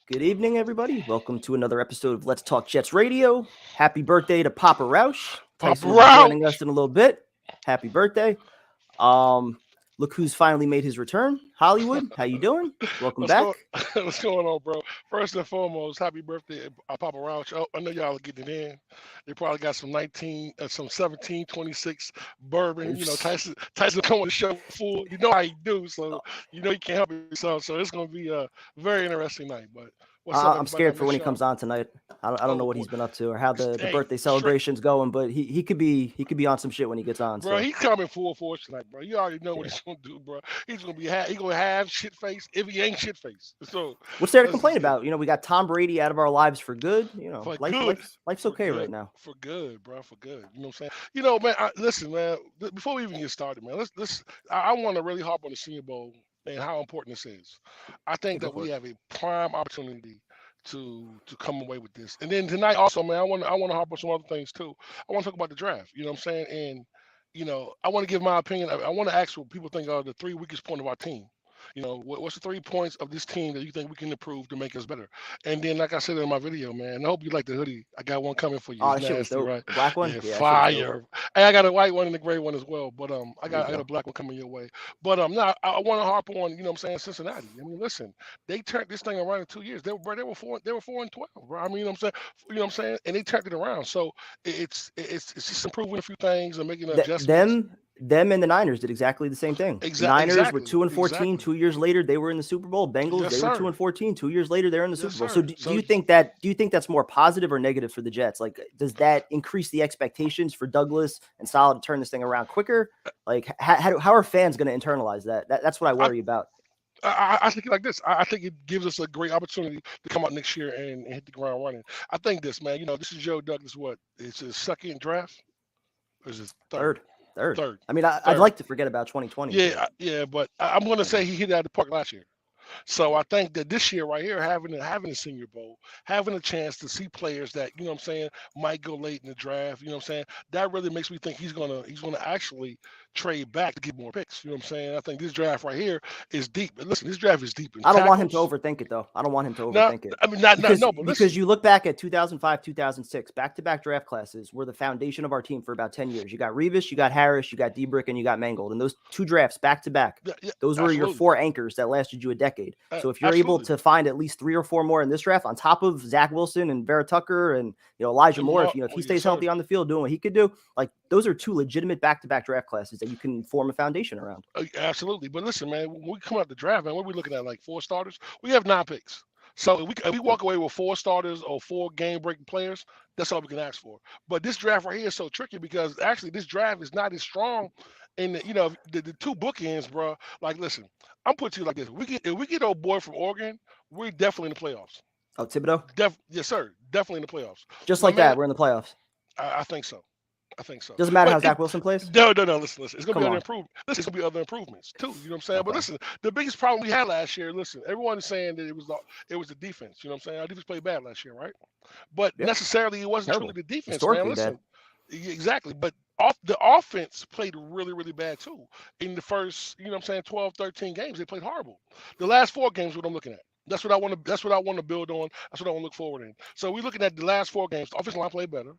Good evening, everybody. Welcome to another episode of Let's Talk Jets Radio. Happy birthday to Papa Roush. Papa Tyson will be joining us Roush. in a little bit. Happy birthday. Um, Look who's finally made his return. Hollywood, how you doing? Welcome What's going back. What's going on, bro? First and foremost, happy birthday, Papa Roush. Oh, I know y'all are getting it in. They probably got some 1726 bourbon. Tyson come on the show full. You know how he do, so you know you can't help yourself. So it's gonna be a very interesting night. But what's up, I'm everybody? I scared for when miss he y'all. comes on tonight. I don't know Oh what boy, he's been up to or how the hey, birthday straight. celebration's going, but he could be on some shit when he gets on. Bro, So he's coming full force tonight, bro. You already know what yeah. he's gonna do, bro. He's gonna have shit face if he ain't shit face. So What's there to let's complain just get about? We got Tom Brady out of our lives for good. for Life good, life's okay right now. for good, bro, for good. You know what I'm saying? Man. Listen, man. Before we even get started, man, let's. I want to really harp on the Senior Bowl and how important this is. I Yeah, think go that for we it. have a prime opportunity to come away with this. And then tonight, also, man, I want to harp on some other things too. I want to talk about the draft. You know what I'm saying? And I want to give my opinion. I want to ask what people think are the three weakest point of our team. What's the 3 points of this team that you think we can improve to make us better? And then, like I said in my video, man, I hope you like the hoodie. I got one coming for you. Oh, It's that shit was nasty, dope. right? The black one? Yeah, Yeah, that shit was dope. fire. Hey, I got a white one and a gray one as well. But I There you got I got go. a black one coming your way. But now I want to harp on, what I'm saying, Cincinnati. I mean, listen, they turned this thing around in 2 years. They were 4 and 12, bro. I mean, you know what I'm saying, and they turned it around. So it's just improving a few things and making Th- adjustments. them them and the Niners did exactly the same thing. Niners were Exactly, 2-14. exactly. 2 years later, they were in the Super Bowl. Bengals, Yes, they were two sir. and 14. 2 years later, they're in the Yes, Super Bowl. So sir. do you think that's more positive or negative for the Jets? Like, does that increase the expectations for Douglas and Saleh to turn this thing around quicker? Like, how are fans going to internalize that's what I I, worry about. I think it like this. I think it gives us a great opportunity to come out next year and hit the ground running. I think this, man. This is Joe Douglas. What? It's his second draft, or is his third? Third, third. Third, I mean, I'd third. like to forget about 2020, Yeah, but yeah. But I'm going to say he hit it out of the park last year. So I think that this year right here, having a Senior Bowl, having a chance to see players that what I'm saying might go late in the draft. You know what I'm saying, that really makes me think he's gonna actually trade back to get more picks. You know what I'm saying? I think this draft right here is deep. But listen, this draft is deep in I don't want him to tackles. overthink it, though. I don't want him to No, overthink it I mean not because no, but listen, you look back at 2005, 2006, back-to-back draft classes were the foundation of our team for about 10 years. You got Revis, you got Harris, you got Debrick, and you got Mangold. And those two drafts back-to-back, yeah, yeah, those were your absolutely, four anchors that lasted you a decade. So if you're able absolutely. to find at least 3 or 4 more in this draft on top of Zach Wilson and Vera Tucker and Elijah Moore, if Oh, he yes, stays sir. healthy on the field doing what he could do, like those are two legitimate back-to-back draft classes that you can form a foundation around. Absolutely. But listen, man, when we come out the draft, man, what are we looking at? Like four starters? We have 9 picks. So if we walk away with four starters or four game breaking players, that's all we can ask for. But this draft right here is so tricky because actually this draft is not as strong in the two bookends, bro. Like, listen, I'm putting it to you like this: if we get old boy from Oregon, we're definitely in the playoffs. Oh, Thibodeau, Yes, sir, definitely in the playoffs. just My like man, that, we're in the playoffs. I think so. I think so. Doesn't matter But how Zach Wilson plays. no. Listen. It's gonna be Come other on. improvement. Listen, it's gonna be other improvements too. You know what I'm saying? But Okay. listen, the biggest problem we had last year. Listen, everyone is saying that it was the defense. You know what I'm saying? Our defense played bad last year, right? But Yeah. necessarily, it wasn't truly Terrible. the defense, man. Historically bad. Listen, exactly. But the offense played really, really bad too. In the first, 12, 13 games, they played horrible. The last 4 games, what I'm looking at. That's what I want to. That's what I want to build on. That's what I want to look forward in. So we're looking at the last 4 games. The offensive line played better.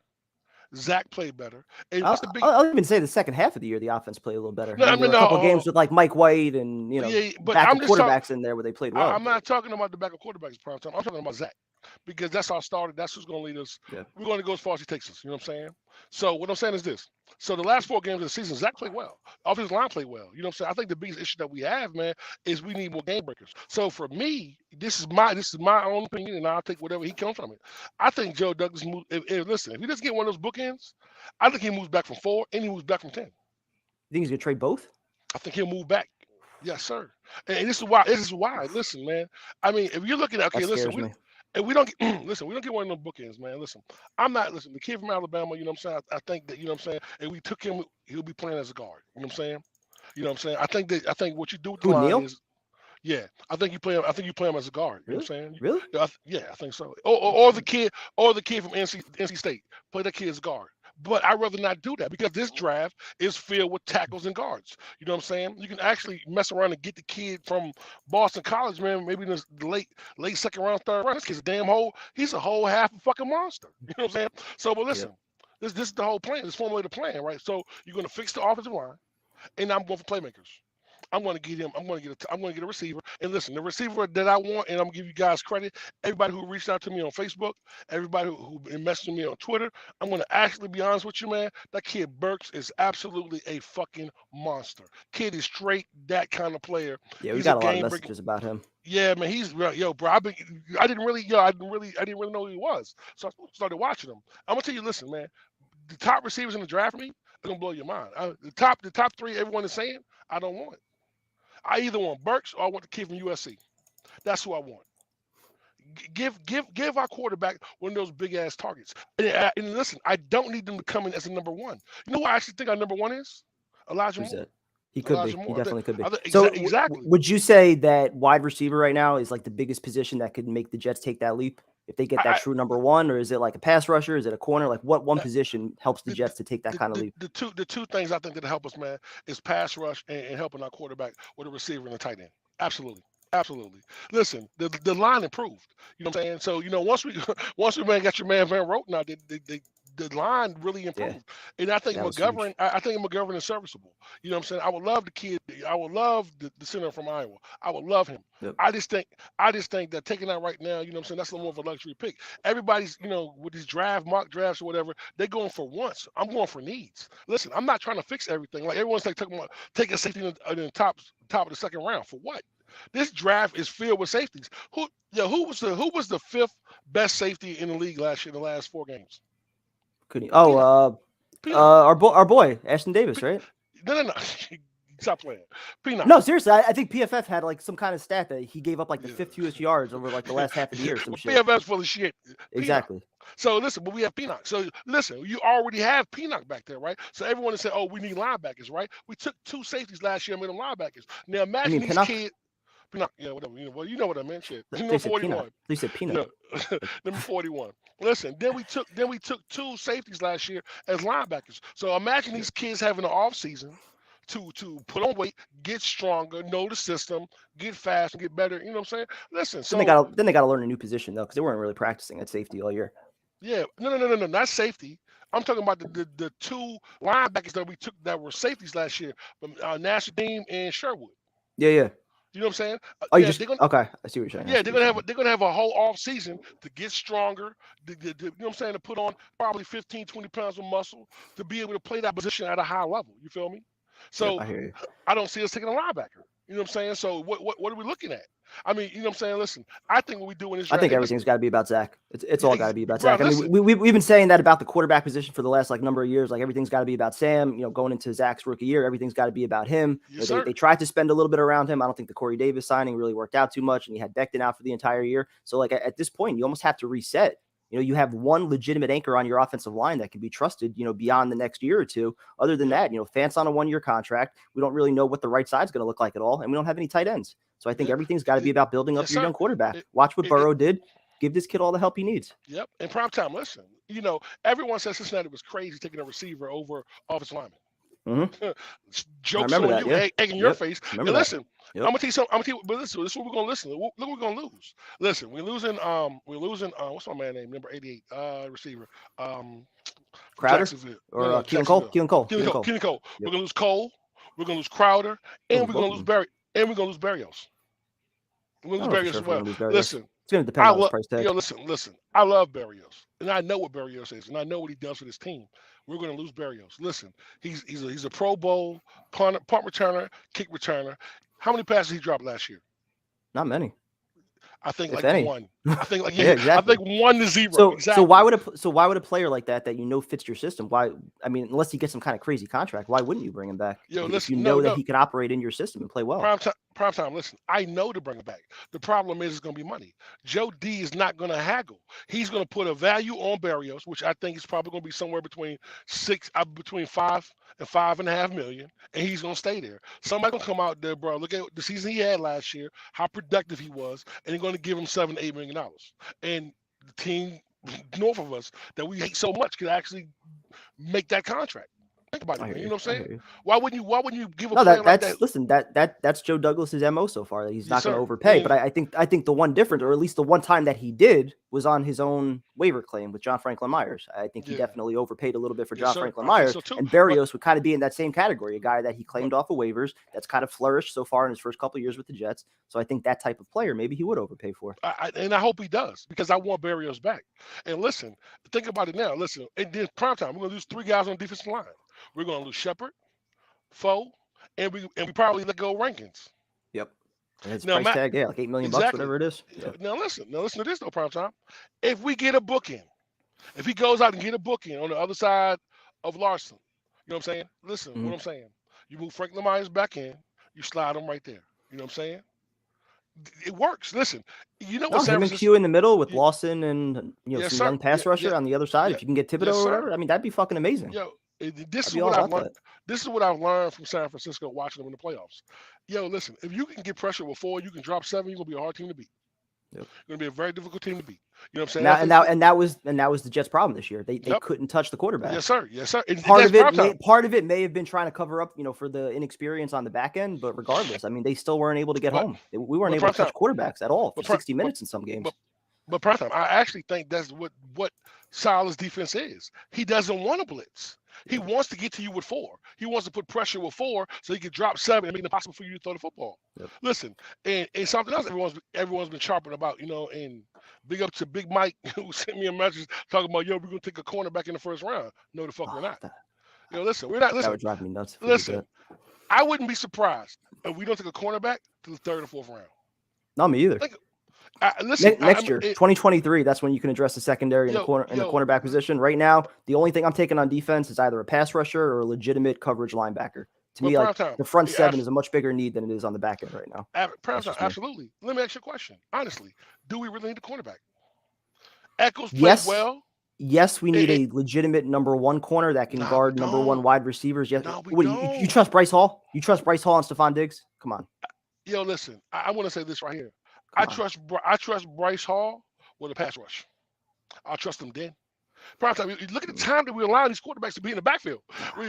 Zach played better. And what's I'll, the big? I'll even say the second half of the year, the offense played a little better. I No, I mean, there mean were a no. couple games with like Mike White and Yeah, but I'm backup just talking. quarterbacks in there where they played well. I'm But not talking about the backup quarterbacks prime time. I'm talking about Zach because that's our starter. That's who's going to lead us. yeah, We're going to go as far as he takes us. You know what I'm saying? So what I'm saying is this. So the last 4 games of the season, Zach played well. Offensive line played well. You know what I'm saying? I think the biggest issue that we have, man, is we need more game breakers. So for me, this is my own opinion, and I'll take whatever he comes from it. I think Joe Douglas moves. Listen, if he doesn't get one of those bookends, I think he moves back from 4 and he moves back from 10. you think he's gonna trade both? I think he'll move back. Yes, sir. And this is why. This is why. Listen, man. I mean, if you're looking at That okay, listen, scares me. if we don't get, listen, we don't get one of them bookends, man. Listen, I'm not listen. The kid from Alabama, you know what I'm saying. I think that what I'm saying. If we took him, he'll be playing as a guard. You know what I'm saying. You know what I'm saying. I think what you do with the Who, line Neil? is yeah. I think you play him. I think you play him as a guard. You know Really? what I'm saying. Really? Yeah, I think so. Or the kid from NC State play that kid as a guard. But I'd rather not do that because this draft is filled with tackles and guards. You know what I'm saying? You can actually mess around and get the kid from Boston College, man, maybe in the late second round, third round. This kid's a damn whole, he's a whole half a fucking monster. You know what I'm saying? So, but listen, this is the whole plan, this formulated plan, right? So you're going to fix the offensive line, and I'm going for playmakers. I'm going to get him. I'm going to get a receiver. And listen, the receiver that I want, and I'm going to give you guys credit. Everybody who reached out to me on Facebook, everybody who been messaging me on Twitter, I'm going to actually be honest with you, man. That kid Burks is absolutely a fucking monster. Kid is straight that kind of player. Yeah, we got a lot of messages about him. Yeah, man, he's yo, bro. I didn't really know who he was. So I started watching him. I'm gonna tell you, listen, man. The top receivers in the draft for me are gonna blow your mind. The top three, everyone is saying, I don't want. I either want Burks or I want the kid from USC. That's who I want. Give our quarterback one of those big ass targets. And listen, I don't need them to come in as a number one. You know what I actually think our number one is? Elijah Moore. He could be. He definitely could be. So exactly. Would you say that wide receiver right now is like the biggest position that could make the Jets take that leap if they get that true number one, or is it like a pass rusher? Is it a corner? Like what one position helps the Jets to take that kind of leap? The two things I think that help us, man, is pass rush and helping our quarterback with a receiver and a tight end. Absolutely. Listen, the line improved. You know what I'm saying? So, you know, once we got your man Van Roten out, the line really improved. Yeah. And I think McGovern is serviceable. You know what I'm saying? I would love the kid. I would love the center from Iowa. I would love him. Yep. I just think that taking out right now, you know what I'm saying, that's a little more of a luxury pick. Everybody's, you know, with these mock drafts or whatever, they're going for wants. I'm going for needs. Listen, I'm not trying to fix everything. Like everyone's like take a safety in the top of the second round. For what? This draft is filled with safeties. Who was the fifth best safety in the league last year in the last 4 games? Our boy Ashton Davis, right? No. Stop playing. Peanut. No, seriously, I think PFF had like some kind of stat that he gave up like the 5th fewest yards over like the last half of the year. Some shit. PFF's full of shit. Exactly. So listen, but we have Peanut. So listen, you already have Peanut back there, right? So everyone is saying, oh, we need linebackers, right? We took 2 safeties last year and made them linebackers. Now imagine these kids. Peanut, yeah, whatever. You know what I meant. Shit. Number 41. They said Peanut. Number 41. Listen, then we took 2 safeties last year as linebackers. So imagine these kids having an off season to put on weight, get stronger, know the system, get fast, and get better. You know what I'm saying? Listen. So then they got to learn a new position though, because they weren't really practicing at safety all year. Yeah. No, not safety. I'm talking about the 2 linebackers that we took that were safeties last year, Nasruddin and Sherwood. Yeah. You know what I'm saying? Okay, I see what you're saying. Yeah, they're gonna have a whole off season to get stronger. You know what I'm saying? To put on probably 15, 20 pounds of muscle to be able to play that position at a high level. You feel me? So I hear you. I don't see us taking a linebacker. You know what I'm saying? So what are we looking at? I mean, you know what I'm saying? Listen, I think what we do in this draft, I think everything's got to be about Zach. It's all got to be about Zach. I mean, we've been saying that about the quarterback position for the last like number of years. Like everything's got to be about Sam. You know, going into Zach's rookie year, everything's got to be about him. Yes, they tried to spend a little bit around him. I don't think the Corey Davis signing really worked out too much, and he had Becton out for the entire year. So like at this point, you almost have to reset. You know, you have one legitimate anchor on your offensive line that can be trusted, you know, beyond the next year or two. Other than that, you know, Fant's on a 1-year contract. We don't really know what the right side's going to look like at all, and we don't have any tight ends. So I think everything's got to be about building up your young quarterback. Watch what Burrow did. Give this kid all the help he needs. Yep. In prime time, listen, you know, everyone says Cincinnati was crazy taking a receiver over offensive lineman. Mm-hmm. Jokes on you, egg in your face. And listen, Yep. I'm gonna tell you something. But listen, this is what we're gonna listen. Look, we're gonna lose. Listen, we're losing. What's my man name? Number 88, receiver. Crowder or Keelan Cole. Keelan Cole. Yep. We're gonna lose Cole. We're gonna lose Crowder, and we're gonna lose Barry. And we're gonna lose Berrios. We're gonna lose Berrios as well. Listen, it's gonna depend on his price tag. Listen. I love Berrios, and I know what Berrios is, and I know what he does for his team. We're going to lose Berrios. Listen, he's a Pro Bowl punt returner, kick returner. How many passes he dropped last year? Not many. I think if like any. 1. I think like exactly. I think 1 to 0. So exactly. so why would a player like that you know fits your system? Why? I mean, unless he gets some kind of crazy contract, why wouldn't you bring him back? If you know that he can operate in your system and play well. Prime time. Listen, I know to bring him back. The problem is it's going to be money. Joe D is not going to haggle. He's going to put a value on Berrios, which I think is probably going to be somewhere between 5 and $5.5 million, and he's going to stay there. Somebody's going to come out there, bro. Look at the season he had last year, how productive he was, and they're going to give him $7-8 million. And the team north of us that we hate so much could actually make that contract. Think about it, man. You know what I'm saying? You. Why wouldn't you give a No, player like that's that? listen, that's Joe Douglas's MO so far. He's not going to overpay. And, but I think the one difference, or at least the one time that he did, was on his own waiver claim with John Franklin Myers. I think he definitely overpaid a little bit for John Franklin Myers. So and Berrios would kind of be in that same category, a guy that he claimed off of waivers that's kind of flourished so far in his first couple of years with the Jets. So I think that type of player, maybe he would overpay for. And I hope he does, because I want Berrios back. And listen, think about it now. Listen, and then prime time, we're going to lose 3 guys on the defensive line. We're going to lose Shepard, Foe, and we probably let go Rankins. Yep. And his price tag, like $8 million, whatever it is. Yeah. Now listen to this though, prime time. If we get a booking, if he goes out and get a booking on the other side of Larson, you know what I'm saying? Listen, what I'm saying. You move Franklin Myers back in, you slide him right there. You know what I'm saying? It works. Listen, you know what? Him and Q in the middle with Lawson and some young pass rusher on the other side. If you can get Thibodeau or whatever, I mean, that'd be fucking amazing. Yo, this is what I've learned. This is what I've learned from San Francisco watching them in the playoffs. Yo, listen, if you can get pressure with 4, you can drop 7. You're gonna be a hard team to beat. Yep. It's gonna be a very difficult team to beat. You know what I'm saying? And that was the Jets' problem this year. They couldn't touch the quarterback. Yes, sir. Yes, sir. And part of it may have been trying to cover up, for the inexperience on the back end. But regardless, I mean, they still weren't able to get home. We weren't able to touch quarterbacks at all for 60 minutes in some games. But prime time, I actually think that's what Salah's defense is. He doesn't want to blitz. He wants to get to you with 4. He wants to put pressure with 4 so he can drop 7 and make it impossible for you to throw the football. Yep. Listen, and something else everyone's been sharping about, and big up to Big Mike who sent me a message talking about, we're gonna take a cornerback in the first round. No, the fuck we're not. Listen, we're not. Listen, that would drive me nuts. Listen, I wouldn't be surprised if we don't take a cornerback to the 3rd or 4th round. Not me either. Next year, 2023, that's when you can address the secondary in the cornerback position. Right now, the only thing I'm taking on defense is either a pass rusher or a legitimate coverage linebacker. To me, the front 7 is a much bigger need than it is on the back end right now. Absolutely. Let me ask you a question. Honestly, do we really need a cornerback? Echols played well. Yes, we need a legitimate number 1 corner that can guard number 1 wide receivers. Yes. No, you trust Bryce Hall? You trust Bryce Hall and Stephon Diggs? Come on. Listen, I want to say this right here. I trust Bryce Hall with a pass rush. I'll trust him then. Prime time, look at the time that we allow these quarterbacks to be in the backfield.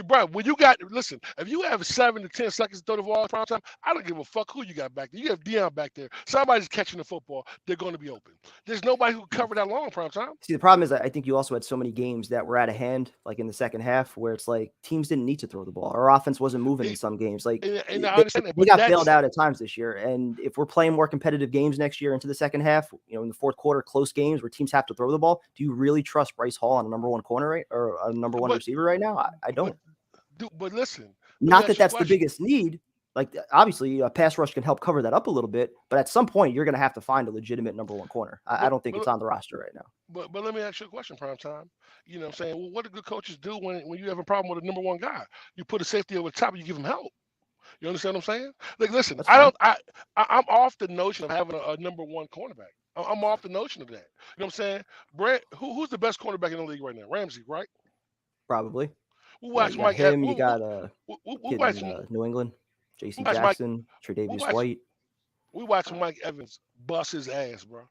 Bro, when you listen, if you have 7 to 10 seconds to throw the ball prime time, I don't give a fuck who you got back there. You have Deion back there. Somebody's catching the football. They're going to be open. There's nobody who can cover that long prime time. See, the problem is I think you also had so many games that were out of hand, like in the second half, where it's like teams didn't need to throw the ball. Our offense wasn't moving in some games. Like and I understand that, we got bailed out at times this year. And if we're playing more competitive games next year into the second half, in the fourth quarter, close games where teams have to throw the ball, do you really trust Bryce Hall on a number 1 corner or a number 1 receiver right now? I don't. But listen, not that that's the biggest need. Like, obviously, a pass rush can help cover that up a little bit, but at some point, you're going to have to find a legitimate number 1 corner. I don't think it's on the roster right now. But let me ask you a question, prime time. You know what I'm saying? Well, what do good coaches do when you have a problem with a number 1 guy? You put a safety over the top and you give him help. You understand what I'm saying? Like, listen, I'm off the notion of having a number 1 cornerback. I'm off the notion of that. You know what I'm saying? Brent, who's the best cornerback in the league right now? Ramsey, right? Probably. We'll watch Mike Evans. You got New England. J.C. Jackson, Tre'Davious White. We watching Mike Evans bust his ass, bro.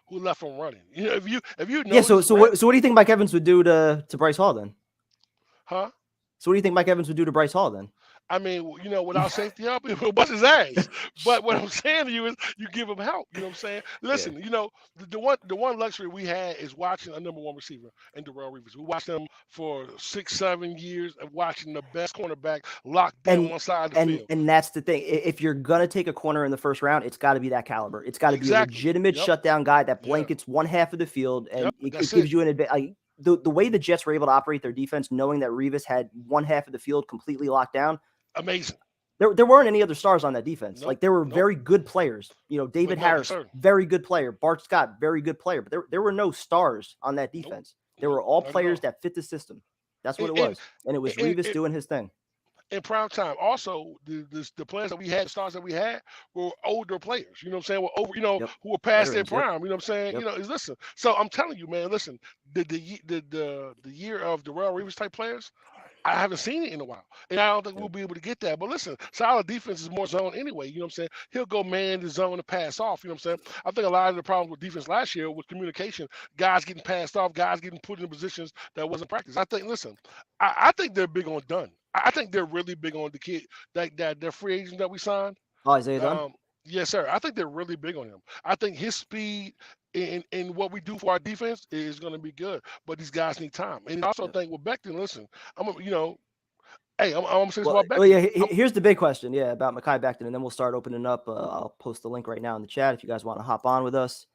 Who left him running? If you know. Yeah. So what do you think Mike Evans would do to Bryce Hall then? Huh? So what do you think Mike Evans would do to Bryce Hall then? I mean, without safety up, he will bust his ass. But what I'm saying to you is, you give him help. You know what I'm saying? Listen, the one luxury we had is watching a number 1 receiver in Darrelle Revis. We watched him for 6-7 years of watching the best cornerback locked down one side of the field. And that's the thing. If you're gonna take a corner in the first round, it's got to be that caliber. It's got to be a legitimate shutdown guy that blankets one half of the field, and it gives you an advantage. The way the Jets were able to operate their defense, knowing that Revis had one half of the field completely locked down. Amazing. There weren't any other stars on that defense. Nope, like there were very good players. David Harris, very good player. Bart Scott, very good player. But there were no stars on that defense. They were all players that fit the system. That's what it was. And it was Revis doing his thing. In prime time, also the players that we had, the stars that we had, were older players. You know what I'm saying? Were over, who were past their prime. You know what I'm saying? Listen. So I'm telling you, man. Listen, the year of the Darrelle Revis type players, I haven't seen it in a while, and I don't think we'll be able to get that. But listen, solid defense is more zone anyway. You know what I'm saying? He'll go man the zone and pass off. You know what I'm saying? I think a lot of the problems with defense last year was communication. Guys getting passed off, guys getting put in positions that wasn't practice. I think. Listen, I think they're big on Dunn. I think they're really big on the kid that their free agent that we signed. Oh, Isaiah Dunn? Yes, sir. I think they're really big on him. I think his speed and what we do for our defense is going to be good. But these guys need time. And I also think with Becton, listen, hey, I'm going to say this about Becton. Well, yeah, here's the big question, about Mekhi Becton, and then we'll start opening up. I'll post the link right now in the chat if you guys want to hop on with us.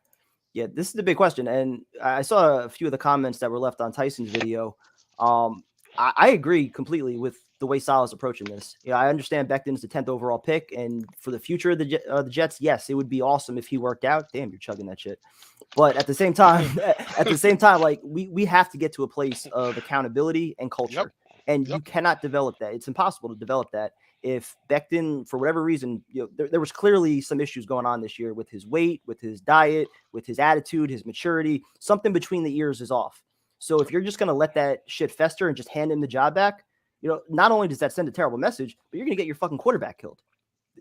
Yeah, this is the big question. And I saw a few of the comments that were left on Tyson's video. I agree completely with the way Salah's approaching this. I understand Becton's the 10th overall pick, and for the future of the Jets, yes, it would be awesome if he worked out. Damn, you're chugging that shit. But at the same time, like we have to get to a place of accountability and culture, and you cannot develop that. It's impossible to develop that if Becton, for whatever reason, there was clearly some issues going on this year with his weight, with his diet, with his attitude, his maturity. Something between the ears is off. So if you're just going to let that shit fester and just hand him the job back, not only does that send a terrible message, but you're going to get your fucking quarterback killed.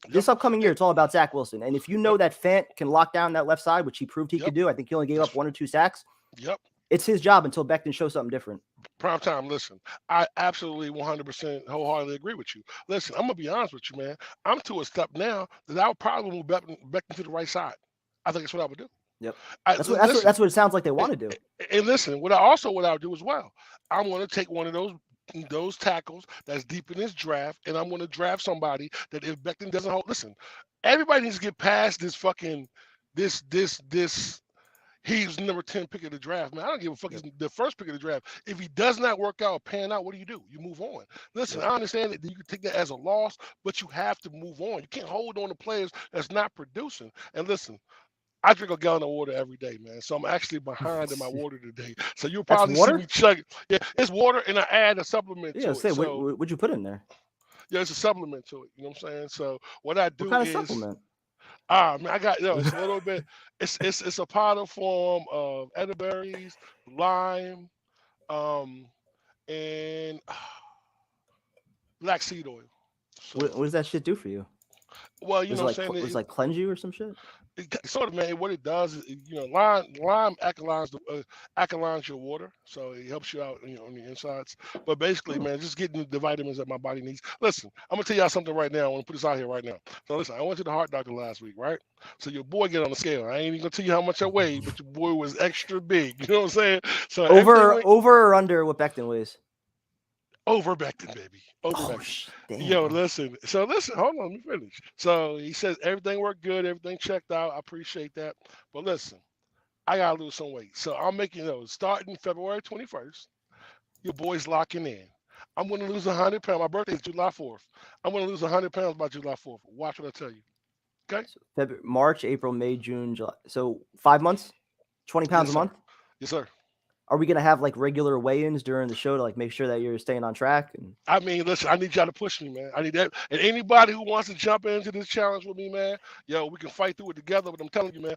This upcoming year, it's all about Zach Wilson. And if you know that Fant can lock down that left side, which he proved he could do, I think he only gave up 1 or 2 sacks. It's his job until Becton shows something different. Prime time, listen, I absolutely 100% wholeheartedly agree with you. Listen, I'm going to be honest with you, man. I'm to a step now that I would probably move Becton to the right side. I think that's what I would do. Yep. That's what it sounds like they want to do. And listen, what I would do as well, I'm going to take one of those tackles that's deep in this draft, and I'm going to draft somebody that if Becton doesn't hold, listen, everybody needs to get past this fucking this. He's number 10 pick of the draft, man. I don't give a fuck. He's the first pick of the draft. If he does not work out or pan out, what do? You move on. Listen, I understand that you can take that as a loss, but you have to move on. You can't hold on to players that's not producing. And listen, I drink a gallon of water every day, man. So I'm actually behind in my water today. So you'll probably see me chug. Yeah, it's water, and I add a supplement to it. So, what'd you put in there? Yeah, it's a supplement to it. You know what I'm saying? So what I do what kind of supplement? Man, I got it's a little bit. It's a powder form of elderberries, lime, and black seed oil. So, what does that shit do for you? Well, you know what I'm saying? It's like cleanse you or some shit? Sort of, man. What it does is, lime alkalines your water, so it helps you out, on the insides. But basically, man, just getting the vitamins that my body needs. Listen, I'm gonna tell y'all something right now. I want to put this out here right now. So listen, I went to the heart doctor last week, right? So your boy get on the scale. I ain't even gonna tell you how much I weigh, but your boy was extra big. You know what I'm saying? So over or under what Becton weighs? Over Becton, baby. Over Becton. Damn. Listen. So listen, hold on, let me finish. So he says everything worked good, everything checked out. I appreciate that. But listen, I gotta lose some weight. So I'm making those starting February 21st. Your boy's locking in. I'm gonna lose 100 pounds. My birthday is July 4th. I'm gonna lose 100 pounds by July 4th. Watch what I tell you. Okay? So March, April, May, June, July. So 5 months? 20 pounds a month? Yes, sir. Are we going to have like regular weigh-ins during the show to like make sure that you're staying on track? I mean, listen, I need y'all to push me, man. I need that. And anybody who wants to jump into this challenge with me, man, we can fight through it together. But I'm telling you, man,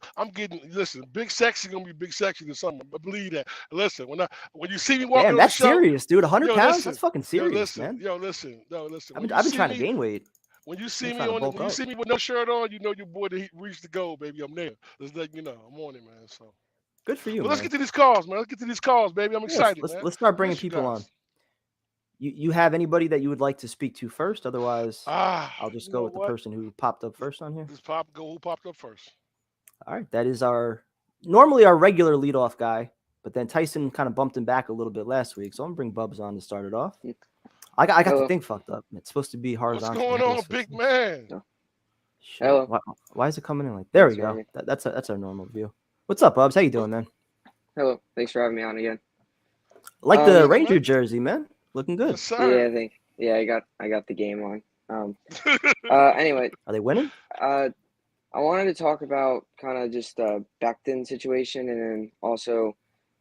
listen, Big Sexy going to be Big Sexy this summer. I believe that. Listen, when you see me walking on the show. That's serious, dude. 100 pounds? That's fucking serious, man. Listen. I've been trying to gain weight. When you see me with no shirt on, you know your boy reached the goal, baby. I'm there. Let's let you know. I'm on it, man. So. Good for you. Well, let's get to these calls, man. Let's get to these calls, baby. I'm excited. Let's start bringing people on. You have anybody that you would like to speak to first? Otherwise, I'll just go with the person who popped up first on here. Who popped up first? All right, that is normally our regular leadoff guy, but then Tyson kind of bumped him back a little bit last week, so I'm gonna bring Bubs on to start it off. I got the thing fucked up. It's supposed to be horizontal. What's going on, big man? Hello. Why is it coming in like? There we go. That's our normal view. What's up, Bubs? How you doing, man? Hello. Thanks for having me on again. Like the Ranger jersey, man. Looking good. Yes, sir. Yeah, I got the game on. Anyway. Are they winning? I wanted to talk about kind of just the Becton situation, and then also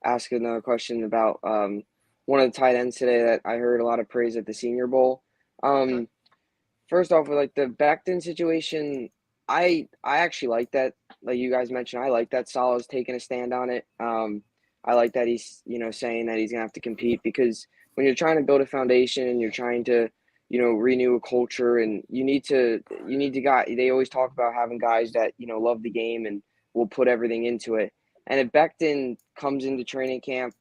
ask another question about one of the tight ends today that I heard a lot of praise at the Senior Bowl. First off, with like the Becton situation, I actually like that. Like you guys mentioned, I like that Salah's taking a stand on it. I like that he's saying that he's gonna have to compete, because when you're trying to build a foundation and you're trying to, renew a culture, and you need to they always talk about having guys that, love the game and will put everything into it. And if Becton comes into training camp,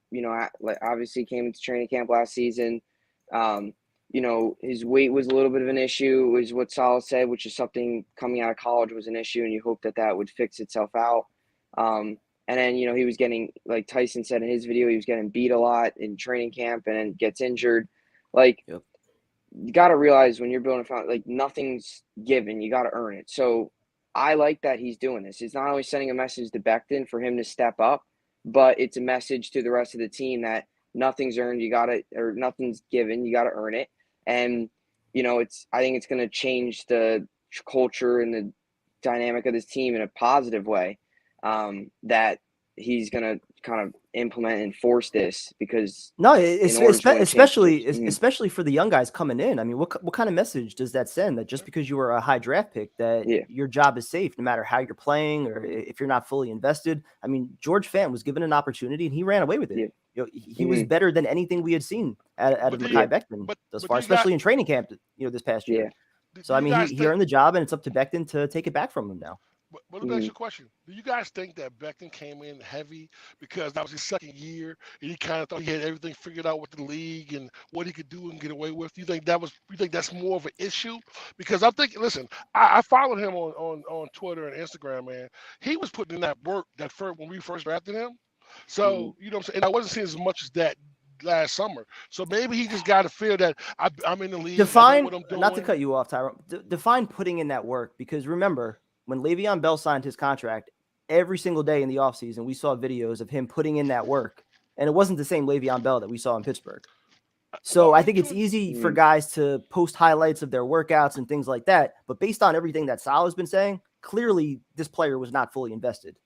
like obviously came into training camp last season, his weight was a little bit of an issue, was what Salah said, which is something coming out of college was an issue, and you hope that would fix itself out. And then, he was getting, like Tyson said in his video, he was getting beat a lot in training camp and then gets injured. Like, Yep. You got to realize when you're building a foundation, like nothing's given. You got to earn it. So I like that he's doing this. It's not only sending a message to Becton for him to step up, but it's a message to the rest of the team that nothing's earned. Or nothing's given. You got to earn it. And, I think it's going to change the culture and the dynamic of this team in a positive way. That he's going to kind of implement and force this, because especially for the young guys coming in. I mean, what kind of message does that send, that just because you were a high draft pick that your job is safe no matter how you're playing or if you're not fully invested? I mean, George Fant was given an opportunity and he ran away with it. He was better than anything we had seen out of Mekhi Becton thus far, especially in training camp, this past year. So I mean, he earned the job, and it's up to Becton to take it back from him now. But let me ask you a question. Do you guys think that Becton came in heavy because that was his second year and he kind of thought he had everything figured out with the league and what he could do and get away with? You think that's more of an issue? Because I'm thinking, listen, I followed him on Twitter and Instagram, man. He was putting in that work when we first drafted him. So, you know what I'm saying? And I wasn't seeing as much as that last summer. So maybe he just got to feel that I'm in the league. Define, what I'm doing. Not to cut you off, Tyrone, define putting in that work, because remember, when Le'Veon Bell signed his contract, every single day in the offseason, we saw videos of him putting in that work. And it wasn't the same Le'Veon Bell that we saw in Pittsburgh. So I think it's easy for guys to post highlights of their workouts and things like that. But based on everything that Salah's been saying, clearly this player was not fully invested.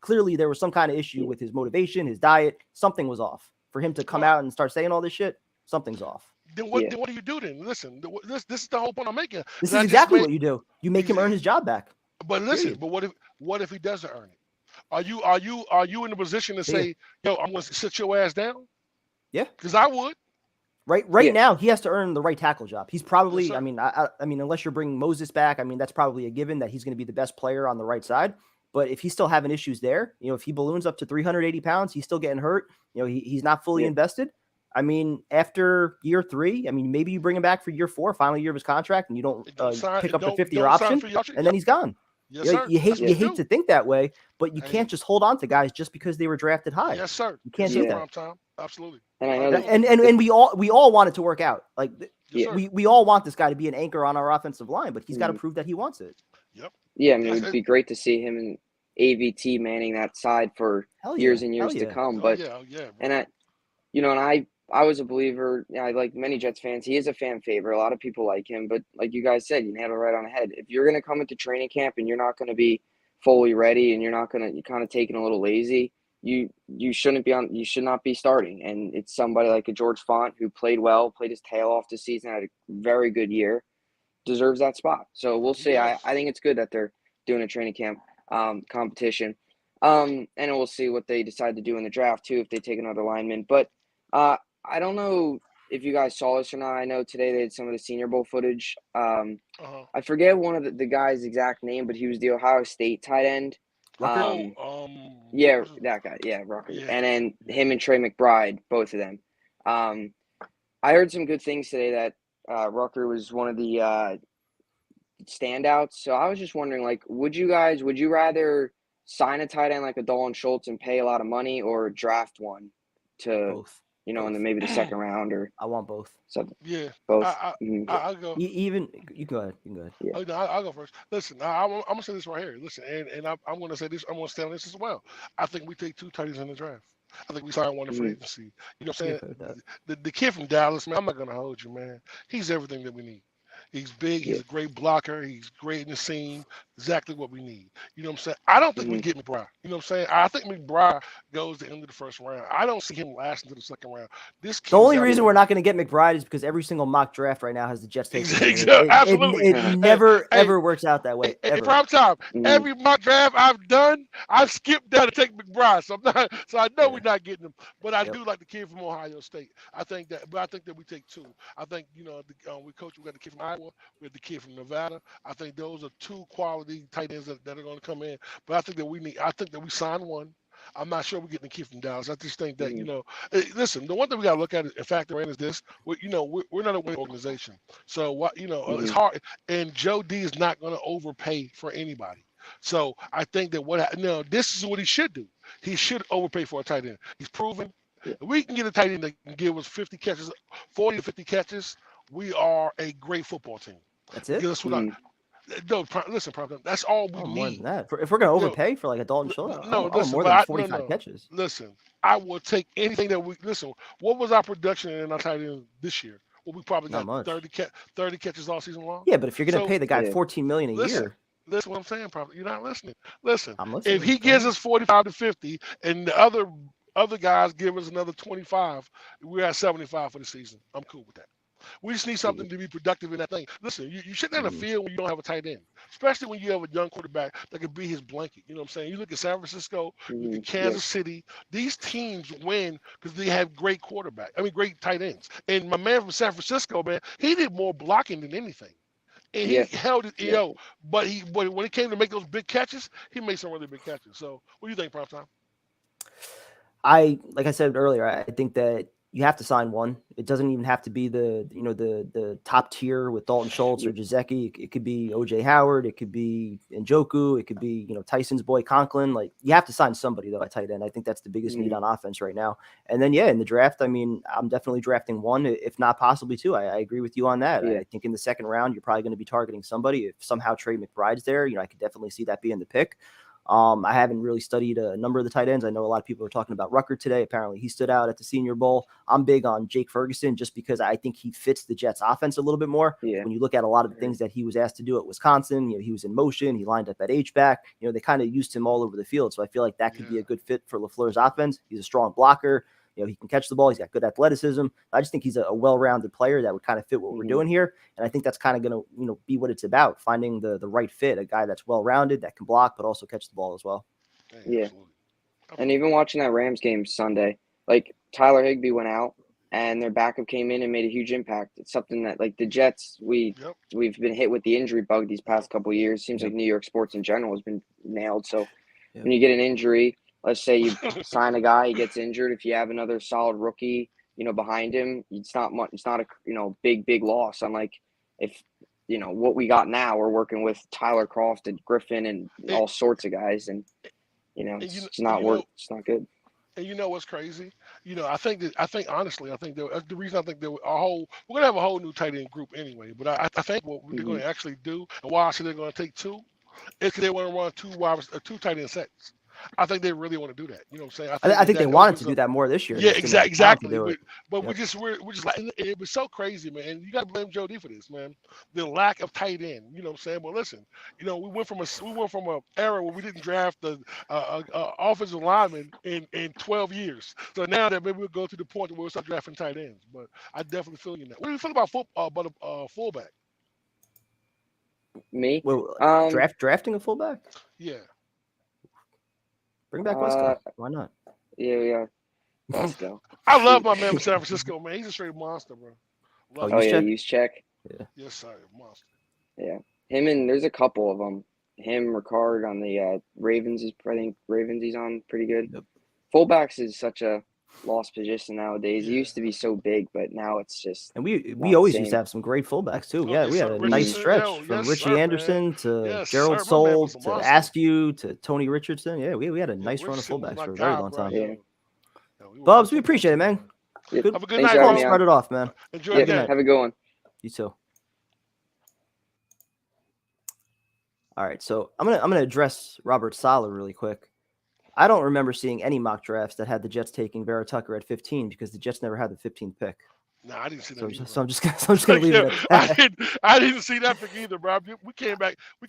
Clearly there was some kind of issue with his motivation, his diet. Something was off. For him to come out and start saying all this shit, something's off. Then what do you do then? Listen, this is the whole point I'm making. This is exactly what you do. You make him earn his job back. But listen, but what if he doesn't earn it? Are you in a position to say, yo, I'm going to sit your ass down? Yeah, because I would. Right now, he has to earn the right tackle job. He's probably, I mean, unless you're bringing Moses back, I mean, that's probably a given that he's going to be the best player on the right side. But if he's still having issues there, if he balloons up to 380 pounds, he's still getting hurt. He's not fully invested. I mean, after year 3, I mean, maybe you bring him back for year 4, final year of his contract, and you don't pick up the 50-year option, and then he's gone. Yes, sir. You hate to think that way, but you can't just hold on to guys just because they were drafted high. Yes, sir. You can't do that. Time. Absolutely. And we all want it to work out. Like yes, we all want this guy to be an anchor on our offensive line, but he's got to prove that he wants it. Yep. Yeah, I mean, it would be great to see him and AVT manning that side for years and years to come. But and I was a believer. Like many Jets fans, he is a fan favorite. A lot of people like him, but like you guys said, you nailed it right on the head. If you're going to come into training camp and you're not going to be fully ready and you're kind of taking a little lazy, you should not be starting. And it's somebody like a George Fant who played well, played his tail off this season, had a very good year, deserves that spot. So we'll see. I think it's good that they're doing a training camp competition. And we'll see what they decide to do in the draft too, if they take another lineman. But I don't know if you guys saw this or not. I know today they had some of the Senior Bowl footage. I forget one of the guy's exact name, but he was the Ohio State tight end. That guy. Yeah, Rucker. Yeah. And then him and Trey McBride, both of them. I heard some good things today that Rucker was one of the standouts. So I was just wondering, like, would you rather sign a tight end like a Dalton Schultz and pay a lot of money, or draft one to both? In maybe the second round, or I want both. Something. Yeah, both. I'll go. You go ahead. You go ahead. Yeah. I'll go first. Listen, I'm gonna say this right here. Listen, and I'm gonna say this. I'm gonna stand on this as well. I think we take 2 tight ends in the draft. I think we sign one in free agency. You know what I'm saying? The kid from Dallas, man. I'm not gonna hold you, man. He's everything that we need. He's big. He's a great blocker. He's great in the seam. exactly what we need. You know what I'm saying? I don't think we Mhm. get McBride. You know what I'm saying? I think McBride goes to the end of the first round. I don't see him lasting to the second round. This The kid is only reason we're athletic. not going to get McBride is because every single mock draft right now has the Jets taking him. And Absolutely. it Hey, never, hey, ever works out that way, in ever. prime time, Mhm. every mock draft I've done, I've skipped down to take McBride. So I'm not. So I know Yeah. we're not getting him. But I Yep. do like the kid from Ohio State. But I think that we take two. I think we coach. We got the kid from Iowa. We got the kid from Nevada. I think those are two quality tight ends that are going to come in. But I think that we need. I think that we sign one. I'm not sure we're getting the kid from Dallas. I just think that Mhm. listen. The one thing we got to look at and factor in is this. We're not a winning organization. So what it's Mhm. hard. And Joe D is not going to overpay for anybody. So I think that this is what he should do. He should overpay for a tight end. He's proven. Yeah. If we can get a tight end that can give us 50 catches, 40 to 50 catches, we are a great football team. That's it. Because that's what I Mhm. no. Listen, Problem. That's all we Oh, more than need. that. If we're going to No, overpay for like a Dalton Schultz, I no. want Listen, more than no, 45 no. catches. Listen, I will take anything that we listen. What was our production in our tight end this year? Well, we probably Not got much. 30 catches all season long. Yeah, but if you're going to So pay the guy Yeah. 14 million a listen, year, listen what I'm saying, probably. You're not listening. Listen, I'm if listening. he Go gives ahead. us 45 to 50 and the other guys give us another 25, we're at 75 for the season. I'm cool with that. We just need Mhm. something to be productive in that thing. Listen, you shouldn't have a Mhm. field when you don't have a tight end, especially when you have a young quarterback that could be his blanket. You know what I'm saying? You look at San Francisco, you look at Mhm. Yep. Kansas City. These teams win because they have great great tight ends. And my man from San Francisco, man, he did more blocking than anything. And he Yeah. held it, Yeah. but when it came to make those big catches, he made some really big catches. So, what do you think, Prime Time? Like I said earlier, I think that you have to sign one. It doesn't even have to be the top tier with Dalton Schultz or Yeah. Jazeki. It could be OJ Howard. It could be Njoku. It could be Tyson's boy Conklin. Like you have to sign somebody though at tight end. I think that's the biggest need Mhm. on offense right now. And then in the draft, I mean, I'm definitely drafting one, if not possibly two. I agree with you on that. Yeah. I think in the second round, you're probably going to be targeting somebody. If somehow Trey McBride's there, I could definitely see that being the pick. I haven't really studied a number of the tight ends. I know a lot of people are talking about Rucker today. Apparently, he stood out at the Senior Bowl. I'm big on Jake Ferguson just because I think he fits the Jets' offense a little bit more. Yeah. When you look at a lot of the things that he was asked to do at Wisconsin, he was in motion. He lined up at H-back. They kind of used him all over the field. So I feel like that could be Yeah, a good fit for LaFleur's offense. He's a strong blocker. He can catch the ball. He's got good athleticism. I just think he's a well-rounded player that would kind of fit what we're Mhm. doing here. And I think that's kind of going to, be what it's about, finding the right fit, a guy that's well-rounded, that can block, but also catch the ball as well. Yeah. absolutely. And Absolutely. even watching that Rams game Sunday, like Tyler Higbee went out and their backup came in and made a huge impact. It's something that like the Jets, Yep. we've been hit with the injury bug these past couple of years. Seems Yep. like New York sports in general has been nailed. So Yep. when you get an injury, let's say you sign a guy, he gets injured. If you have another solid rookie, behind him, it's not much. It's not a big loss. Unlike if what we got now, we're working with Tyler Croft and Griffin and and, all sorts of guys, and and you it's and not you know work. It's not good. and you know what's crazy? I think honestly, I think that the reason I think that we're gonna have a whole new tight end group anyway. But I think what they're Hmm. gonna actually do and why I say they're gonna take two is because they want to run two tight end sets. I think they really want to do that. You know what I'm saying? I think I that think they that wanted to opens do up. that more this year. They Yeah, just didn't have the talent to exactly. do it. But Yep. we're just like it was so crazy, man. And you got to blame Joe D for this, man. The lack of tight end. You know what I'm saying? But listen, we went from a era where we didn't draft the offensive lineman in 12 years. So now that maybe we'll go to the point where we'll start drafting tight ends. But I definitely feel you now. What do you feel about fullback? Me, Well, um, drafting a fullback? Yeah. Bring back uh, Wesco. Why not? yeah, let's go. I love Shoot. my man from San Francisco, man. He's a straight monster, bro. Oh, Love Oh him. use yeah, check. use check. Yeah. Yes, sir. Monster. Yeah, him and there's a couple of them. Him, Ricard on the Ravens is I think Ravens he's on pretty good. Yep. Fullbacks is such a lost position nowadays. It Yeah. used to be so big, but now it's just And we not the always used to same. have some great fullbacks too. Oh, Yeah, yes, we had sir. a nice Mhm. Richardson. stretch Oh, from yes, Richie sir, man. Anderson to Yes, Gerald sir. My man was Soule a to monster. Askew to Tony Richardson. Yeah, we had a Yo, nice run of Richardson was fullbacks my for a very guy, long bro. time. Yeah. Yo, we were Bubs, we talking about appreciate it, too, man. man. Yep. Have a good Thanks night, for having Call, me bro. on. spread it off, man. Enjoy the Yep. Good game. night. Have a good one. You too. All right, so I'm gonna address Robert Saleh really quick. I don't remember seeing any mock drafts that had the Jets taking Vera Tucker at 15 because the Jets never had the 15th pick. Nah, I didn't see that So, either, so I'm bro. just gonna leave it at that. I didn't see that pick either, bro. We came back. You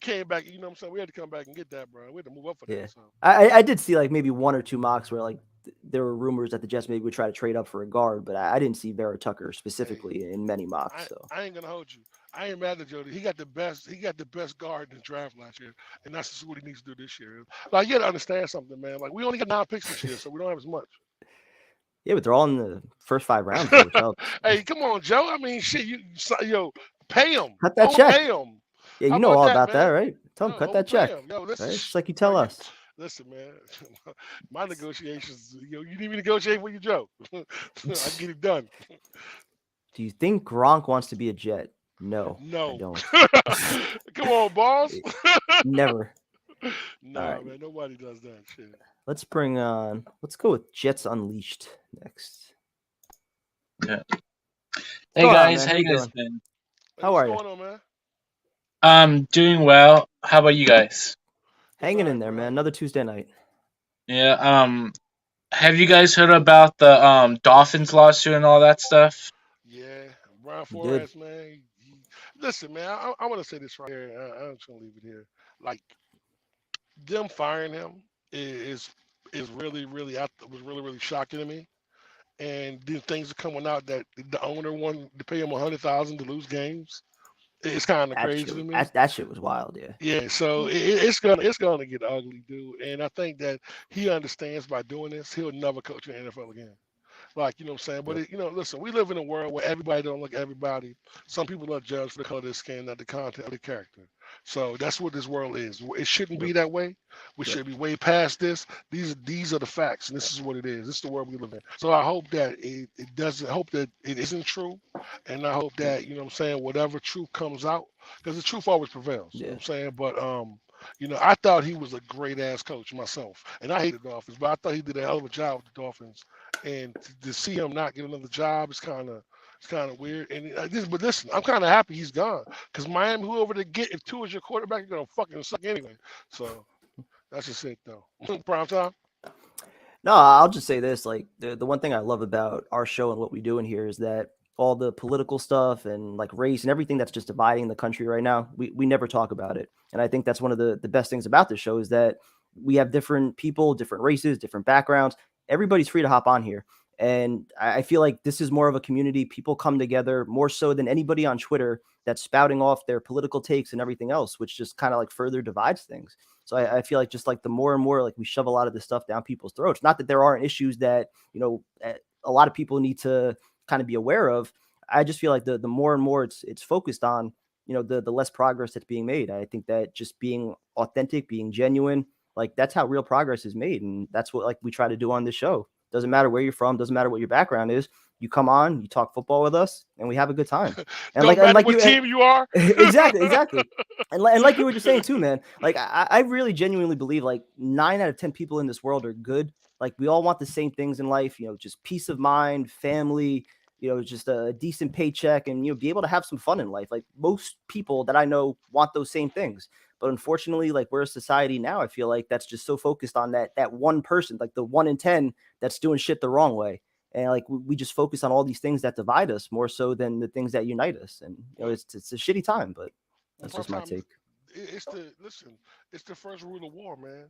know what I'm saying? We had to come back and get that, bro. We had to move up for Yeah, that. So I did see like maybe one or two mocks where like there were rumors that the Jets maybe would try to trade up for a guard, but I didn't see Vera Tucker hey, specifically in many mocks. So I ain't gonna hold you. I ain't mad at Jody. He got the best. He got the best guard in the draft last year, and that's just what he needs to do this year. Like you got to understand something, man. Like we only got 9 picks this year, so we don't have as much. yeah, but they're all in the first 5 rounds though, which helps. Hey, come on, Joe. I mean, shit. Yo, pay him. Cut that check. Overpay him. Yeah, How you know about all that, about that, man? right? Tell Yo, them cut that overpay check. him. Yo, Right? listen. Just like you Bro, tell us. listen, man. My negotiations. You need me to negotiate for you, Joe. I get it done. Do you think Gronk wants to be a Jet? No, I No. don't. Come on, boss. Never. Nah, right. man. Nobody does that shit. Let's go with Jets Unleashed next. Yeah. What's Hey going on, guys, man? how How you you guys doing? been? How What's are you? going on, man? I'm doing well. How about you guys? Hanging in Right, there, man. bro. Another Tuesday night. Yeah. Have you guys heard about the Dolphins lawsuit and all that stuff? Yeah, Brian We did. Flores, man. Listen, man. I want to say this right here. I'm just gonna leave it here. Like them firing him is really, really. Was really, really shocking to me. And then things are coming out that the owner wanted to pay him 100,000 to lose games. It's kind of crazy to me. That shit was wild, yeah. Yeah, so it's gonna get ugly, dude. And I think that he understands by doing this, he'll never coach in the NFL again. Like, you know what I'm saying? But, Yep. listen, we live in a world where everybody don't look at everybody. Some people are judged for the color of their skin, not the content of the character. So that's what this world is. It shouldn't be Yep. that way. We Yep. should be way past this. These are the facts, and this is what it is. This is the world we live in. So I hope that it doesn't, I hope that it isn't true. And I hope that, you know what I'm saying, whatever truth comes out, because the truth always prevails. You know Yeah. what I'm saying? But I thought he was a great ass coach myself. And I hate the Dolphins, but I thought he did a hell of a job with the Dolphins. And to see him not get another job is kind of weird. And but listen, I'm kind of happy he's gone because Miami, whoever they get, if Tua is your quarterback, you're gonna fucking suck anyway. So that's just it, though. Prime time. No, I'll just say this: like the one thing I love about our show and what we do in here is that all the political stuff and like race and everything that's just dividing the country right now, we never talk about it. And I think that's one of the best things about this show is that we have different people, different races, different backgrounds. Everybody's free to hop on here. And I feel like this is more of a community. People come together more so than anybody on Twitter that's spouting off their political takes and everything else, which just kind of like further divides things. So I feel like just like the more and more like we shove a lot of this stuff down people's throats. Not that there aren't issues that, a lot of people need to kind of be aware of. I just feel like the more and more it's focused on, the less progress that's being made. I think that just being authentic, being genuine, like that's how real progress is made. And that's what like we try to do on this show. Doesn't matter where you're from, doesn't matter what your background is. You come on, you talk football with us, and we have a good time. And Don't matter what team you are. exactly. And like you were just saying too, man. Like I really genuinely believe like 9 out of 10 people in this world are good. Like we all want the same things in life, just peace of mind, family, just a decent paycheck, and be able to have some fun in life. Like most people that I know want those same things. But unfortunately, like we're a society now, I feel like that's just so focused on that one person, like the 1 in 10 that's doing shit the wrong way. And like we just focus on all these things that divide us more so than the things that unite us. And it's a shitty time, but that's just my take. It's the first rule of war, man.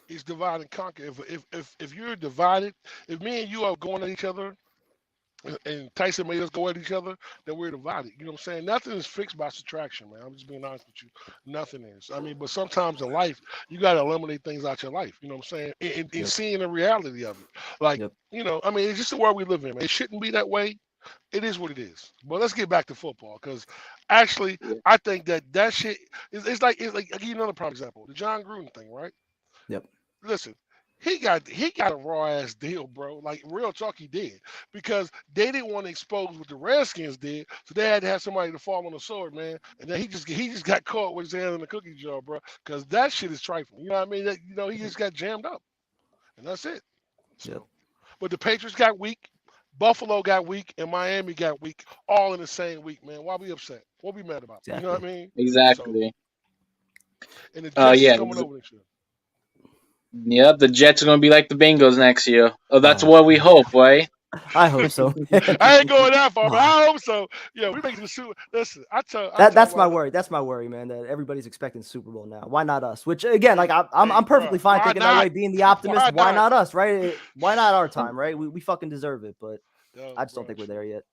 It's divide and conquer. If you're divided, if me and you are going at each other, and Tyson made us go at each other, then we're divided. You know what I'm saying? Nothing is fixed by subtraction, man. I'm just being honest with you. Nothing is. I mean, but sometimes in life, you got to eliminate things out your life. You know what I'm saying? And seeing the reality of it. Like, I mean, it's just the world we live in, man. It shouldn't be that way. It is what it is. But let's get back to football because actually, I think that shit it's like I'll give you another prime example. The John Gruden thing, right? Yep. Listen, he got a raw ass deal, bro. Like real talk, he did because they didn't want to expose what the Redskins did, so they had to have somebody to fall on the sword, man. And then he just got caught with his hand in the cookie jar, bro. Because that shit is trifling. You know what I mean? He just got jammed up, and that's it. So, but the Patriots got weak, Buffalo got weak, and Miami got weak, all in the same week, man. Why be upset? What be mad about? Exactly. You know what I mean? Exactly. So, and the Jets is coming over this year. Yep, the Jets are going to be like the Bengals next year. Oh, that's what we hope, right? I hope so. I ain't going that far, but I hope so. Yeah, we making the Super. Listen, That's my worry. That's my worry, man. That everybody's expecting Super Bowl now. Why not us? Which again, like I'm perfectly fine why thinking that way, not? being the optimist. Why not us, right? Why not our Um, time, right? We fucking deserve it, but Yo, I just don't bro, think we're there yet.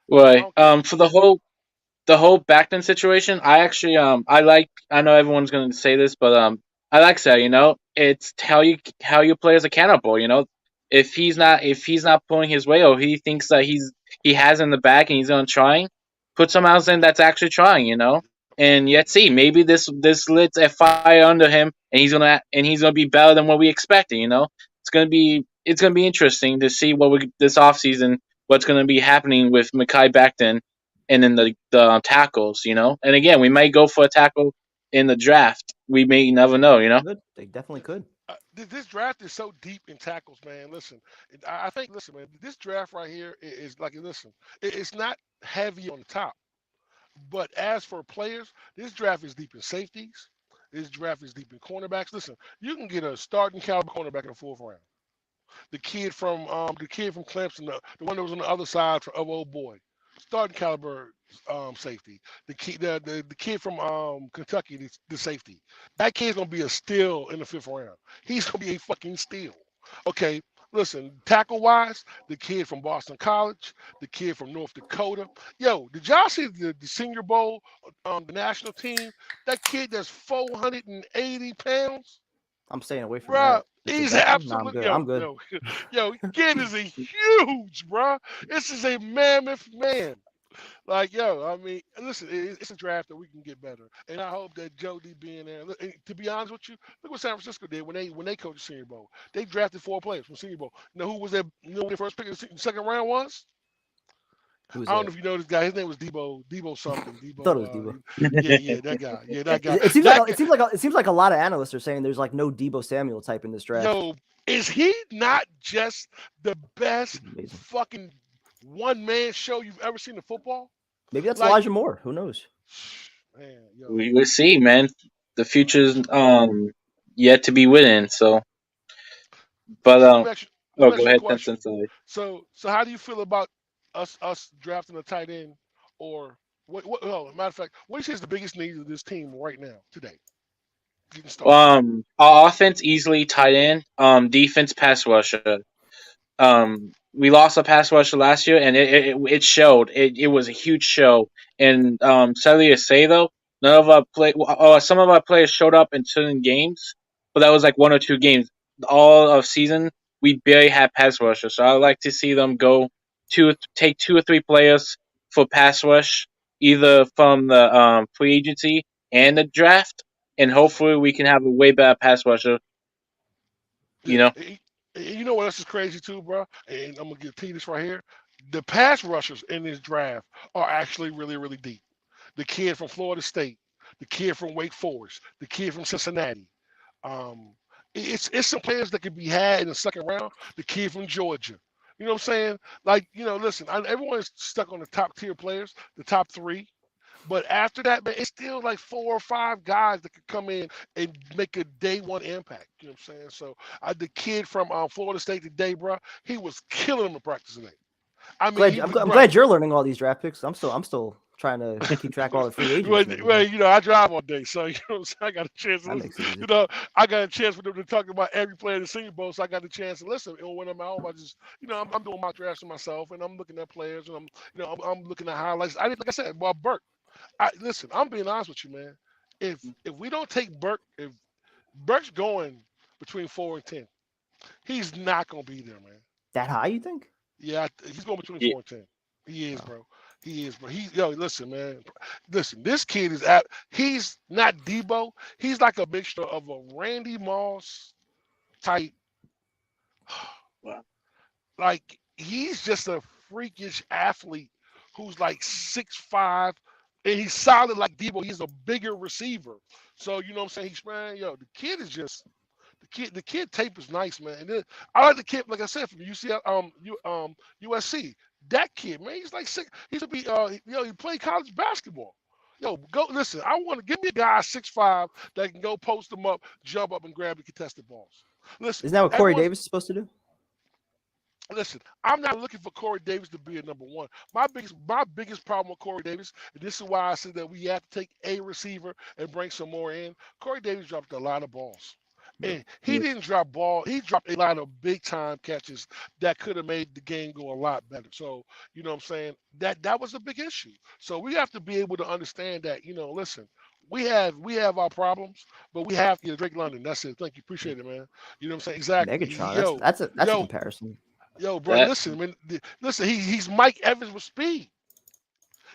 right. I don't care. For the whole Backton situation, I actually I know everyone's gonna say this, but I like that, it's how you play as accountable. If he's not pulling his weight, or he thinks that he has in the bag and he's gonna try, put someone else in that's actually trying. And yet see, maybe this lit a fire under him, and he's gonna be better than what we expected. It's gonna be interesting to see this offseason, what's gonna be happening with Mekhi Backton, and then the tackles. And again, we might go for a tackle in the draft. We may never know. Good. They definitely could. This draft is so deep in tackles, man. Listen, I think, listen, man, this draft right here is like, listen, it's not heavy on the top, but as for players, this draft is deep in safeties. This draft is deep in cornerbacks. Listen, you can get a starting caliber cornerback in the fourth round. The kid from Clemson, the one that was on the other side of old boy, starting caliber safety. The kid from Kentucky, the safety. That kid's gonna be a steal in the fifth round. He's gonna be a fucking steal. Okay, listen, tackle wise, the kid from Boston College, the kid from North Dakota. Yo, did y'all see the Senior Bowl, the national team? That kid that's 480 pounds. I'm staying away from Bruh, that. Victor he's Beckton? No, I'm absolute good. I'm good. yo, kid is a huge, bruh. This is a mammoth man. Like, yo, I mean, listen, it's a draft that we can get better, and I hope that Joe D being there. And to be honest with you, look what San Francisco did when they coached the Senior Bowl. They drafted 4 players from Senior Bowl. You know who was their their first pick in the second round was? Who's I don't that? know if you know this guy. His name was Debo something. Thought it was Debo. Debo. Yeah, that guy. Yeah, that guy. It seems That like guy. it seems like a lot of analysts are saying there's like no Debo Samuel type in this draft. Yo, is he not just the best Amazing. fucking one man show you've ever seen in football? Maybe that's Like, Elijah Moore. Who knows? man, yo. We will see, man. The future's yet to be written. So, but So let me ask you, let oh, me ask go you a ahead, question. Tencent. Sorry. So how do you feel about us drafting a tight end, or what? Oh, matter of fact, what do you say is the biggest need of this team right now today? Getting started. Our offense easily tight end. Defense pass rusher. We lost a pass rusher last year, and it showed. It was a huge show. And sadly to say though, some of our players showed up in certain games, but that was like 1 or 2 games. All of season, we barely had pass rushers. So I'd like to see them take 2 or 3 players for pass rush, either from the free agency and the draft, and hopefully we can have a way better pass rusher. You Yeah, know. you know what else is crazy too, bro? And I'm gonna give T this right here. The pass rushers in this draft are actually really, really deep. The kid from Florida State, the kid from Wake Forest, the kid from Cincinnati. Um, it's some players that could be had in the second round. The kid from Georgia. You know what I'm saying? Like, listen, everyone's stuck on the top tier players, the top three. But after that, man, it's still like 4 or 5 guys that could come in and make a day one impact. You know what I'm saying? So the kid from Florida State today, bro, he was killing them in practice today. I mean, Glad he I'm, was, I'm bro. glad you're learning all these draft picks. I'm still trying to keep track of all the free agents. and Well, everything. I drive all day, so you know what I'm saying? I got a chance to That listen. makes it easy. I got a chance for them to talk about every player in the Senior Bowl, so I got the chance to listen. And when I'm at home, I just, I'm doing my drafts myself, and I'm looking at players, and I'm looking at highlights. Like I said, well, Burke. Listen, I'm being honest with you, man. If we don't take Burke, if Burke's going between 4 and 10, he's not gonna be there, man. That high, you think? Yeah, he's going between Yeah. 4 and 10. He is, Oh. bro. He is, bro. Listen, man. Listen, this kid he's not Debo. He's like a mixture of a Randy Moss type. Wow. Like, he's just a freakish athlete who's like 6'5", and he's solid like Debo. He's a bigger receiver. So you know what I'm saying? The kid is just the kid tape is nice, man. And then, I like the kid, like I said, from USC. That kid, man, he's like six. He's gonna be he played college basketball. Yo, go listen. I want to give me a guy 6'5" that can go post them up, jump up, and grab the contested balls. Listen, Isn't that what Corey everyone's Davis is supposed to do? Listen, I'm not looking for Corey Davis to be a number one. My biggest problem with Corey Davis, and this is why I said that we have to take a receiver and bring some more in. Corey Davis dropped a lot of balls. And he didn't drop ball. He dropped a lot of big time catches that could have made the game go a lot better. So, you know what I'm saying? That was a big issue. So we have to be able to understand that, listen, we have our problems, but we have to get Drake London. That's it. Thank you. Appreciate it, man. You know what I'm saying? Exactly. Megatron. Yo, That's a yo, comparison. bro, That listen, man. Listen, he's Mike Evans with speed.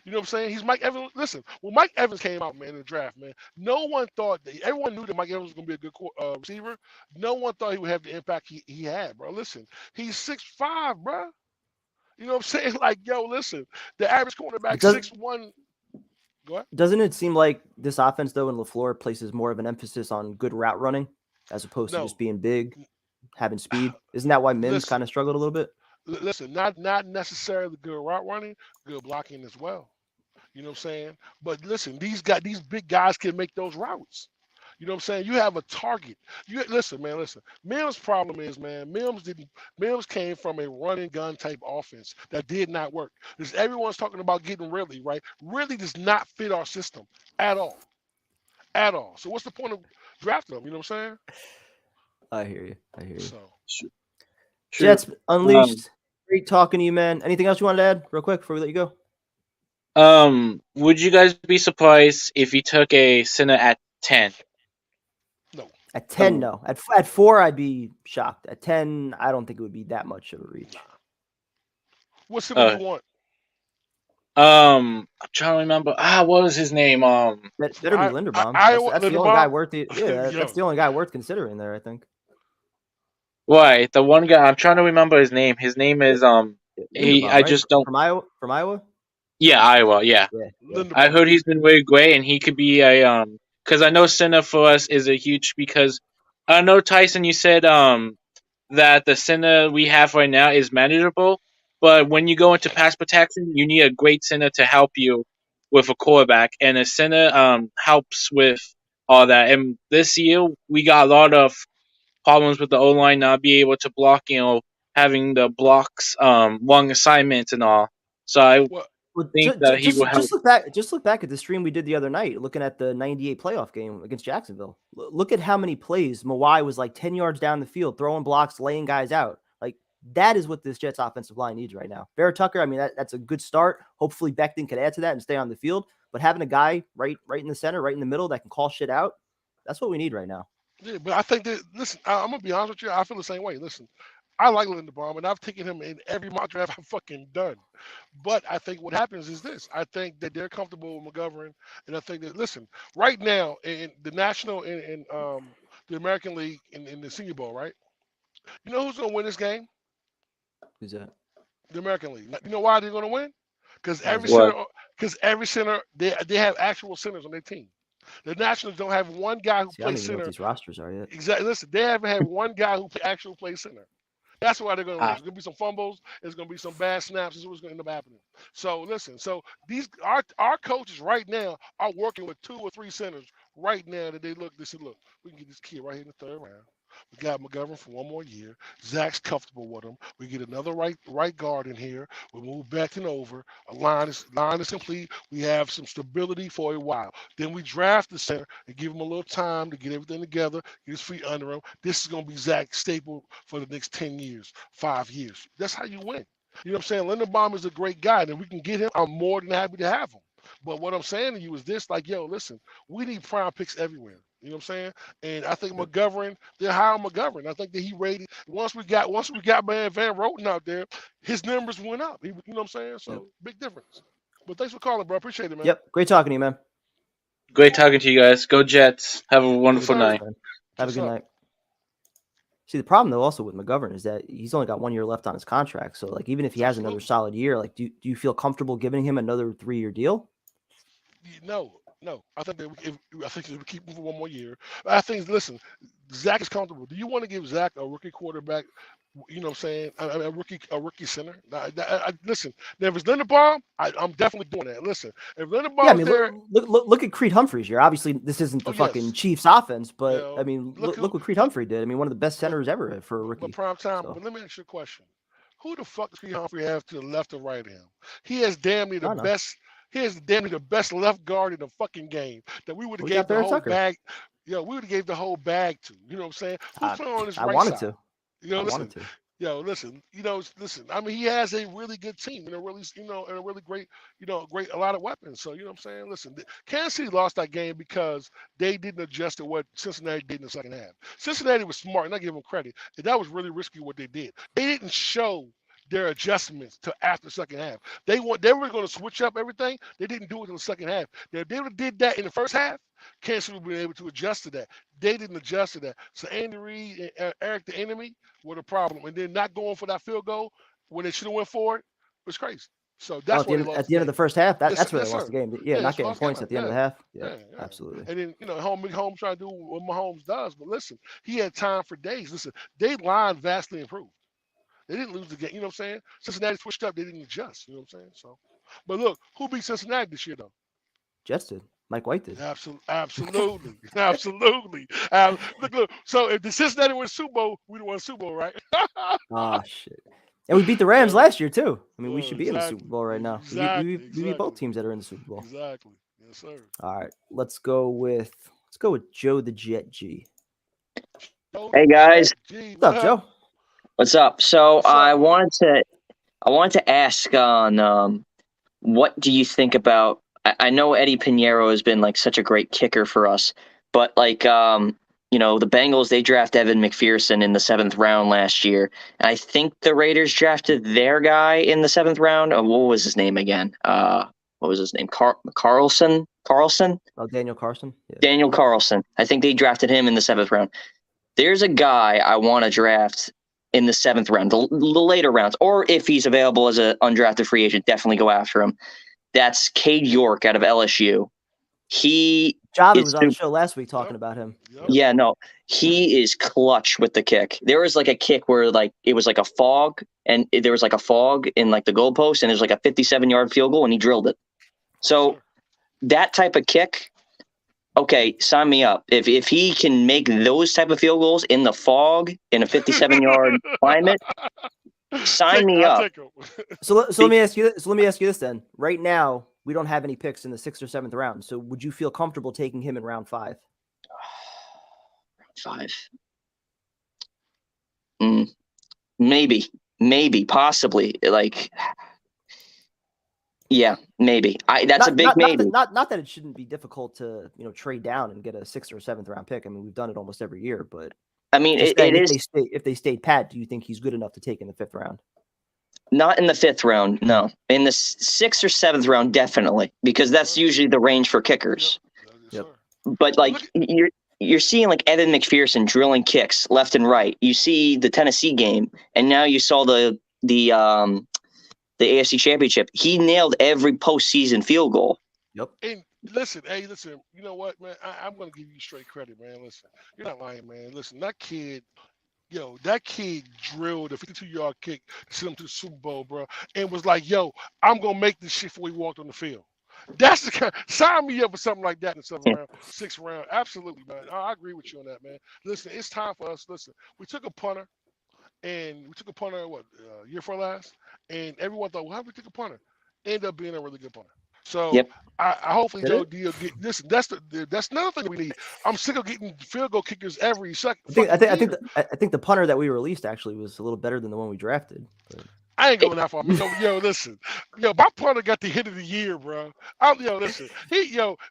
You know what I'm saying? He's Mike Evans. Listen, when Mike Evans came out, man, in the draft, man, no one thought that everyone knew that Mike Evans was going to be a good receiver. No one thought he would have the impact he had, bro. Listen, he's 6'5", bro. You know what I'm saying? Like, yo, listen, the average cornerback 6'1". Go ahead. Doesn't it seem like this offense, though, in LaFleur places more of an emphasis on good route running as opposed to just being big, having speed? Isn't that why Mims kind of struggled a little bit? Listen, not necessarily good route running, good blocking as well. You know what I'm saying? But listen, these big guys can make those routes. You know what I'm saying? You have a target. Listen, man, listen. Mims' problem is, man, Mims came from a run and gun type offense that did not work. Because everyone's talking about getting Ridley, right? Ridley does not fit our system at all. At all. So what's the point of drafting him? You know what I'm saying? I hear you. So True. Jets Unleashed. Great talking to you, man. Anything else you wanted to add real quick before we let you go? Would you guys be surprised if you took a center at 10? no. At 10, no. At 4, I'd be shocked. At 10, I don't think it would be that much of a reach. What center do you want? I'm trying to remember. What was his name? Better be Linderbaum. That's the only guy worth it. Yeah, that's the only guy worth considering there, I think. Why? The one guy, I'm trying to remember his name. His name is Linderbaum, just don't. From Iowa? Yeah, Iowa. Yeah. I heard he's been really great, and he could be a because I know center for us is a huge because I know Tyson. You said that the center we have right now is manageable, but when you go into pass protection, you need a great center to help you with a quarterback, and a center helps with all that. And this year we got a lot of problems with the O line not being able to block, having the blocks, long assignments and all. So I think that he will help. Just look back at the stream we did the other night, looking at the '98 playoff game against Jacksonville. Look at how many plays Mawai was like 10 yards down the field, throwing blocks, laying guys out. Like that is what this Jets offensive line needs right now. Vera Tucker, I mean, that's a good start. Hopefully Becton can add to that and stay on the field. But having a guy right in the center, right in the middle that can call shit out, that's what we need right now. Yeah, but I think that listen, I'm gonna be honest with you. I feel the same way. Listen, I like Linderbaum, and I've taken him in every mock draft I've fucking done. But I think what happens is this: I think that they're comfortable with McGovern, and I think that listen, right now in the National and the American League in the Senior Bowl, right? You know who's gonna win this game? Who's that? The American League. You know why they're gonna win? Because every center, they have actual centers on their team. The Nationals don't have one guy who plays center. What these rosters are yet. Exactly. Listen, they haven't had one guy who actually plays center. That's why they're going to lose. There's going to be some fumbles. There's going to be some bad snaps. This is what's going to end up happening. So listen. So these our coaches right now are working with 2 or 3 centers right now that they said, look, we can get this kid right here in the 3rd round. We got McGovern for 1 more year. Zach's comfortable with him. We get another right guard in here. We move back and over. A line is complete. We have some stability for a while. Then we draft the center and give him a little time to get everything together, get his feet under him. This is going to be Zach's staple for the next 10 years, 5 years. That's how you win. You know what I'm saying? Linderbaum is a great guy, and if we can get him, I'm more than happy to have him. But what I'm saying to you is this, like, yo, listen, we need prime picks everywhere. You know what I'm saying? And I think McGovern, they're high on McGovern. I think that he rated once we got man Van Roten out there, his numbers went up. You know what I'm saying? So big difference. But thanks for calling, bro. Appreciate it, man. Yep. Great talking to you, man. Great talking to you guys. Go Jets. Have a wonderful night. Have a good night. See, the problem though also with McGovern is that he's only got 1 year left on his contract. So like even if he has another solid year, like do you feel comfortable giving him another 3-year deal? No. I think that we keep him for 1 more year. I think, listen, Zach is comfortable. Do you want to give Zach a rookie quarterback? You know what I'm saying? A rookie center. Listen, now if it's Linderbaum, I'm definitely doing that. Listen, if Linderbaum's there, look at Creed Humphreys here. Obviously, this isn't the fucking Chiefs offense, but I mean, look what Creed Humphrey did. I mean, one of the best centers ever for a rookie. But prime time. So. But let me ask you a question: who the fuck does Creed Humphrey have to the left or right of him? He has damn near the I don't know. best. He has damn near the best left guard in the fucking game that we would have We gave got the Barrett whole Tucker. bag. We would have gave the whole bag to. You know what I'm saying? Who's playing on his I right wanted side? to. You know, I listen. wanted to. Listen. I mean, he has a really good team and a really, and a really great, a lot of weapons. So, you know what I'm saying? Listen, Kansas City lost that game because they didn't adjust to what Cincinnati did in the second half. Cincinnati was smart, and I give them credit. And that was really risky what they did. They didn't show their adjustments to after the second half. They were going to switch up everything. They didn't do it in the second half. Now, if they would have did that in the first half, Kansas City would have been able to adjust to that. They didn't adjust to that. So Andy Reid and Eric the Enemy were the problem. And then not going for that field goal when they should have went for it was crazy. So that's why they lost at the end of the first half, that's where they lost sir. the game. Yeah, not getting lost the points game. at the end of the half. Yeah, absolutely. And then, Mahomes trying to do what Mahomes does. But listen, he had time for days. Listen, they line vastly improved. They didn't lose the game. You know what I'm saying? Cincinnati switched up. They didn't adjust. You know what I'm saying? So, but look, who beat Cincinnati this year, though? Jets did. Mike White did. Absolutely. Look. So if the Cincinnati won the Super Bowl, we'd have won the Super Bowl, right? Oh, shit. And we beat the Rams last year, too. I mean, we should be in the exactly. Super Bowl right now. Exactly. We beat both teams that are in the Super Bowl. Exactly. Yes, sir. All right. Let's go with Joe the Jet G. Hey, guys. What's up, Joe? What's up? So What's up, I man? wanted to ask on what do you think about? I know Eddie Pinheiro has been like such a great kicker for us, but like the Bengals, they drafted Evan McPherson in the 7th round last year, and I think the Raiders drafted their guy in the 7th round. What was his name again? What was his name? Carlson? Oh, Daniel Carlson. Yeah. Daniel Carlson. I think they drafted him in the 7th round. There's a guy I want to draft in the 7th round, the later rounds, or if he's available as an undrafted free agent, definitely go after him. That's Cade York out of LSU. Javi was on the show last week talking about him. Yep. Yeah, no, he is clutch with the kick. There was like a kick where like it was like a fog, and there was like a fog in like the goalpost, and there's like a 57-yard field goal, and he drilled it. So that type of kick, okay, sign me up. If he can make those type of field goals in the fog in a 57-yard climate, sign me up. So let me ask you this then. Right now, we don't have any picks in the 6th or 7th round. So would you feel comfortable taking him in round 5? Round 5. Maybe, possibly. Like, yeah, maybe. That's a big maybe. Not that it shouldn't be difficult to trade down and get a 6th or 7th round pick. I mean, we've done it almost every year, but I mean, it is. If they stayed pat, do you think he's good enough to take in the 5th round? Not in the 5th round, no. In the 6th or 7th round, definitely, because that's usually the range for kickers. Yep. But like you're seeing like Evan McPherson drilling kicks left and right. You see the Tennessee game, and now you saw the AFC Championship. He nailed every postseason field goal. Yep. And listen, you know what, man? I'm going to give you straight credit, man. Listen, you're not lying, man. Listen, that kid drilled a 52-yard kick to send him to the Super Bowl, bro, and was like, I'm going to make this shit before he walked on the field. That's the kind. Sign me up for something like that in the 7th round, 6th round. Absolutely, man. I agree with you on that, man. Listen, it's time for us. Listen, we took a punter, a year before last, and everyone thought, well, how do we take a punter? Ended up being a really good punter. So Yep. I hopefully Joe D will get. Listen, that's another thing we need. I'm sick of getting field goal kickers every second. I think the punter that we released actually was a little better than the one we drafted. But... I ain't going that far. Listen. My punter got the hit of the year, bro. Listen.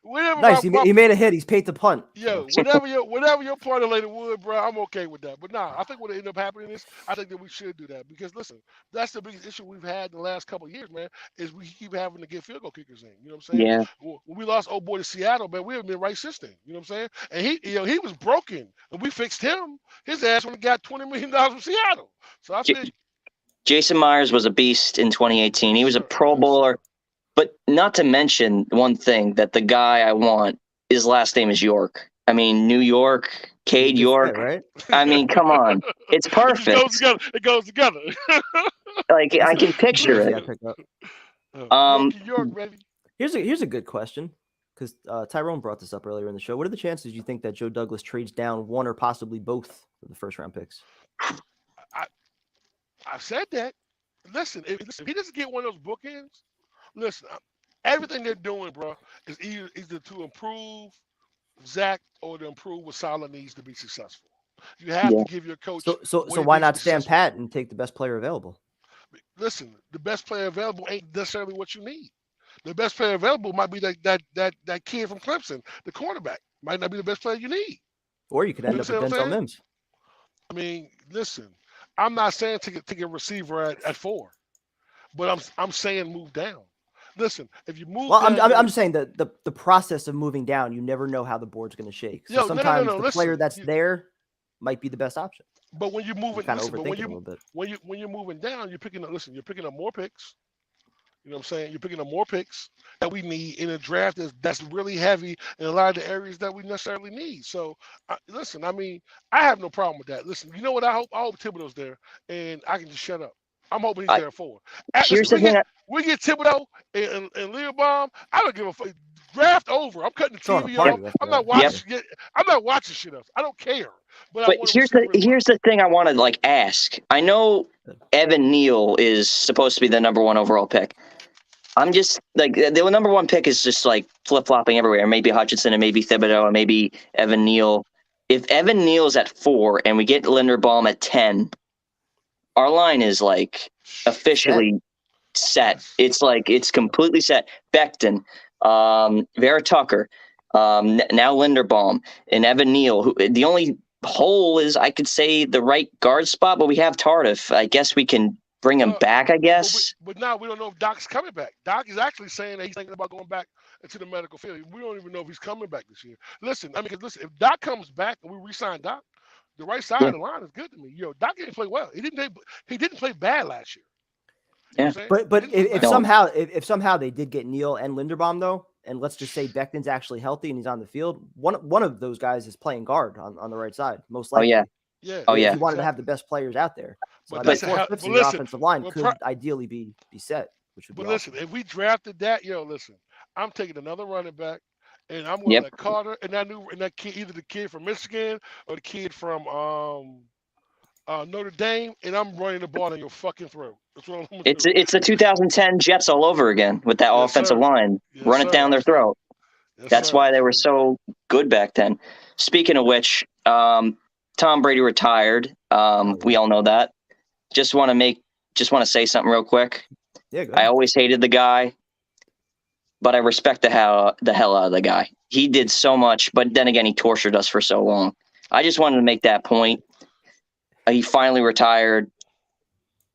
Whenever nice. He made a hit. He's paid to punt. Whatever your punter later would, bro, I'm okay with that. But nah, I think what ended up happening is I think that we should do that because listen, that's the biggest issue we've had in the last couple of years, man. Is we keep having to get field goal kickers in. You know what I'm saying? Yeah. When we lost old boy to Seattle, man, we have been right since then. You know what I'm saying? And he was broken, and we fixed him. His ass when he got $20 million from Seattle. So I think. Jason Myers was a beast in 2018. He was a Pro Bowler. But not to mention one thing, that the guy I want, his last name is York. I mean, New York, Cade York. Right? I mean, come on. It's perfect. It goes together. Like, I can picture it. York, baby. Here's a good question, because Tyrone brought this up earlier in the show. What are the chances you think that Joe Douglas trades down one or possibly both of the 1st round picks? I've said that. listen, if he doesn't get one of those bookends, listen, everything they're doing, bro, is either to improve Zach or to improve what Salah needs to be successful. You have Yeah. to give your coach So what he why needs to not be stand successful. pat and take the best player available? Listen, the best player available ain't necessarily what you need. The best player available might be that kid from Clemson, the cornerback. Might not be the best player you need. Or you could You end up with understand what I'm Denzel saying? Mims. I mean, listen, I'm not saying take a receiver at 4, but I'm saying move down. Listen, if you move Well, down, I'm just saying that the process of moving down, you never know how the board's going to shake. So sometimes no. the player Listen, that's there might be the best option. but when you're You moving, kind of listen, but overthink it a little bit. when you're moving down, you're picking up. Listen, you're picking up more picks. You know what I'm saying? You're picking up more picks that we need in a draft that's really heavy in a lot of the areas that we necessarily need. So, listen, I mean, I have no problem with that. Listen, you know what? I hope Thibodeau's there, and I can just shut up. I'm hoping he's I, there for. here's Listen, the thing. we get Thibodeau and Leopold. I don't give a fuck. Draft over. I'm cutting the Throwing a TV party off. after I'm that. not Yep. watching. I'm not watching shit else. I don't care. But I But want a receiver as well. here's the thing I want to like ask. I know Evan Neal is supposed to be the number 1 overall pick. I'm just like the number 1 pick is just like flip flopping everywhere. Maybe Hutchinson and maybe Thibodeau and maybe Evan Neal. If Evan Neal's at 4 and we get Linderbaum at 10, our line is like officially set. Yes. It's like it's completely set. Becton, Vera Tucker, now Linderbaum and Evan Neal. Who, the only hole is I could say the right guard spot, but we have Tardif. I guess we can bring him Well, back. I guess. but now we don't know if Doc's coming back. Doc is actually saying that he's thinking about going back into the medical field. We don't even know if he's coming back this year. Listen, I mean, because listen, if Doc comes back and we re-sign Doc, the right side Yeah. of the line is good to me. Doc didn't play well. He didn't play bad last year. Yeah. You know what I'm saying? But He didn't play if bad. if somehow they did get Neal and Linderbaum though, and let's just say Becton's actually healthy and he's on the field, one of those guys is playing guard on the right side, most Oh likely. yeah. Yeah. Oh If yeah. you wanted to have exactly. the best players out there. So But I mean, that's But- a hell. 4/5 But of your listen, offensive line well, could ideally be set, which would be but listen, awesome. if we drafted that, listen, I'm taking another running back, and I'm going Yep. to let Carter and that kid, either the kid from Michigan or the kid from Notre Dame, and I'm running the ball in your fucking throat. That's what I'm gonna It's do. the 2010 Jets all over again with that Yes, offensive sir. line. Yes, Run it sir. down their Absolutely. throat. Yes, That's sir. why they were Absolutely. so good back then. Speaking of which, Tom Brady retired. We all know that. Just want to say something real quick. Yeah, go I ahead. always hated the guy, but I respect the hell out of the guy. He did so much, but then again, he tortured us for so long. I just wanted to make that point. He finally retired.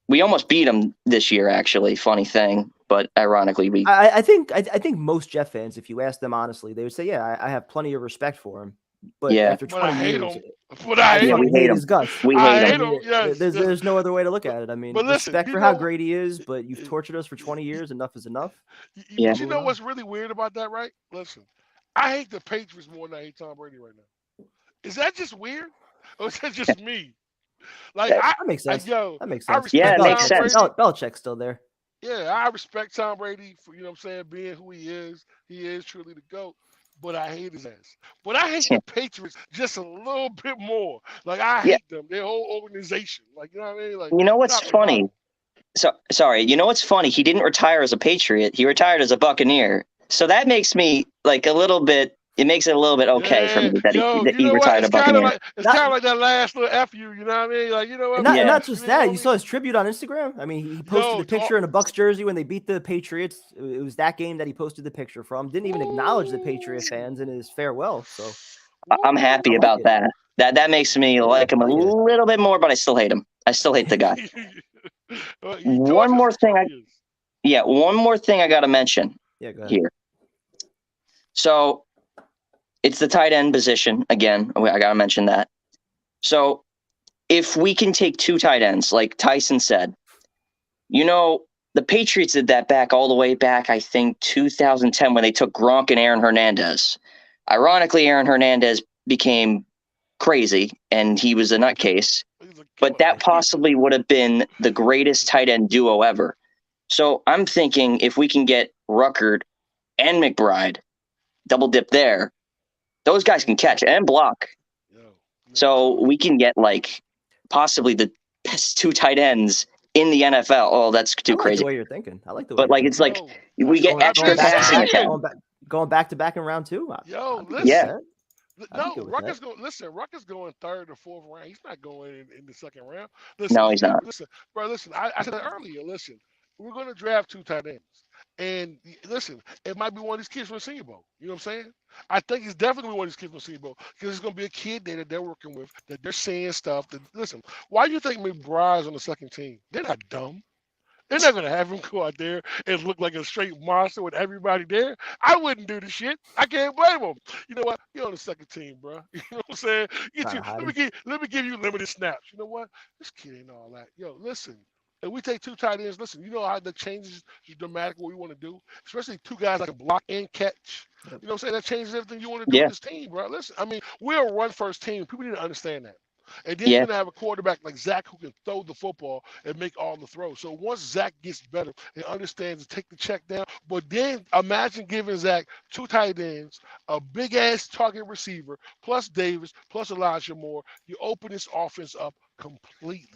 We almost beat him this year, actually. Funny thing, but ironically, we. I think most Jeff fans, if you ask them honestly, they would say, yeah, I have plenty of respect for him. But Yeah. after But I 20 hate years, him. But I I hate Yeah, him. we fucking hate hate him. his guts. We I hate hate him. him. Yes. There's no other way to look at it. I mean, But listen, respect for how great he is, but you've tortured us for 20 years. Enough is enough. Yeah. But you know what's really weird about that, right? Listen, I hate the Patriots more than I hate Tom Brady right now. Is that just weird, or is that just me? Like That That makes sense. yo, That makes I sense. Yeah, respect it makes Tom sense. Brady. Belichick's still there. Yeah, I respect Tom Brady for what I'm saying, being who he is. He is truly the GOAT. But I hate his ass. But I hate the Patriots just a little bit more. Like I Yeah. hate them, their whole organization. Like you know what I mean? Like You know what's top to bottom. funny? Sorry. You know what's funny? He didn't retire as a Patriot. He retired as a Buccaneer. So that makes me like a little bit. It makes it a little bit okay for me that you he know what? retired a It's kind of Buccaneer. like that last little F you know what I mean? Like you know what? And not, Yeah. and not just that, you me? saw his tribute on Instagram. I mean, he posted a picture in a Bucs jersey when they beat the Patriots. It was that game that he posted the picture from. Didn't even acknowledge the Patriot fans in his farewell. So I'm happy I like about it. that. That makes me like him a like it. little bit more, but I still hate him. I still hate the guy. One more thing. One more thing I got to mention Yeah, go ahead. here. So it's the tight end position again. I got to mention that. So if we can take 2 tight ends, like Tyson said, the Patriots did that back all the way back, I think 2010 when they took Gronk and Aaron Hernandez. Ironically, Aaron Hernandez became crazy and he was a nutcase, but that possibly would have been the greatest tight end duo ever. So I'm thinking if we can get Ruckert and McBride, double dip there, those guys can catch and block. So we can get like possibly the best 2 tight ends in the NFL. Oh, that's too I like crazy. the way you're thinking. I like the way. But like, it's like we get extra passing attack. Going back to back in round 2. Yo, Yeah. no, Ruckus going third or fourth round. He's not going in the second round. No, he's not. Listen, bro. Listen, I said that earlier. Listen, we're going to draft 2 tight ends, and listen, it might be one of these kids from the Senior Bowl. You know what I'm saying? I think it's definitely one of these kids from the Senior Bowl because it's going to be a kid there that they're working with, that they're seeing stuff. That listen, why do you think McBride's on the second team? They're not dumb. They're not gonna have him go out there and look like a straight monster with everybody there. I wouldn't do the shit. I can't blame him. You know what? You're on the second team, bro. You know what I'm saying? Let me give you limited snaps. You know what? This kid ain't all that. Yo, listen. If we take 2 tight ends, listen, you know how that changes dramatic what we want to do, especially 2 guys that can block and catch. You know what I'm saying? That changes everything you want to do with this team, bro. Listen, I mean, we're a run-first team. People need to understand that. And then you're going to have a quarterback like Zach who can throw the football and make all the throws. So once Zach gets better and understands to take the check down, but then imagine giving Zach 2 tight ends, a big-ass target receiver, plus Davis, plus Elijah Moore. You open this offense up completely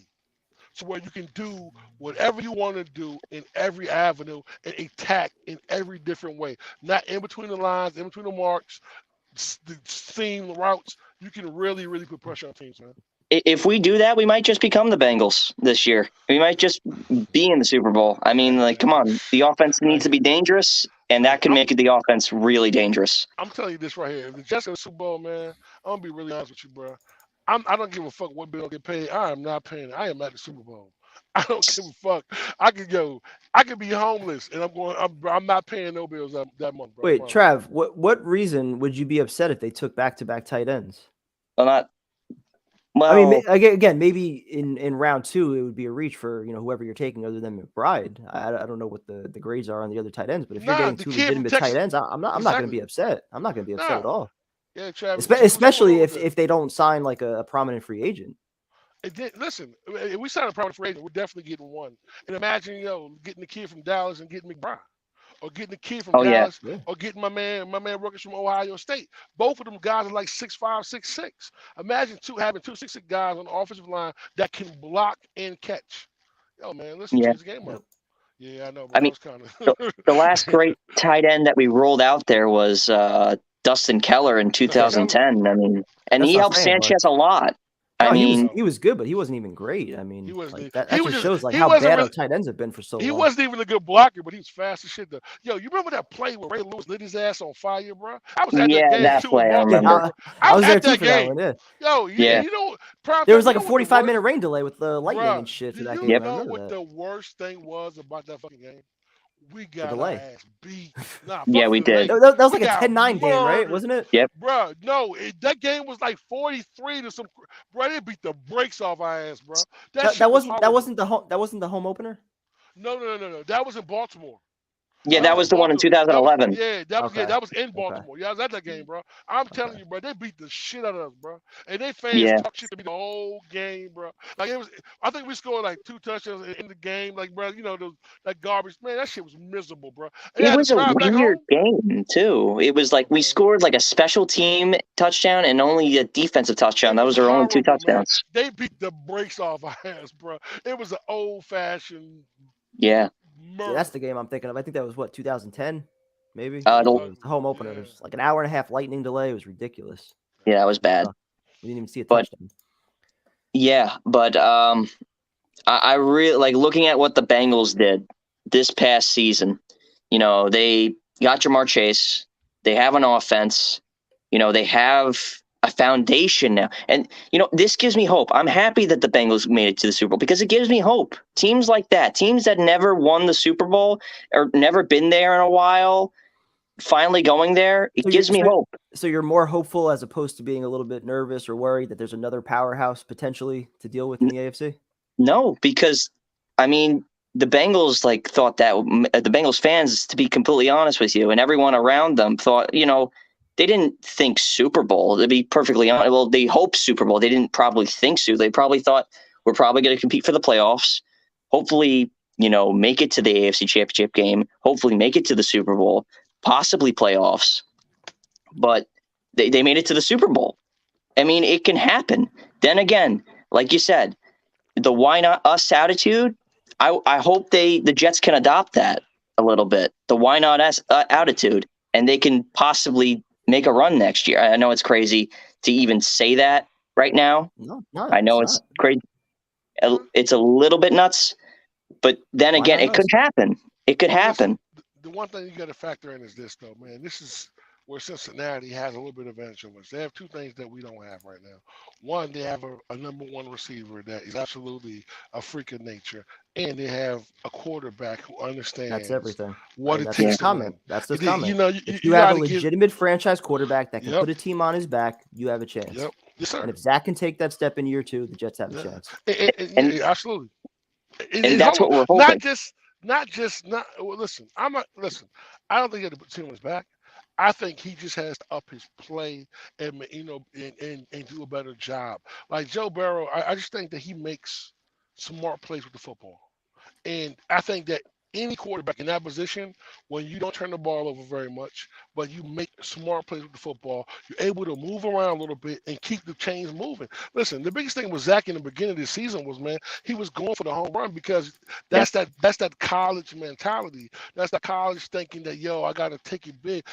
to where you can do whatever you want to do in every avenue and attack in every different way. Not in between the lines, in between the marks, the seam, the routes. You can really, really put pressure on teams, man. If we do that, we might just become the Bengals this year. We might just be in the Super Bowl. I mean, like, come on. The offense needs to be dangerous, and that can make the offense really dangerous. I'm telling you this right here. If the Jets are the Super Bowl, man, I'm going to be really honest with you, bro. I don't give a fuck what bill get paid. I am not paying it. I am at the Super Bowl. I don't give a fuck. I could be homeless, and I'm not paying no bills that month, bro. Wait, Trav, what reason would you be upset if they took back-to-back tight ends? Well, I mean, again, maybe in round 2 it would be a reach for whoever you're taking other than McBride. I don't know what the grades are on the other tight ends, but if you're getting 2 legitimate tight ends, I'm not going to be upset. I'm not going to be upset at all. Yeah, Travis. Especially if they don't sign like a prominent free agent. Listen, if we sign a prominent free agent, we're definitely getting one. And imagine, getting the kid from Dallas and getting McBride, or getting the kid from Dallas, or getting my man Rutgers from Ohio State. Both of them guys are like 6'5", 6'6". Imagine having 2 6'6" guys on the offensive line that can block and catch. Yo, man, listen, change the game up. Yeah, I know. But I mean, the last great tight end that we rolled out there was Dustin Keller in 2010. I mean, and he helped Sanchez a lot. He was good, but he wasn't even great. I mean, that just shows like how bad our tight ends have been for so long. He wasn't even a good blocker, but he was fast as shit. Yo, you remember that play where Ray Lewis lit his ass on fire, bro? I was at that game too. Play, I remember. I was there too for that one. Yo, you know, there was like a 45-minute rain delay with the lightning and shit for that game. You know what the worst thing was about that fucking game? We got our ass beat. We did. That was like a 10-9 game, right? Wasn't it? Yep. Bro, no, that game was like 43 to some. Bro, they beat the brakes off our ass, bro. That wasn't the home opener. No. That was in Baltimore. Yeah, that was the one in 2011. That was in Baltimore. Yeah, I was at that game, bro. I'm telling you, bro, they beat the shit out of us, bro. And they fans talk shit to me the whole game, bro. Like it was, I think we scored like 2 touchdowns in the game. Like, bro, that garbage, man, that shit was miserable, bro. And it was a weird game too. It was like we scored like a special team touchdown and only a defensive touchdown. That was our only 2 touchdowns. Man. They beat the brakes off our ass, bro. It was an old-fashioned. Yeah, that's the game I'm thinking of. I think that was 2010, maybe. The home opener. There's like an hour and a half lightning delay. It was ridiculous. Yeah, that was bad. We didn't even see a touchdown. Yeah, but I really like looking at what the Bengals did this past season. They got Jamar Chase. They have an offense. They have a foundation now. And, this gives me hope. I'm happy that the Bengals made it to the Super Bowl because it gives me hope. Teams like that, teams that never won the Super Bowl or never been there in a while, finally going there, it gives me hope. So you're more hopeful as opposed to being a little bit nervous or worried that there's another powerhouse potentially to deal with in the AFC? No, because, I mean, the Bengals thought that the Bengals fans, to be completely honest with you, and everyone around them thought, they didn't think Super Bowl, to be perfectly honest. Well, they hoped Super Bowl. They didn't probably think so. They probably thought we're probably going to compete for the playoffs. Hopefully, make it to the AFC Championship game. Hopefully make it to the Super Bowl, possibly playoffs. But they made it to the Super Bowl. I mean, it can happen. Then again, like you said, the why not us attitude I hope the Jets can adopt that a little bit, the why not attitude, and they can possibly make a run next year. I know it's crazy to even say that right now. No, not. I know it's crazy. It's a little bit nuts, but then again, it could happen. It could happen. The one thing you got to factor in is this, though, man. This is where Cincinnati has a little bit of advantage over us. They have two things that we don't have right now. One, they have a number one receiver that is absolutely a freak of nature, and they have a quarterback who understands That's everything. what Right, it that's takes his to comment. win. That's the You comment. know, if you you have a gotta give. legitimate franchise quarterback that can Yep. put a team on his back, you have a chance. Yep. Yes, sir. And if Zach can take that step in year 2, the Jets have a chance. And absolutely. And that's what we're hoping. Well, listen, listen. I don't think he had to put the team on his back. I think he just has to up his play and and do a better job. Like Joe Burrow, I just think that he makes smart plays with the football. And I think that any quarterback in that position, when you don't turn the ball over very much, but you make smart plays with the football, you're able to move around a little bit and keep the chains moving. Listen, the biggest thing with Zach in the beginning of the season was, man, he was going for the home run because that's that college mentality. That's the college thinking that, yo, I got to take it big.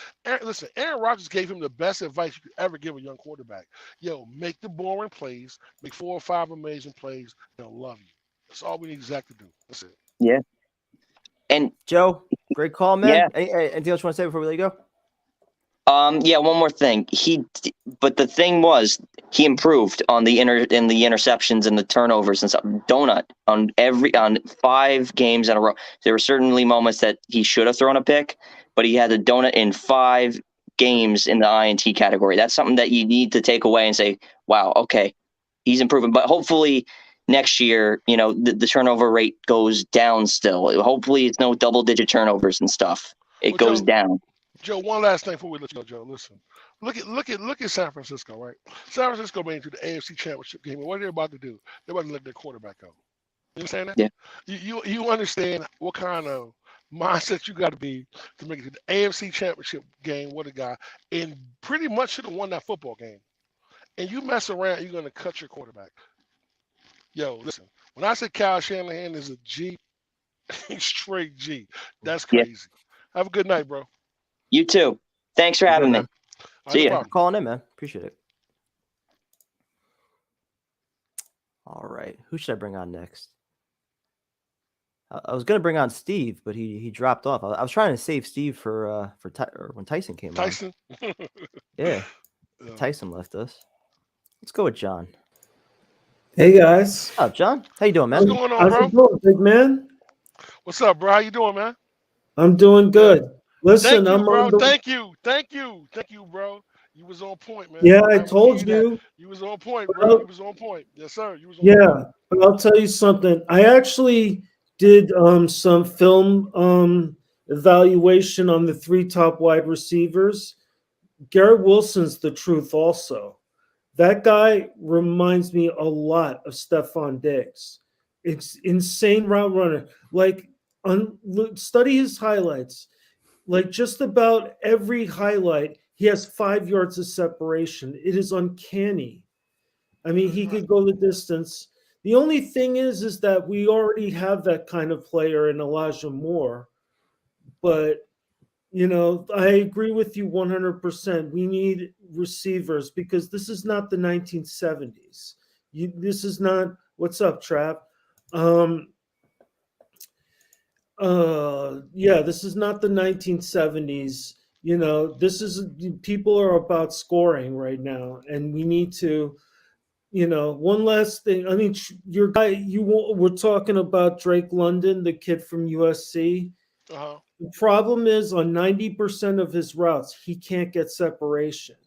Listen, Aaron Rodgers gave him the best advice you could ever give a young quarterback. Yo, make the boring plays, make 4 or 5 amazing plays, they'll love you. That's all we need Zach to do. That's it. Yeah. And Joe, great call, man. Yeah. Anything else you want to say before we let you go? Yeah, one more thing. But the thing was, he improved on the interceptions and the turnovers and stuff. Donut on 5 games in a row. There were certainly moments that he should have thrown a pick, but he had a donut in 5 games in the INT category. That's something that you need to take away and say, wow, okay, he's improving. But hopefully next year, the turnover rate goes down still. Hopefully it's no double-digit turnovers and stuff. It goes down. Joe, one last thing before we let you go, Joe. Listen, look at San Francisco, right? San Francisco made it to the AFC Championship game, and what they're about to do? They're about to let their quarterback go. You understand that? Yeah. You understand what kind of mindset you got to be to make it to the AFC Championship game with a guy, and pretty much should have won that football game. And you mess around, you're going to cut your quarterback. Yo, listen. When I say Kyle Shanahan is a G, straight G, that's crazy. Have a good night, bro. You too. Thanks for having me. See you. Calling in, man. Appreciate it. All right. Who should I bring on next? I was going to bring on Steve, but he dropped off. I was trying to save Steve for when Tyson came on. Yeah. Tyson left us. Let's go with John. Hey, guys. What's up, John? How you doing, man? What's going on, bro? How's it going, big man? What's up, bro? How you doing, man? I'm doing good. Listen, thank you, bro. Thank you, bro. You was on point, man. Yeah, I told you. You was on point, bro. You was on point. Yes, sir. You was on point. But I'll tell you something. I actually did some film evaluation on the 3 top wide receivers. Garrett Wilson's the truth also. That guy reminds me a lot of Stephon Diggs. It's insane route runner. Like, study his highlights. Like, just about every highlight, he has 5 yards of separation. It is uncanny. I mean, he could go the distance. The only thing is that we already have that kind of player in Elijah Moore. But, I agree with you 100%. We need receivers because this is not the 1970s. This is not – what's up, Trap? This is not the 1970s. This is – people are about scoring right now, and we need to – one last thing. I mean, your guy, we're talking about Drake London, the kid from USC. Uh-huh. The problem is on 90% of his routes, he can't get separation.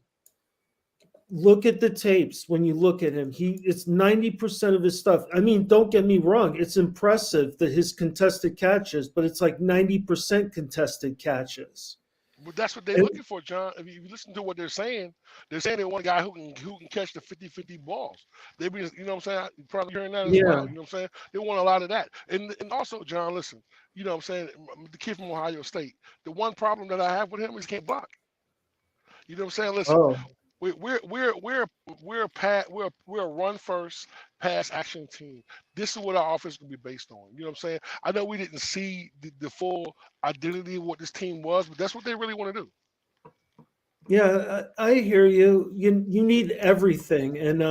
Look at the tapes when you look at him. It's 90% of his stuff. I mean, don't get me wrong. It's impressive that his contested catches, but it's like 90% contested catches. But that's what they're looking for, John. If you listen to what they're saying they want a guy who can catch the 50-50 balls. They be, you know what I'm saying? You're probably hearing that as well. You know what I'm saying? They want a lot of that. And also, John, listen, you know what I'm saying? The kid from Ohio State, the one problem that I have with him is he can't block. You know what I'm saying? Listen, We're a run first pass action team. This is what our offense can be based on. You know what I'm saying? I know we didn't see the full identity of what this team was, but that's what they really want to do. Yeah, I hear you. You need everything, and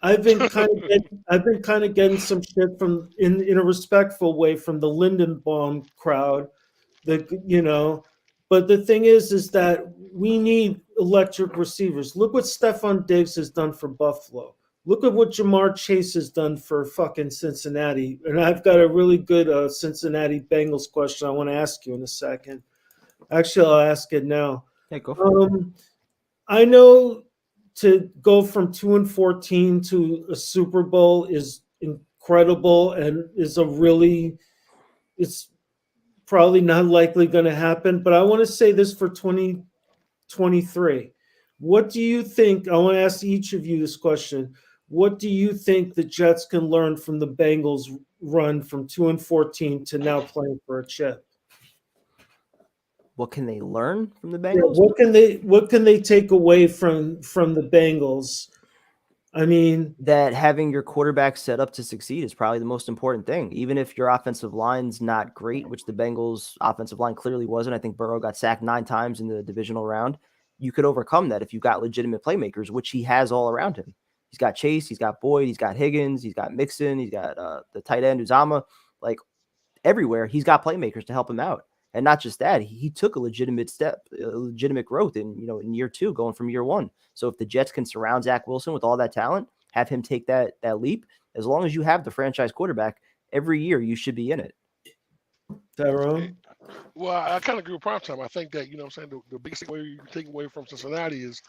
I've been kind of getting some shit from in a respectful way from the Lindenbaum crowd. But the thing is that we need electric receivers. Look what Stephon Diggs has done for Buffalo. Look at what Jamar Chase has done for fucking Cincinnati. And I've got a really good Cincinnati Bengals question I want to ask you in a second. Actually, I'll ask it now. Yeah, go for it. I know to go from 2-14 to a Super Bowl is incredible and it's probably not likely going to happen. But I want to say this for 2023. What do you think? I want to ask each of you this question. What do you think the Jets can learn from the Bengals run from 2-14 to now playing for a chip? What can they learn from the Yeah, Bengals? what can they take away from the Bengals? I mean, that having your quarterback set up to succeed is probably the most important thing. Even if your offensive line's not great, which the Bengals offensive line clearly wasn't. I think Burrow got sacked 9 times in the divisional round. You could overcome that if you got legitimate playmakers, which he has all around him. He's got Chase, he's got Boyd, he's got Higgins, he's got Mixon, he's got the tight end Uzama. Like everywhere, he's got playmakers to help him out. And not just that, he took a legitimate growth in year 2, going from year 1. So if the Jets can surround Zach Wilson with all that talent, have him take that leap, as long as you have the franchise quarterback, every year you should be in it. Tyrone? Well, I kind of agree with Primetime. I think that, I'm saying, the biggest thing you can take away from Cincinnati is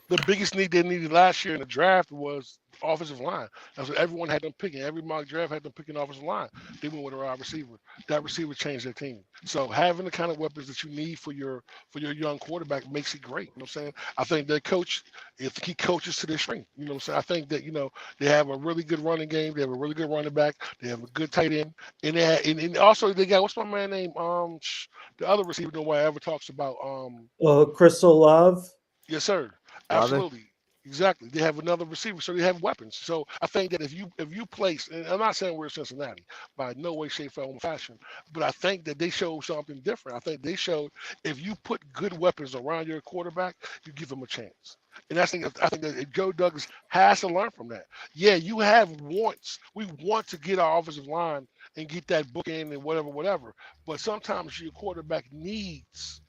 the biggest need they needed last year in the draft was offensive line. That's what everyone had them picking. Every mock draft had them picking offensive line. They went with a wide receiver. That receiver changed their team. So having the kind of weapons that you need for your young quarterback makes it great. You know what I'm saying? I think their coach, if he coaches to their strength, you know what I'm saying? I think that, they have a really good running game. They have a really good running back. They have a good tight end. And also they got, what's my man name? The other receiver nobody ever talks about. Chris Olave? Yes, sir. Absolutely. Exactly. They have another receiver, so they have weapons. So I think that if you place, and I'm not saying we're Cincinnati by no way, shape, form, or fashion, but I think that they showed something different. I think they showed if you put good weapons around your quarterback, you give them a chance. And I think that Joe Douglas has to learn from that. Yeah, you have wants. We want to get our offensive line and get that book in and whatever. But sometimes your quarterback needs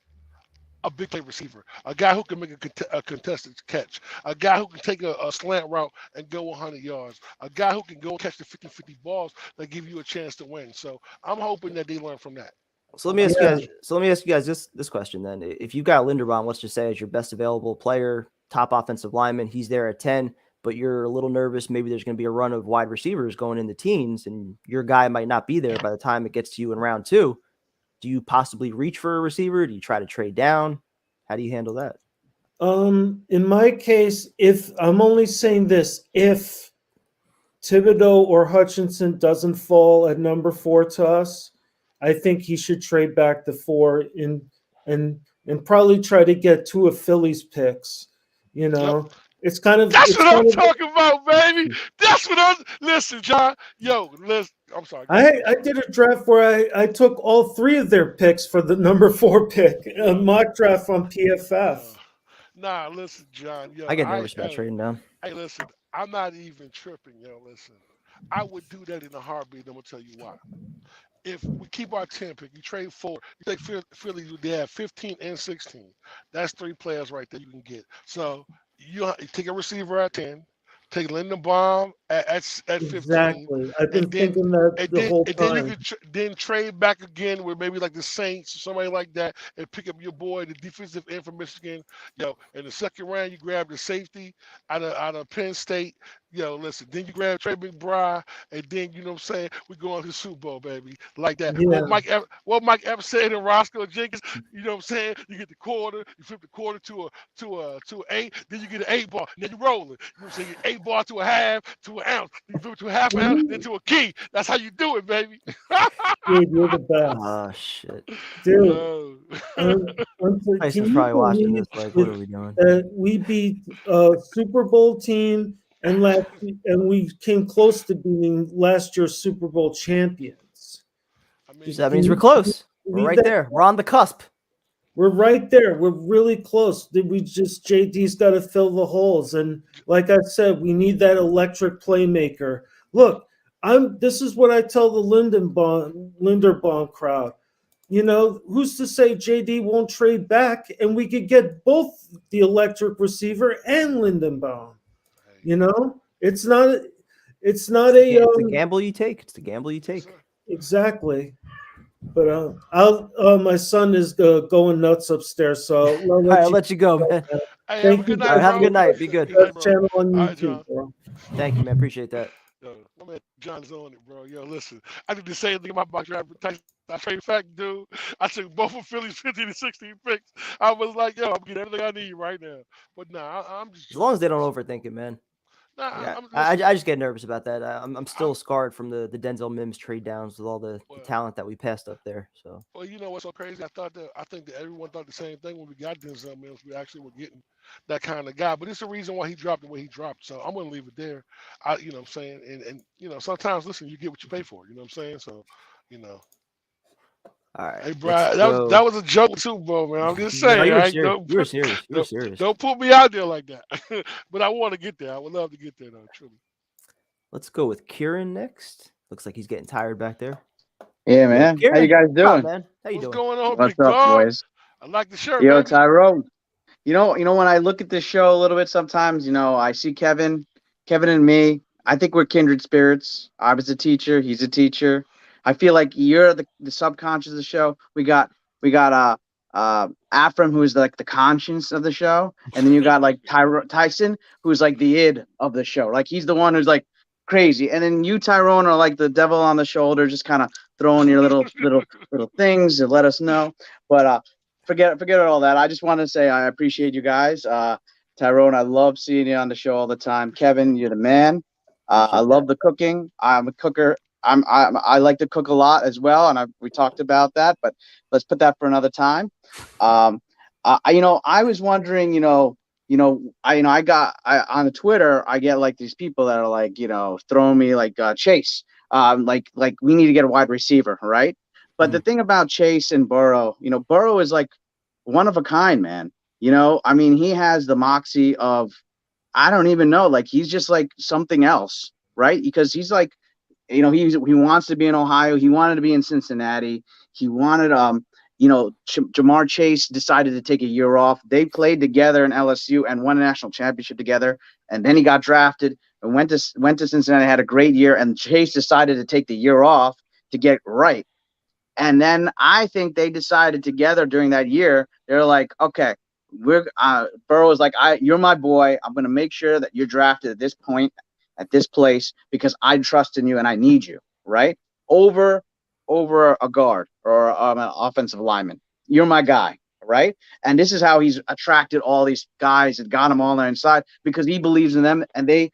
a big play receiver, a guy who can make a contested catch, a guy who can take a slant route and go 100 yards, a guy who can go and catch the 50-50 balls that give you a chance to win. So I'm hoping that they learn from that. So let me ask you guys this question then. If you got Linderbaum, let's just say, as your best available player, top offensive lineman, he's there at 10, but you're a little nervous. Maybe there's going to be a run of wide receivers going in the teens, and your guy might not be there by the time it gets to you in round 2. Do you possibly reach for a receiver? Do you try to trade down? How do you handle that? In my case, if I'm only saying this, if Thibodeau or Hutchinson doesn't fall at number 4 to us, I think he should trade back to 4 and probably try to get 2 of Philly's picks. Yep. It's kind of that's what I'm talking about, baby. That's what I'm. Listen, John. Listen. I'm sorry. I did a draft where I took all 3 of their picks for the number 4 pick, a mock draft on PFF. Nah, listen, John. I get nervous about trading down. Hey, listen. I'm not even tripping, listen. I would do that in a heartbeat. I'm gonna tell you why. If we keep our 10 pick, you trade 4. You take Philly. They have 15 and 16. That's 3 players right there you can get. So you take a receiver at 10, take Lindenbaum at 15. Exactly. I've been thinking that the whole time. And then you could then trade back again with maybe like the Saints or somebody like that and pick up your boy, the defensive end from Michigan. In the second round, you grab the safety out of Penn State Yo, listen, then you grab Trey McBride, and then you know what I'm saying, we go on to the Super Bowl, baby. Like that. Yeah. What Mike ever said in Roscoe Jenkins, you know what I'm saying? You get the quarter, you flip the quarter to an eight, then you get an 8 ball, then you roll it. You know what I'm saying? 8 ball to a half, to an ounce, then you flip it to a half an ounce, then to a key. That's how you do it, baby. Dude, you're the best. Oh shit. Dude, Yo. Tyson's can probably you watching believe this like, what are we doing? that we beat a Super Bowl team and we came close to beating last year's Super Bowl champions? I mean, That means we're close. We're right there. We're on the cusp. We're right there. We're really close. JD's got to fill the holes. And like I said, we need that electric playmaker. Look, this is what I tell the Linderbaum crowd. You know, who's to say JD won't trade back and we could get both the electric receiver and Lindenbaum? You know, it's not a It's the gamble you take. It's the gamble you take. exactly. But my son is going nuts upstairs, so I'll let you go, man. Hey, Thank you. night, All right, have a bro. good night. Be good. Best channel on All right, YouTube, John. bro. Thank you, man. Appreciate that. Yo, my man John's on it, bro. Yo, listen, I did the same thing in my box draft. I trade fact, dude. I took both of Philly's 15 to 16 picks. I was like, yo, I'm getting everything I need right now. But nah, I'm just As long as they don't overthink it, man. Nah, Yeah, I'm I just get nervous about that. I'm still scarred from the Denzel Mims trade downs with all the talent that we passed up there. So, well, you know what's so crazy? I think that everyone thought the same thing when we got Denzel Mims. We actually were getting that kind of guy. But it's the reason why he dropped the way he dropped. So I'm gonna leave it there. You know what I'm saying? And you know, sometimes listen, you get what you pay for. You know what I'm saying? So, you know. all right. Hey, Brian, that was a joke too, bro, man. I'm just saying. No, you were Right? serious. You were serious. Don't put me out there like that. But I want to get there. I would love to get there, though, truly. Let's go with Kieran next. Looks like he's getting tired back there. Yeah, man. Kieran, How you guys what's up, doing? man? How you What's doing? going on, What's big up, dog? boys? I like the shirt, Yo, baby. Tyrone. You know, when I look at this show a little bit sometimes, you know, I see Kevin and me. I think we're kindred spirits. I was a teacher. He's a teacher. I feel like you're the subconscious of the show. We got Afram, who's like the conscience of the show, and then you got like Tyson, who's like the id of the show. Like he's the one who's like crazy, and then you, Tyrone, are like the devil on the shoulder, just kind of throwing your little things to let us know. But forget all that. I just want to say I appreciate you guys. Tyrone, I love seeing you on the show all the time. Kevin, you're the man. I love the cooking. I'm a cooker. I like to cook a lot as well, and we talked about that. But let's put that for another time. I was wondering, on the Twitter, I get like these people that are like, throwing me like Chase, like we need to get a wide receiver, right? But the thing about Chase and Burrow, Burrow is like one of a kind, man. I mean, he has the moxie of, I don't even know, like he's just like something else, right? Because he's like, he wants to be in Ohio. He wanted to be in Cincinnati. He wanted, Jamar Chase decided to take a year off. They played together in LSU and won a national championship together. And then he got drafted and went to Cincinnati, had a great year. And Chase decided to take the year off to get right. And then I think they decided together during that year, they're like, okay, Burrow is like, you're my boy. I'm going to make sure that you're drafted at this point, at this place, because I trust in you and I need you, right? Over a guard or an offensive lineman. You're my guy, right? And this is how he's attracted all these guys and got them all there inside, because he believes in them and they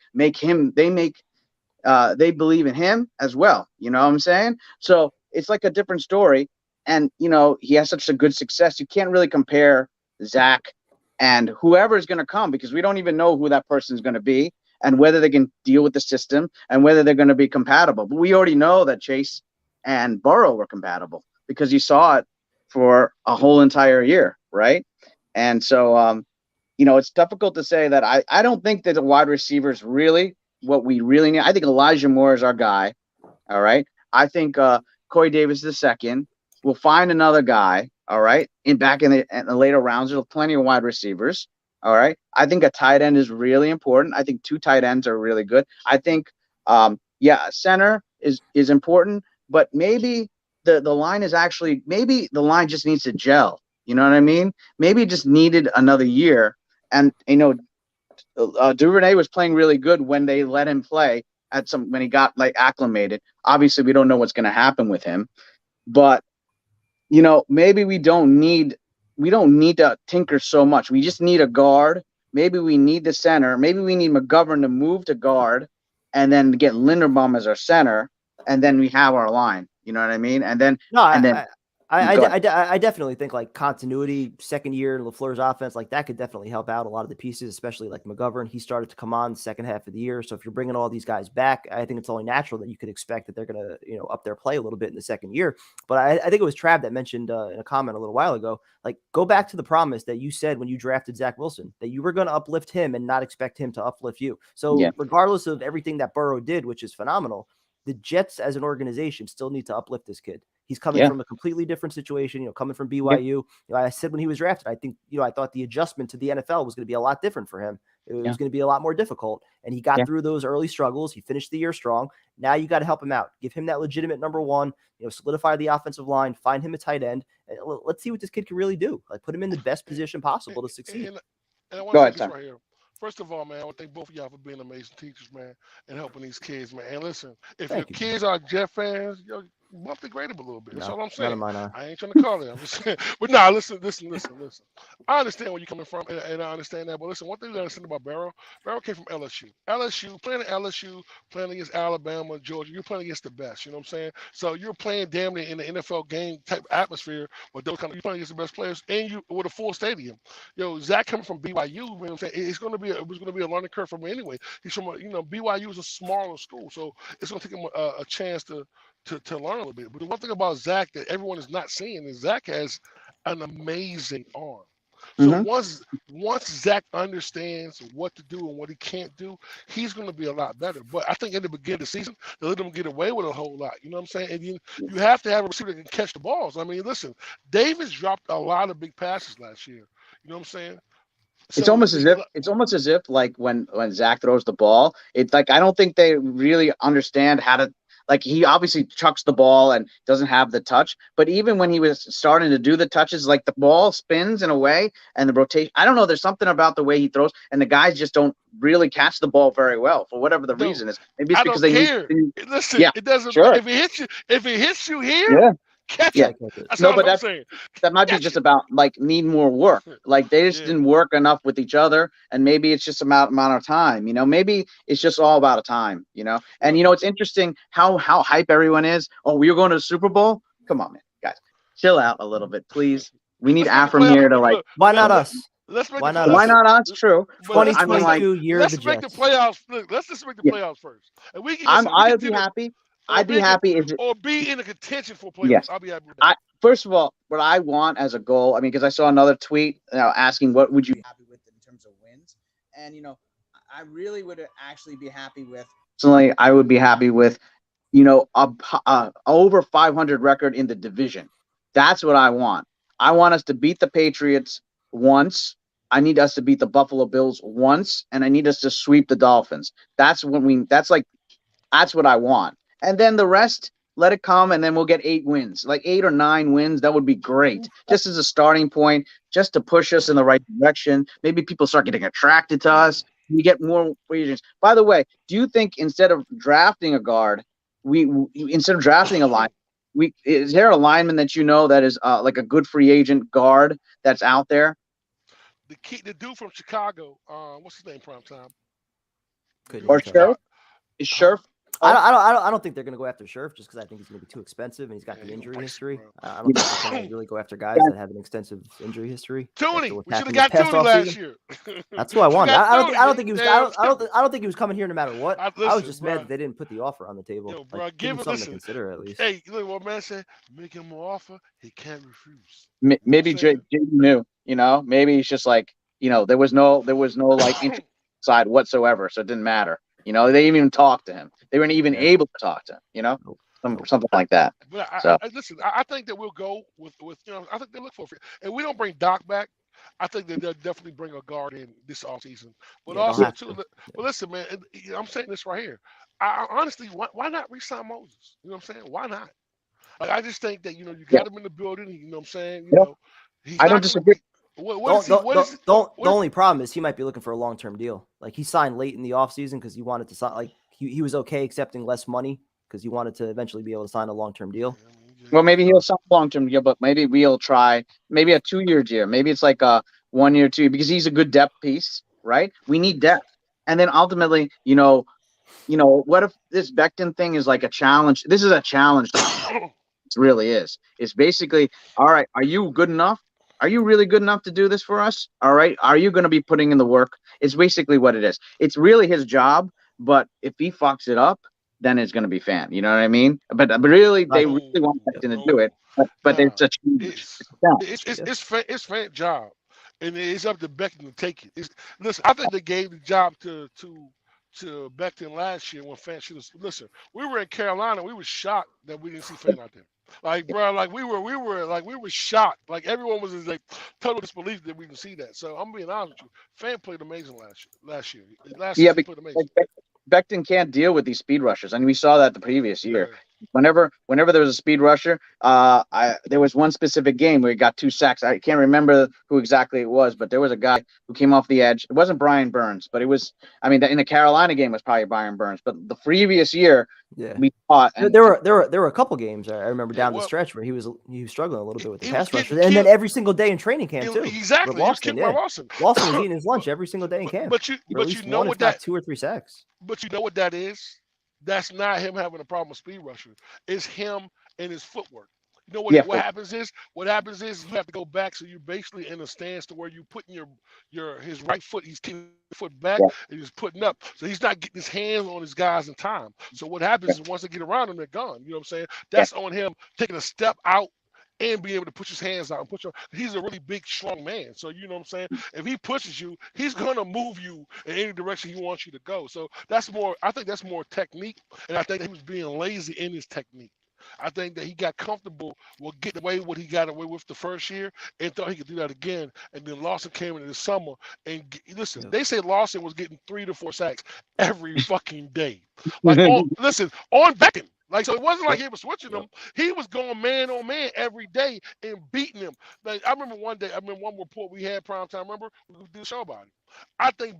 believe in him as well. You know what I'm saying? So it's like a different story. And, he has such a good success. You can't really compare Zach and whoever is going to come, because we don't even know who that person is going to be and whether they can deal with the system and whether they're going to be compatible. But we already know that Chase and Burrow were compatible because you saw it for a whole entire year, right? And so, it's difficult to say that I don't think that the wide receiver is really what we really need. I think Elijah Moore is our guy, all right? I think Corey Davis is the second. We'll find another guy, all right, back in the later rounds. There's plenty of wide receivers, all right? I think a tight end is really important. I think 2 tight ends are really good. I think, center is important, but maybe the line is actually – maybe the line just needs to gel. You know what I mean? Maybe it just needed another year. And, Duvernay was playing really good when they let him play when he got like acclimated. Obviously, we don't know what's going to happen with him, but maybe we don't need to tinker so much. We just need a guard. Maybe we need the center. Maybe we need McGovern to move to guard, and then get Linderbaum as our center, and then we have our line. You know what I mean? And then No, and then I definitely think like continuity, second year in LaFleur's offense, like that could definitely help out a lot of the pieces, especially like McGovern. He started to come on the second half of the year. So if you're bringing all these guys back, I think it's only natural that you could expect that they're going to, up their play a little bit in the second year. But I think it was Trav that mentioned in a comment a little while ago, like go back to the promise that you said when you drafted Zach Wilson, that you were going to uplift him and not expect him to uplift you. So regardless of everything that Burrow did, which is phenomenal, the Jets as an organization still need to uplift this kid. He's coming from a completely different situation, coming from BYU. I said when he was drafted, I think, I thought the adjustment to the NFL was going to be a lot different for him. It was going to be a lot more difficult. And he got through those early struggles. He finished the year strong. Now you got to help him out. Give him that legitimate number one, solidify the offensive line, find him a tight end. And let's see what this kid can really do. Like put him in the best position possible to succeed. And I want to say this right here. First of all, man, I want to thank both of y'all for being amazing teachers, man, and helping these kids, man. And listen, if your kids are Jet fans, bump the grade up a little bit. That's all I'm saying. I ain't trying to call it. I'm just saying. But nah, listen. I understand where you're coming from, and I understand that. But listen, one thing you understand about Barrow came from LSU. Playing at LSU, playing against Alabama, Georgia, you're playing against the best. You know what I'm saying? So you're playing damn near in the NFL game type atmosphere with those you're playing against the best players, and you with a full stadium. Zach coming from BYU, you know what I'm saying? It was going to be a learning curve for him anyway. He's from BYU is a smaller school, so it's going to take him a chance to learn a little bit. But the one thing about Zach that everyone is not seeing is Zach has an amazing arm. So once Zach understands what to do and what he can't do, he's going to be a lot better. But I think in the beginning of the season, they let him get away with a whole lot. You know what I'm saying? And you have to have a receiver that can catch the balls. I mean, listen, Davis dropped a lot of big passes last year. You know what I'm saying? It's almost as if like when Zach throws the ball, it's like I don't think they really understand how to. Like he obviously chucks the ball and doesn't have the touch, but even when he was starting to do the touches, like the ball spins in a way and the rotation. I don't know. There's something about the way he throws, and the guys just don't really catch the ball very well for whatever the reason is. Maybe it's because they care. Listen, it doesn't. Sure. If it hits you here, catch it. That's what I'm saying. That might be just about like need more work. Like they just didn't work enough with each other, and maybe it's just amount of time. Maybe it's just all about a time. And it's interesting how hype everyone is. Oh, we're going to the Super Bowl. Come on, man, guys, chill out a little bit, please. We need Afram here to like. Why not us? Why not us? True. 2022 year of the Let's make Jets. the playoffs. Let's just make the playoffs first, and we can. I'd be happy. I'd be happy or be in a contention for playoffs. Yes. I'll be happy with that. First of all, what I want as a goal, because I saw another tweet asking what would you be happy with in terms of wins, and I really would actually be happy with. Personally, I would be happy with, a over 500 record in the division. That's what I want. I want us to beat the Patriots once. I need us to beat the Buffalo Bills once, and I need us to sweep the Dolphins. That's what I want. And then the rest, let it come, and then we'll get 8 wins, like 8 or 9 wins. That would be great, just as a starting point, just to push us in the right direction. Maybe people start getting attracted to us. We get more free agents. By the way, do you think instead of drafting a guard, instead of drafting a line, is there a lineman that that is like a good free agent guard that's out there? The dude from Chicago, what's his name? Primetime. Or Scherf? Is Scherf? I don't think they're going to go after Scherf just because I think he's going to be too expensive and he's got the injury history. I don't think they're going to really go after guys that have an extensive injury history. Tony, we should have got Tony last year. That's who I wanted. I don't think he was. I don't think he was coming here no matter what. I was just mad that they didn't put the offer on the table. Yo, bro, give him something to consider at least. Hey, look what man said. Make him an offer. He can't refuse. Maybe Jay knew. Maybe he's just like there was no like inside whatsoever, so it didn't matter. They didn't even talk to him. They weren't even able to talk to him. Something like that. But listen, I think that we'll go with I think they look for it. And we don't bring Doc back. I think that they'll definitely bring a guard in this offseason. But also too, but listen, man, I'm saying this right here. I honestly, why not re-sign Moses? You know what I'm saying? Why not? Like, I just think that you got him in the building. You know what I'm saying? I don't disagree. What is he? What is The only problem is he might be looking for a long-term deal. Like he signed late in the offseason because he wanted to sign. Like he was okay accepting less money because he wanted to eventually be able to sign a long-term deal. Well, maybe he'll sign long-term deal, but maybe we'll try maybe a 2-year deal. Maybe it's like a 1 year, 2, because he's a good depth piece, right? We need depth, and then ultimately, what if this Becton thing is like a challenge? This is a challenge. It really is. It's basically, all right, are you good enough? Are you really good enough to do this for us? All right. Are you going to be putting in the work? It's basically what it is. It's really his job, but if he fucks it up, then it's going to be fan. You know what I mean? But really, they really want Becton to do it. But it's a challenge. It's fan job, and it's up to Becton to take it. Listen, I think they gave the job to Becton last year when fans should have. Listen, we were in Carolina. We were shocked that we didn't see fan out there. Like, bro, like we were shocked. Like everyone was in like total disbelief that we didn't see that. So I'm being honest with you. Fan played amazing last year. Last season played amazing. Becton can't deal with these speed rushers, and we saw that the previous year. Yeah. Whenever there was a speed rusher, there was one specific game where he got 2 sacks. I can't remember who exactly it was, but there was a guy who came off the edge. It wasn't Brian Burns, but it was. I mean, in the Carolina game, it was probably Brian Burns. But the previous year, we fought. And there were a couple games I remember down the stretch where he was struggling a little bit with the pass rusher, and then every single day in training camp too. Exactly, Lawson was eating his lunch every single day in camp. But you know what that 2 or 3 sacks. But you know what that is? That's not him having a problem with speed rusher. It's him and his footwork. You know what happens is you have to go back, so you're basically in a stance to where you're putting his right foot, he's keeping the foot back and he's putting up. So he's not getting his hands on his guys in time. So what happens is once they get around him, they're gone. You know what I'm saying? That's on him taking a step out and be able to put his hands out and he's a really big, strong man. So you know what I'm saying? If he pushes you, he's gonna move you in any direction he wants you to go. So I think that's more technique, and I think he was being lazy in his technique. I think that he got comfortable with getting away what he got away with the first year and thought he could do that again. And then Lawson came in the summer and listen, they say Lawson was getting 3 to 4 sacks every fucking day. Like on Becton. Like, so it wasn't like he was switching them. He was going man on man every day and beating him. Like, I remember one report we had primetime. Remember we did a show about it. I think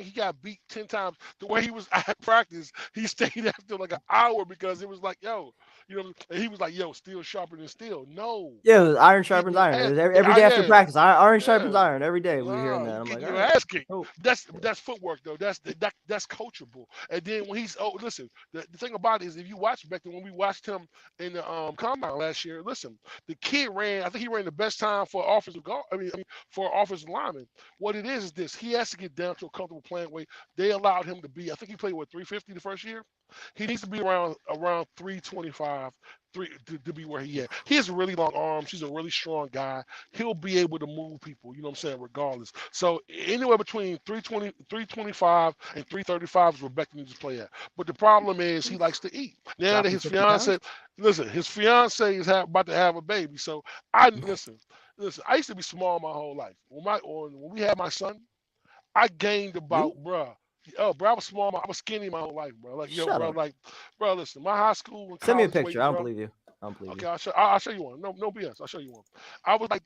he got beat 10 times. The way he was at practice, he stayed after like an hour because it was like, yo, and he was like, yo, steel sharper than steel. No. Yeah, it was iron sharpens iron. It was every day after practice. Iron sharpens iron every day. We were hearing that. I'm like, you're asking. That's footwork though. That's coachable. And then when listen, the thing about it is if you watch Becton, when we watched him in the combine last year, listen, the kid I think he ran the best time for offensive guard. For offensive lineman. What it is this: he has to get down to a comfortable playing weight. They allowed him to be. I think he played 350 the first year. He needs to be around 325 to be where he at. He has really long arms. He's a really strong guy. He'll be able to move people, you know what I'm saying, regardless. So anywhere between 325 and 335 is where Becton needs to play at. But the problem is he likes to eat. Now that his fiance is about to have a baby. So listen, I used to be small my whole life. When we had my son, I gained about, I was small. I was skinny my whole life, bro. Like, bro, listen, my high school. Send me a picture. I don't believe you. Okay, I'll show you one. No BS. I'll show you one. I was like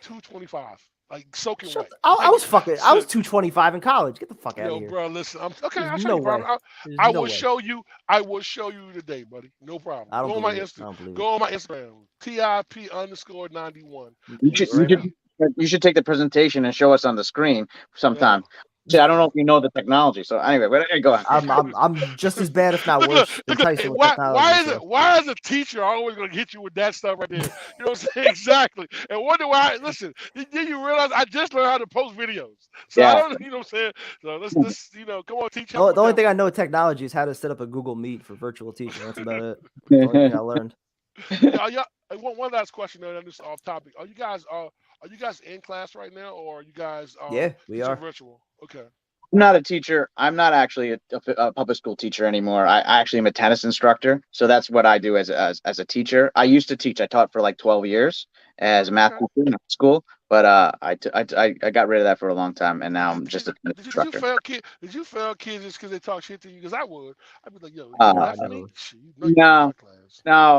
225, like soaking wet. I was 225 in college. Get the fuck out of here. Bro, listen. I'll show you, bro. I will show you. I will show you today, buddy. No problem. Go on my Instagram. Go on my Instagram. TIP_91. You should take the presentation and show us on the screen sometime. See, I don't know if you know the technology. So anyway, go on. I'm just as bad, if not worse, than Tyson with technology. Why is a teacher always going to hit you with that stuff right there? You know what I'm saying? Exactly. And wonder why. Listen, did you realize I just learned how to post videos? So I don't, you know what I'm saying? So let's come on, teach. The only thing I know with technology is how to set up a Google Meet for virtual teaching. That's about it. That's the only thing I learned. One last question, though, and this is off topic. Are you guys in class right now, or are you guys? We are virtual. Okay. I'm not a teacher. I'm not actually a public school teacher anymore. I actually am a tennis instructor. So that's what I do as a teacher. I used to teach. I taught for like 12 years as a math teacher in school, but I got rid of that for a long time, and now I'm just a tennis instructor. Did you fail kids just because they talk shit to you? Because I would. I'd be like, yo, no,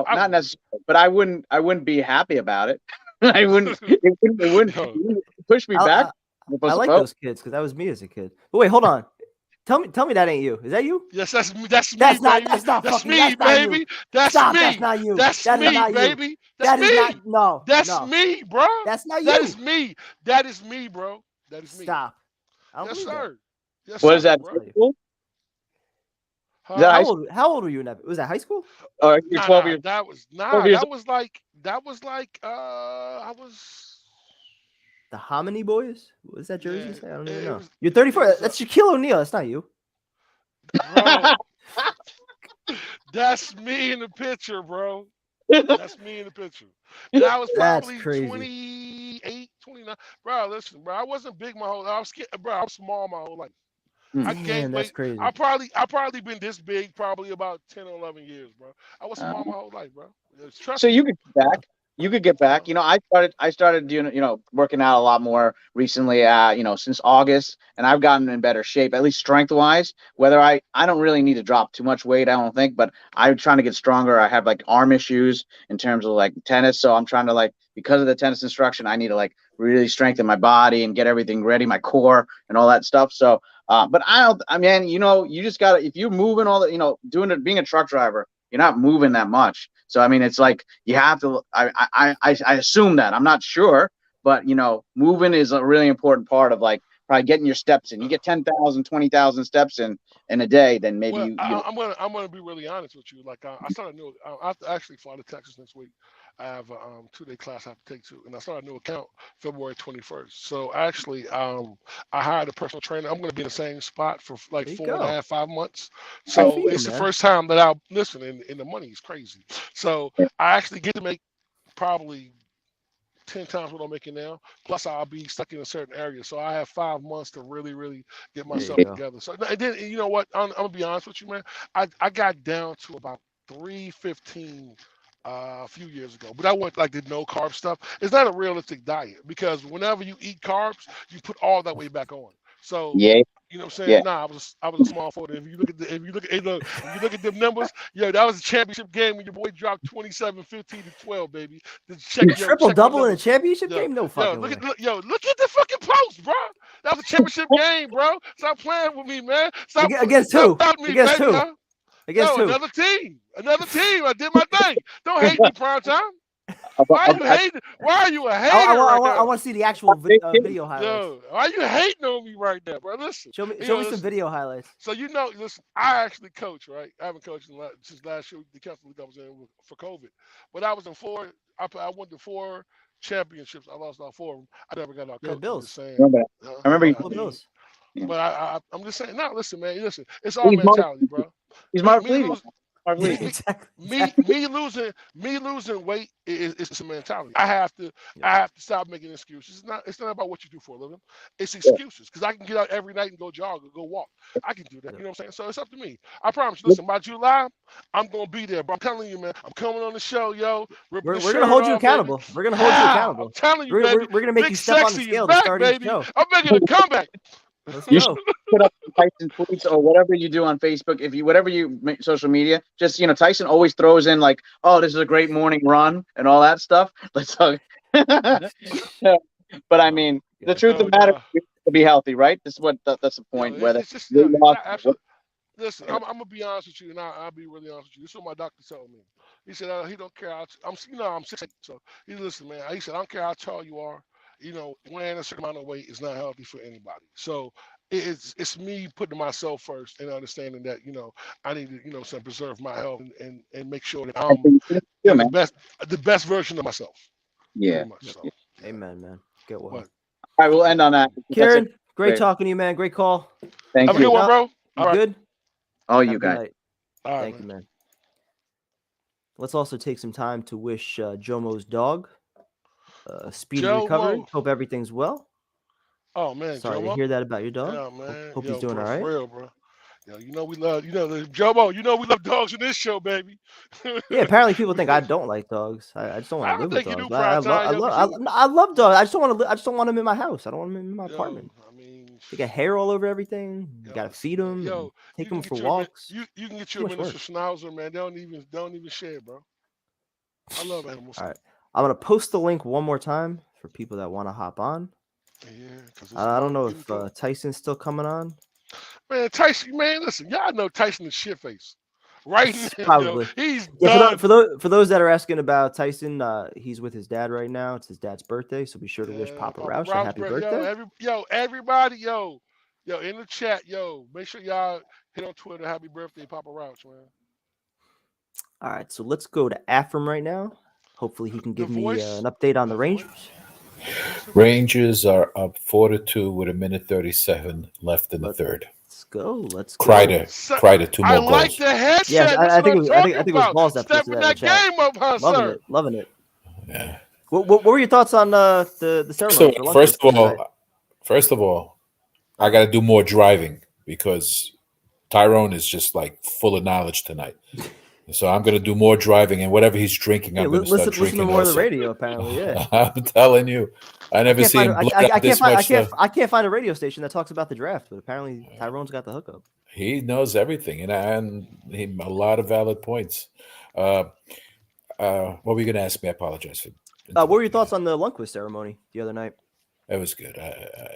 not necessarily. But I wouldn't be happy about it. I wouldn't. It wouldn't push me back. I like those kids because that was me as a kid. But wait, hold on. Tell me that ain't you. Is that you? Yes, that's me. That's me, That's not. baby. That's not That's fucking. me, That's not baby. you. That's Stop. me. That's not you. That's That is me, not you. baby. That's That me. is not. No. That's no. me, bro. That's not you. That is me. That is me, bro. That is me. Stop. I don't Yes, believe sir. Yes, What sir, is that? bro. High school? Huh? Is that high school? How old were you in that? Was that high school? Or you're 12 years? That was 12 years that was like I was The Hominy Boys? What does that jersey say? I don't even know. You're it 34. was, That's Shaquille O'Neal. That's not you. bro. That's me in the picture, bro. That's me in the picture. That was That's probably crazy. 28, 29. Bro, listen, bro. I wasn't big my whole life. I was scared, bro. I was small my whole life. I Man, gained that's weight. crazy. I probably been this big probably about 10 or 11 years, bro. I was small my whole life, bro. Trust So me. you could get back. You could get back. You know, I started doing, working out a lot more recently, since August, and I've gotten in better shape, at least strength wise. Whether I don't really need to drop too much weight, I don't think, but I'm trying to get stronger. I have like arm issues in terms of like tennis, so I'm trying to because of the tennis instruction, I need to really strengthen my body and get everything ready, my core and all that stuff. So, but you just gotta, if you're moving all the, being a truck driver, you're not moving that much. So I mean, it's like you have to. I assume that. I'm not sure, but moving is a really important part of probably getting your steps in. You get 10,000, 20,000 steps in a day, then maybe Well, I'm gonna be really honest with you. Like I started new. I have to actually fly to Texas next week. I have a 2-day class I have to take too, and I started a new account February 21st. So actually, I hired a personal trainer. I'm gonna be in the same spot for like There you 4.5, go. 5 months. Good So for you, it's the man. first time that I'll listen, and the money is crazy. So I actually get to make probably 10 times what I'm making now. Plus, I'll be stuck in a certain area. So I have 5 months to really, really get There you myself go. together. So, and then, you know what? I'm going to be honest with you, man. I got down to about 315 a few years ago, but I went like the no carb stuff. It's not a realistic diet because whenever you eat carbs, you put all that weight back on. So yeah. you know what I'm saying? Yeah. Nah, I was a small forward. If you look at them numbers, yo, that was a championship game when your boy dropped 27, 15 to 12, baby. You triple double in a championship Yo, game? No fucking way. look at the fucking post, bro. That was a championship game, bro. Stop playing with me, man. Stop Against who? doubting me, Against baby, who? huh? Against who? Another team. I did my thing. Don't hate me, prime time. Why are you hating? Why are you a hater right now? I want to see the actual video highlights. Yo, why are you hating on me right now, bro? Listen. Show me some video highlights. So listen, I actually coach, right? I haven't coached since last year. The Council League I was in for COVID, but I was in 4. I went to 4 championships. I lost all 4 of them. I never got out coach. Bills. I remember you. Bills. But I'm just saying. No, listen, man. Listen, it's all mentality, bro. He's Mark Lee. Me losing weight is a mentality. I have to stop making excuses. It's not about what you do for a living. It's excuses because I can get out every night and go jog or go walk. I can do that. You know what I'm saying? So it's up to me. I promise you. Listen, by July, I'm gonna be there. But I'm telling you, man, I'm coming on the show, yo. We're gonna hold you accountable. Baby. We're gonna hold you accountable. I'm telling you, we're baby. gonna make Big you step on the Sexy scale is to back, start baby. each show. I'm making a comeback. Let's You go. should put up Tyson tweets or whatever you do on Facebook. Whatever you make social media, just Tyson always throws in oh, this is a great morning run and all that stuff. Let's talk. But I mean, the truth of the matter is to be healthy, right? This is that's the point. Whether it's just, listen, I'm gonna be honest with you, and I'll be really honest with you. This is what my doctor told me. He said he don't care. I'm 6'8", so he listen, man. He said I don't care how tall you are. Weighing a certain amount of weight is not healthy for anybody. So it's me putting myself first and understanding that I need to preserve my health and make sure that I'm the best version of myself. Yeah. Much, so. Amen, man. Get well. All right, we'll end on that. Kieran, great talking to you, man. Great call. Thank you. Have a good one, bro. All right. Good. Oh, you guys. All right, Thank you, man. Let's also take some time to wish Jomo's dog speedy recovery. Hope everything's well. Oh man, sorry Jomo? to hear that about your dog. Yeah, man. Hope he's doing all right. For real, bro. We love Jomo. We love dogs in this show, baby. Yeah, apparently people think I don't like dogs. I just don't want to live with dogs. I love dogs. I just don't want to. I just don't want them in my house. I don't want them in my apartment. I mean, they got hair all over everything. You gotta feed them. Take them for walks. You can get your miniature schnauzer, man. They don't even share, bro. I love animals. All right. I'm gonna post the link one more time for people that want to hop on. Yeah, because I don't know if Tyson's still coming on. Man, Tyson, man, listen, y'all know Tyson is shit face. Right now, Probably. he's Yeah, done. for those that are asking about Tyson, he's with his dad right now. It's his dad's birthday, so be sure to wish Papa Roush a happy birthday. Everybody, in the chat, make sure y'all hit on Twitter. Happy birthday, Papa Roush, man. All right, so let's go to Afram right now. Hopefully, he can give me an update on the Rangers. Rangers are up 4-2 with 1:37 left in the third. Let's go. Kreider, 2 more goals. I like the headset. Yes, I think it was Balls that stepping that game up, huh, sir? Loving it. Yeah. What were your thoughts on the ceremony? So, first of all, I got to do more driving because Tyrone is just like full of knowledge tonight. So I'm going to do more driving, and whatever he's drinking, I'm going to start drinking. Listen to more of the radio, apparently. Yeah, I'm telling you, I never seen him blood out this much. I can't find a radio station that talks about the draft, but apparently Tyrone's got the hookup. He knows everything, and he a lot of valid points. What were you going to ask me? I apologize for. What were your thoughts on the Lundqvist ceremony the other night? It was good.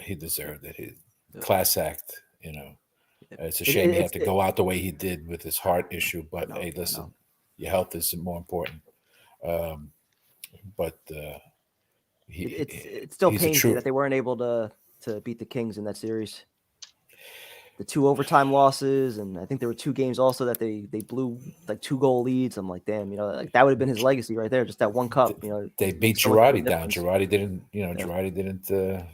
He deserved it. Class act, It's a shame he had to go out the way he did with his heart issue. But hey, listen, your health is more important. But it still pains me that they weren't able to beat the Kings in that series. The 2 overtime losses, and I think there were 2 games also that they blew like 2-goal leads. I'm like, damn, like that would have been his legacy right there, just that one cup. They beat Girardi down. Girardi didn't. Girardi didn't.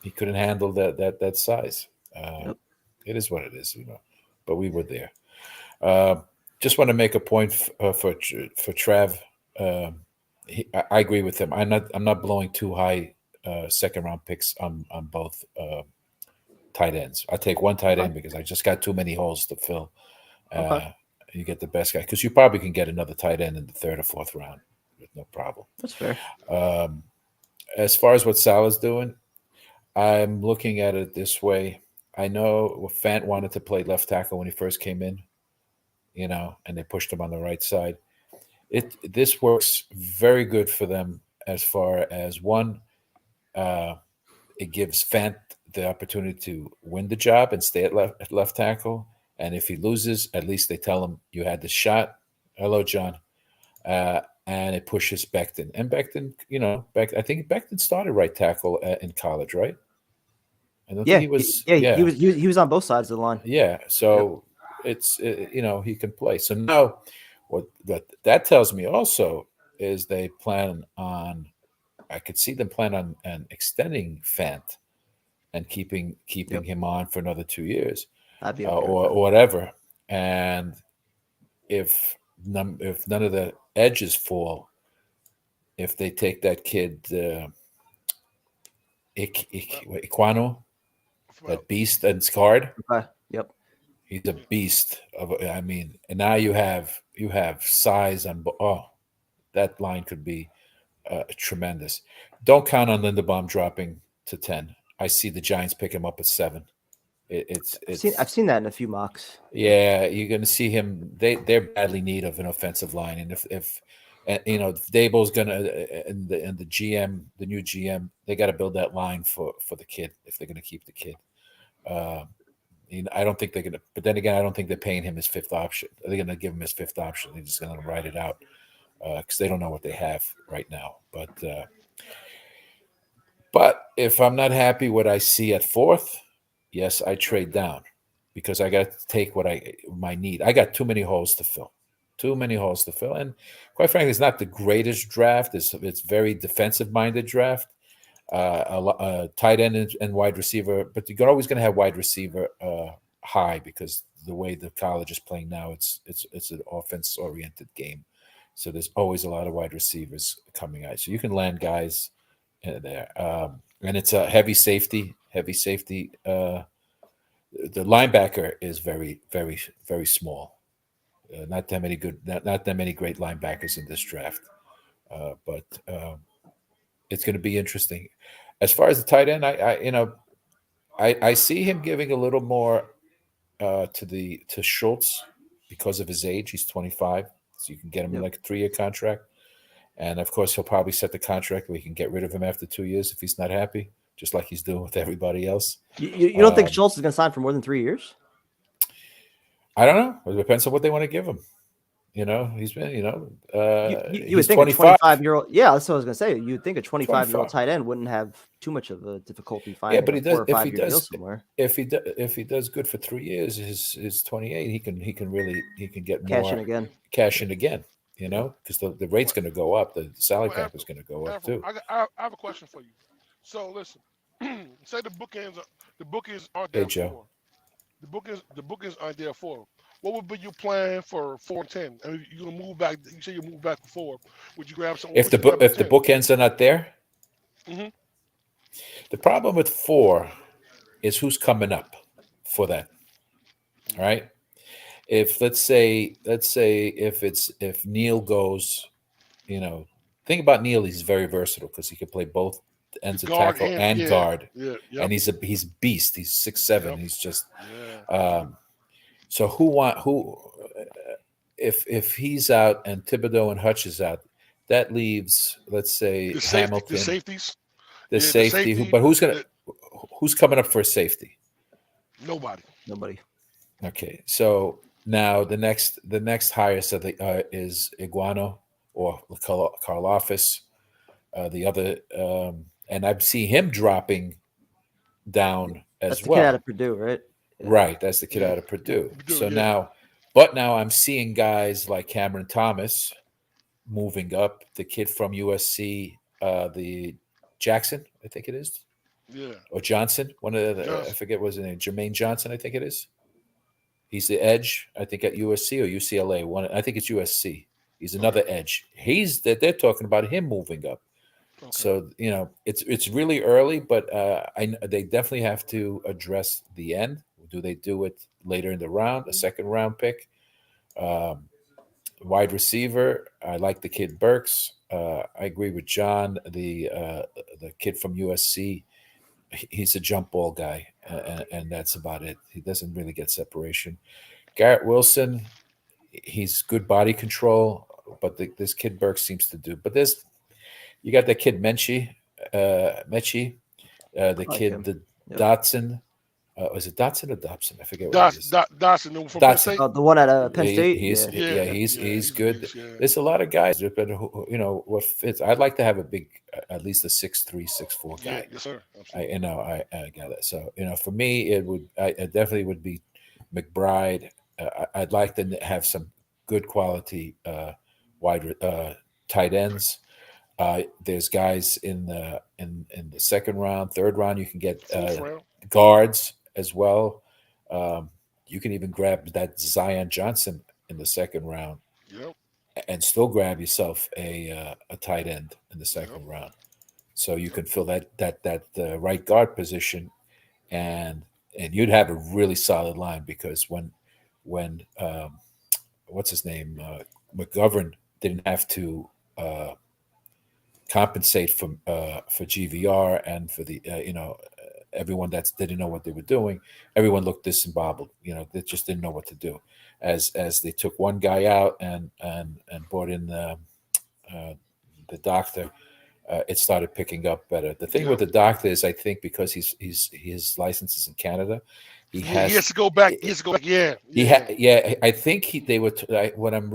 He couldn't handle that size. It is what it is, But we were there. Just want to make a point for Trav. I agree with him. I'm not blowing too high second round picks on both tight ends. I take one tight end because I just got too many holes to fill. You get the best guy because you probably can get another tight end in the 3rd or 4th round with no problem. That's fair. As far as what Salah's doing, I'm looking at it this way. I know Fant wanted to play left tackle when he first came in, and they pushed him on the right side. This works very good for them as far as one, it gives Fant the opportunity to win the job and stay at left tackle. And if he loses, at least they tell him you had the shot. Hello, John. And it pushes Becton. And Becton, I think Becton started right tackle in college, right? I don't think he was. He was on both sides of the line. Yeah, so it's he can play. So now, what that tells me also is they plan on. I could see them plan on extending Fant and keeping him on for another 2 years, or whatever. And if none of the edges fall, if they take that kid Iquano. That beast and scarred. Yep. He's a beast and now you have size on. That line could be tremendous. Don't count on Linderbaum dropping to 10. I see the Giants pick him up at 7. I've seen that in a few mocks. Yeah, you're going to see him. They're badly in need of an offensive line, and if Dable's gonna and the GM, the new GM, they got to build that line for the kid if they're going to keep the kid. I don't think they're going to. But then again, I don't think they're paying him his 5th option. They're going to give him his 5th option. They're just going to write it out because they don't know what they have right now. But if I'm not happy what I see at 4th, yes, I trade down because I got to take what my need. I got too many holes to fill. And quite frankly, it's not the greatest draft. It's very defensive-minded draft. Tight end and wide receiver, but you're always going to have wide receiver high because the way the college is playing now, it's an offense-oriented game. So there's always a lot of wide receivers coming out. So you can land guys there. And it's a heavy safety. The linebacker is very, very, very small. Not that many great linebackers in this draft, but it's going to be interesting. As far as the tight end, I see him giving a little more to Schultz because of his age. He's 25, so you can get him in like a 3-year contract. And of course, he'll probably set the contract where he can get rid of him after 2 years if he's not happy, just like he's doing with everybody else. You don't think Schultz is going to sign for more than 3 years? I don't know. It depends on what they want to give him. He's been, You he's would think 25. a 25-year-old. Yeah, that's what I was going to say. You'd think a 25-year-old tight end wouldn't have too much of a difficulty finding but he a does. 4 or 5 year deal somewhere. If he does good for 3 years, his 28, he can get Cash more in again. Cash in again. Because the rate's going to go up. The salary cap is going to go up too. I have a question for you. So listen, say the bookends aren't Hey, there Joe. for the bookends aren't there for. What would be your plan for 4 and 10? I mean, you're gonna move back. You say you move back to 4. Would you grab someone? If the bookends are not there, Mhm. the problem with 4 is who's coming up for that. All right. If let's say if Neil goes, think about Neil. He's very versatile because he can play both ends of guard tackle and- and guard, Yeah, and he's a beast. He's 6'7". Yep. He's just yeah. so if he's out and Thibodeau and Hutch is out, that leaves, let's say, Hamilton, the safeties. the Yeah, the safety. safety, But who's coming up for a safety? Nobody. Okay, so now the next highest is Iguano or Karlaftis, the other, and I see him dropping down as That's the well. kid out of Purdue, right? Yeah. Right, that's the kid out of Purdue. So now I'm seeing guys like Cameron Thomas moving up. The kid from USC, the Jackson, I think it is. Yeah. Or Johnson, one of the I forget what his name, Jermaine Johnson, I think it is. He's the edge, I think, at USC or UCLA. I think it's USC. He's another edge. They're talking about him moving up. Okay. So it's really early, but they definitely have to address the end. Do they do it later in the round, a second round pick? Wide receiver, I like the kid Burks. I agree with John. The kid from USC, he's a jump ball guy, and that's about it. He doesn't really get separation. Garrett Wilson, he's good body control, but this kid Burks seems to do. But you got that kid Mechie, the kid Dotson. Is it Dotson or Dobson? I forget what it is. Dotson from Penn State. The one at Penn State. He's good. Beast, yeah. There's a lot of guys, but what fits. I'd like to have at least a 6'3", 6'4" guy. Yeah, yes, sir. I got it. So for me, it definitely would be McBride. I'd like to have some good quality wide tight ends. There's guys in the second round, third round. You can get guards as well. You can even grab that Zion Johnson in the second round, and still grab yourself a tight end in the second round. So you can fill that right guard position, and you'd have a really solid line, because when what's his name, McGovern didn't have to compensate for GVR and for the everyone that didn't know what they were doing. Everyone looked disembobbled. They just didn't know what to do. As they took one guy out and brought in the doctor, it started picking up better. The thing with the doctor is, I think, because his license is in Canada, he has to go back. He has to go back. Yeah. I think they were. What I'm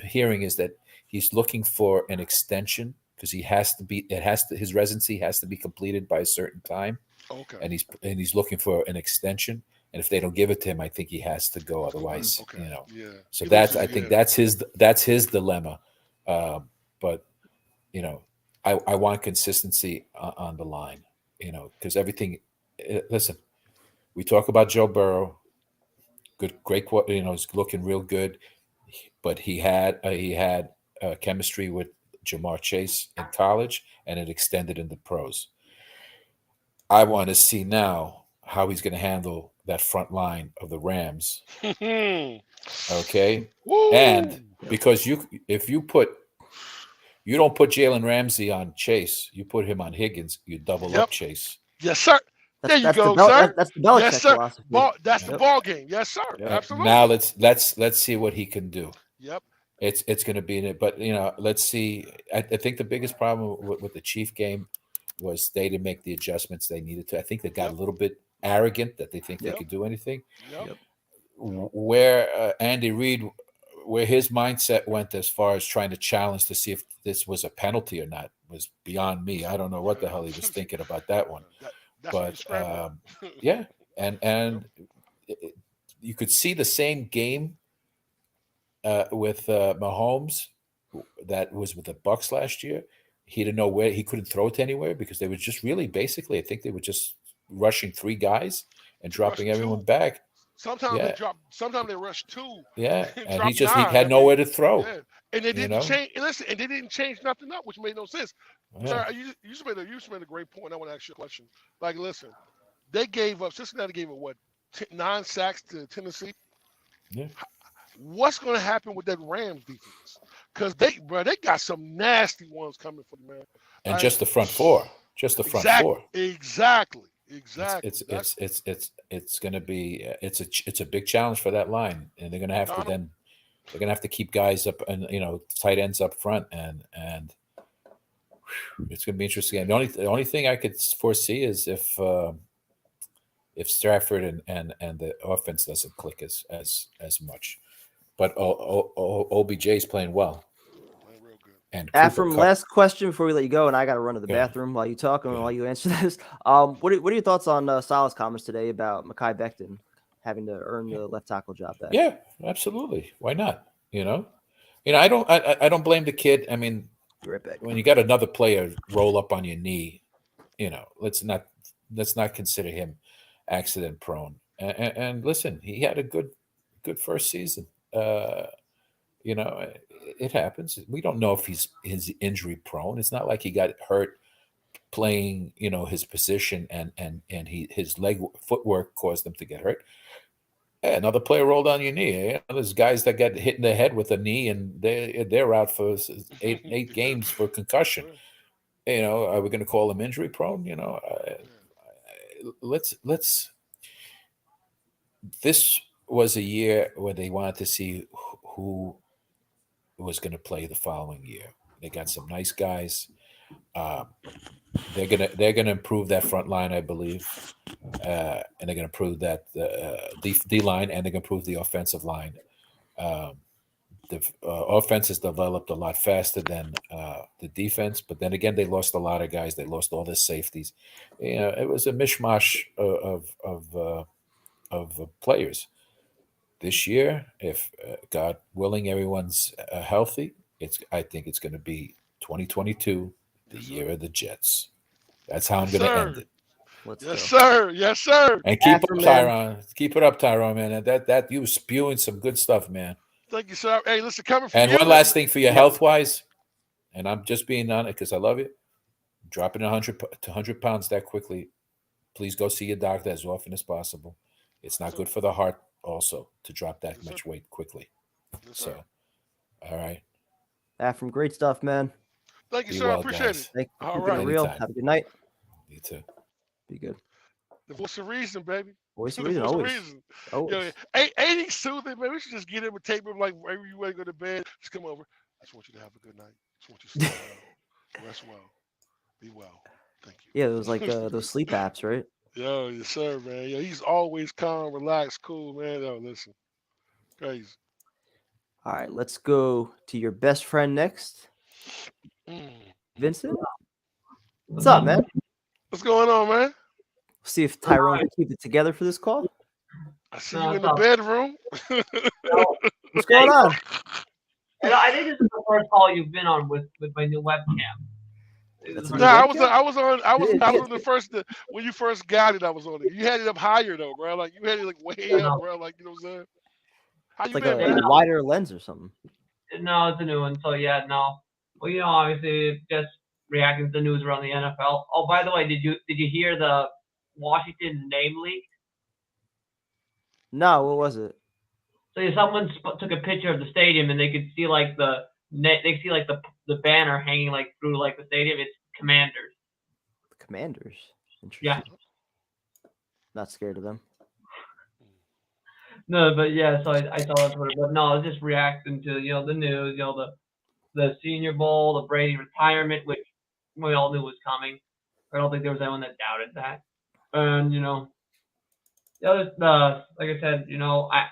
hearing is that he's looking for an extension, because his residency has to be completed by a certain time. Okay. And he's looking for an extension, and if they don't give it to him, I think he has to go. Otherwise, Yeah. So I think that's his dilemma. But I want consistency on the line. Because everything. Listen, we talk about Joe Burrow. Great. He's looking real good, but he had chemistry with Jamar Chase in college, and it extended in the pros. I want to see now how he's going to handle that front line of the Rams. Okay. Woo! And because you don't put Jalen Ramsey on Chase, you put him on Higgins, you double up Chase. Yes, sir. There you go, sir. That's the Belichick yes, sir. philosophy. That's the ball game. Yes, sir. Absolutely. Now let's see what he can do. Yep. it's going to be in it. But let's see. I think the biggest problem with the Chief game was they didn't make the adjustments they needed to. I think they got a little bit arrogant that they think they could do anything. Yep. Where Andy Reid, where his mindset went as far as trying to challenge to see if this was a penalty or not was beyond me. I don't know what the hell he was thinking about that one. But yeah, and you could see the same game with Mahomes that was with the Bucks last year. He didn't know where, he couldn't throw it anywhere because they were just really basically, I think they were just rushing 3 guys and dropping everyone back. Sometimes they drop. Sometimes they rush 2. Yeah, and he nine. had nowhere to throw. Yeah. And they didn't change. Listen, and they didn't change nothing up, which made no sense. Yeah. Sorry, you just made a great point. I want to ask you a question. Like, listen, they gave up. Cincinnati gave up what 9 sacks to Tennessee. Yeah. What's going to happen with that Rams defense? Because they got some nasty ones coming for them, man. And just the front 4, just the front 4. Exactly. It's going to be it's a big challenge for that line, and they're going to have to they're going to have to keep guys up and tight ends up front, and it's going to be interesting. The only thing I could foresee is if Stafford and the offense doesn't click as much, but OBJ is playing well. And Afram, last question before we let you go, and I got to run to the bathroom while you talk and while you answer this. What are your thoughts on Salah's comments today about Mekhi Becton having to earn the left tackle job back? Yeah, absolutely. Why not? I don't blame the kid. I mean, right back. When you got another player roll up on your knee, let's not consider him accident prone. And listen, he had a good first season. It happens. We don't know if he's injury prone. It's not like he got hurt playing, his position and his footwork caused him to get hurt. Hey, another player rolled on your knee. There's guys that get hit in the head with a knee and they're out for eight games for concussion. Are we going to call him injury prone? Let's. This was a year where they wanted to see who was going to play the following year. They got some nice guys. They're gonna improve that front line, I believe, and they're gonna improve that D line, and they're gonna improve the offensive line. The offense has developed a lot faster than the defense, but then again, they lost a lot of guys. They lost all their safeties. It was a mishmash of players. This year, if God willing, everyone's healthy, I think it's going to be 2022, the year of the Jets. That's how I'm going to end it. Yes, sir. And keep up, Tyrone. Keep it up, Tyrone, man. And that you were spewing some good stuff, man. Thank you, sir. Hey, listen, coming from and you. One last thing for your health-wise, and I'm just being on it because I love you. Dropping 100 pounds that quickly, please go see your doctor as often as possible. It's not good for the heart also to drop that much weight quickly. So, all right. From great stuff, man. Thank you, sir. I appreciate it. Thank you for all keeping right. it real. Have a good night. You too. Be good. The voice of reason, baby. Voice of reason, always. Yo, ain't he soothing, man? We should just get him and tape him like wherever you want to go to bed. Just come over. I just want you to have a good night. I just want you to sleep well. Rest well. Be well. Thank you. Yeah, it was like those sleep apps, right? Yo, yes, sir, man. Yo, he's always calm, relaxed, cool, man. Yo, listen. Crazy. All right, let's go to your best friend next. Vincent? What's up, man? What's going on, man? See if Tyrone can keep it together for this call. I see you in the bedroom. What's going on? I think this is the first call you've been on with my new webcam. I was on the first when you first got it. I was on it. You had it up higher though, bro. Like you had it like way up, bro. Like you know what I'm saying? How It's you like been, a wider lens or something. No, it's a new one. So yeah, no. Well, obviously just reacting to the news around the NFL. Oh, by the way, did you hear the Washington name leak? No, what was it? So someone took a picture of the stadium and they could see like the banner hanging like through like the stadium. It's Commanders. Commanders. Interesting. Yeah. Not scared of them. No, but yeah, so I saw that on Twitter. But no, I was just reacting to the news, the Senior Bowl, the Brady retirement, which we all knew was coming. I don't think there was anyone that doubted that. And like I said,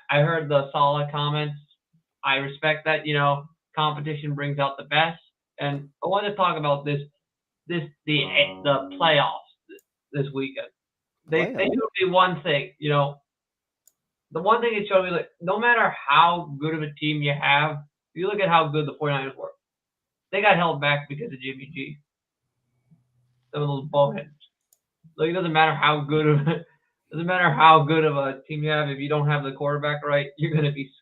I heard the solid comments. I respect that. Competition brings out the best. And I want to talk about the playoffs this weekend. They showed me one thing. The one thing it showed me, like, no matter how good of a team you have, if you look at how good the 49ers were, they got held back because of Jimmy G. Some of those ballheads. Like, it doesn't matter how good of a team you have. If you don't have the quarterback right, you're gonna be screwed.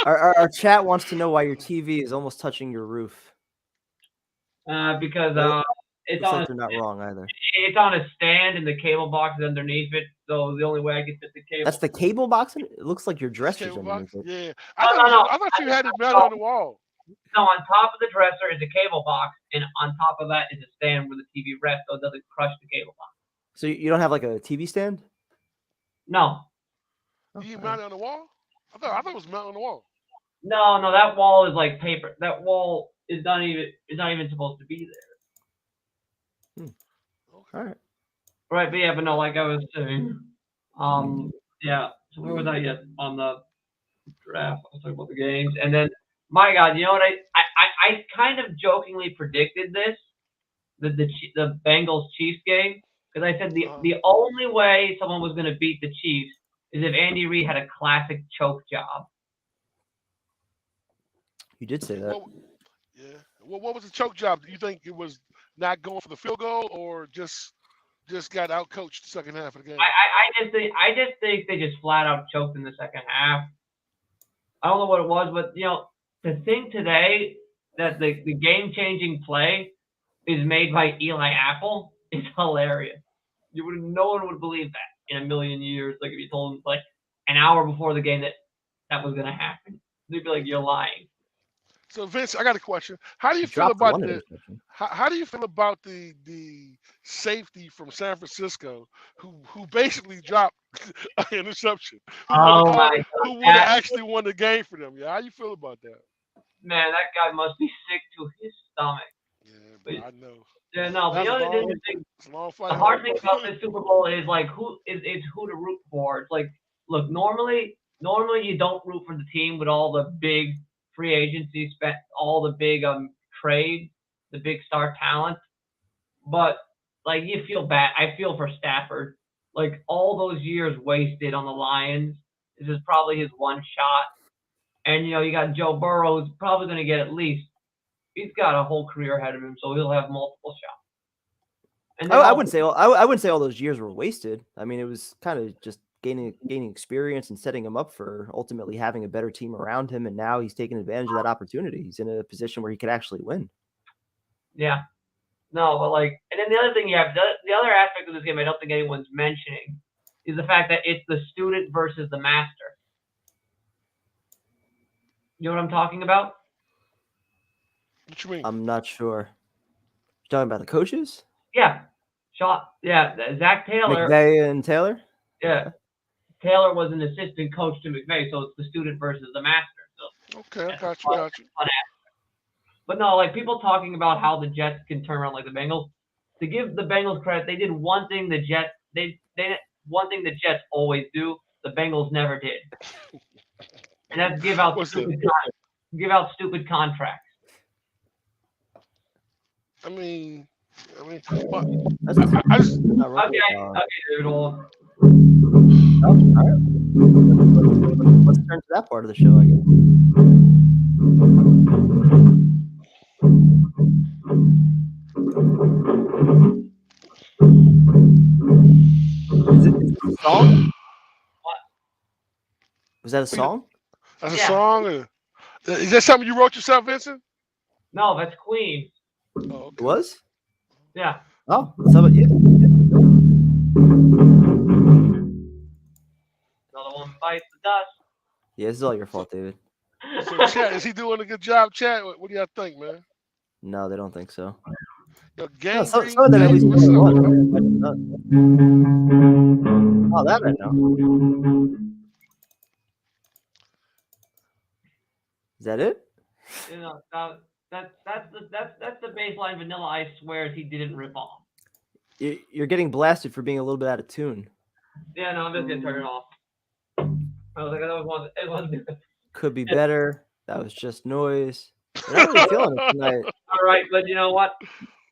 Our chat wants to know why your TV is almost touching your roof. Because it's looks on. Like they're not wrong either. It's on a stand, and the cable box is underneath it. So the only way I can fit the cable. That's the cable box. It looks like your dresser's Cable underneath box? it. Yeah. I thought you had it mounted on the wall. No, on top of the dresser is a cable box, and on top of that is a stand where the TV rests, so it doesn't crush the cable box. So you don't have like a TV stand? No. You mounted on the wall? I thought it was mounted on the wall. No, that wall is like paper. That wall is not even supposed to be there. Okay. All right. Right, but no, like I was saying, yeah. So where was I yet on the draft? I was talking about the games, and then my God, you know what? I kind of jokingly predicted this, the Bengals Chiefs game, because I said the only way someone was going to beat the Chiefs is if Andy Reid had a classic choke job. You did say that. Yeah. Well, what was the choke job? Do you think it was not going for the field goal, or just got out coached the second half of the game? I just think they just flat out choked in the second half. I don't know what it was, but to think today that the game changing play is made by Eli Apple is hilarious. No one would believe that in a million years. Like if you told them like an hour before the game that was gonna happen, they'd be like, "You're lying." So Vince, I got a question. How do you feel about the safety from San Francisco who basically dropped an interception? Oh my God! Who would have actually won the game for them? Yeah, how you feel about that? Man, that guy must be sick to his stomach. Yeah, I know. Yeah, no, but the hard thing about this Super Bowl is like who to root for. It's like, look, normally you don't root for the team with all the big free agency spent, all the big trades, the big star talent. But like you feel bad. I feel for Stafford. Like all those years wasted on the Lions. This is probably his one shot. And you got Joe Burrow, who's probably going to get at least. He's got a whole career ahead of him, so he'll have multiple shots. And I wouldn't say all those years were wasted. I mean, it was kind of just gaining experience and setting him up for ultimately having a better team around him. And now he's taking advantage of that opportunity. He's in a position where he could actually win. Yeah. No, but like, and then the other thing you have, the other aspect of this game I don't think anyone's mentioning is the fact that it's the student versus the master. You know what I'm talking about? What you mean? I'm not sure. You're talking about the coaches? Yeah. Zach Taylor. McVay and Taylor? Yeah. Taylor was an assistant coach to McVay, so it's the student versus the master. So okay, got you. But no, like people talking about how the Jets can turn around like the Bengals. To give the Bengals credit, they did one thing the Jets one thing the Jets always do. The Bengals never did, and that's give out stupid contracts. I mean, okay, dude. All right. Let's turn to that part of the show, I guess. Is it a song? What? Was that a song? That's a song? Is that something you wrote yourself, Vincent? No, that's Queen. Oh, okay. It was? Yeah. Oh, what's up with you? Another one bites the dust. Yeah, this is all your fault, David. So, Chad, is he doing a good job, Chad? What do y'all think, man? No, they don't think so. Yo, No, Gang some Green of them at least Day, what's won up, one. bro? Oh, that I know. Is that it? You know, that's the baseline Vanilla Ice swears he didn't rip off. You're getting blasted for being a little bit out of tune. Yeah, no, I'm just gonna turn it off. I was like, it wasn't. Could be better. That was just noise. You're not really feeling it tonight. All right, but you know what?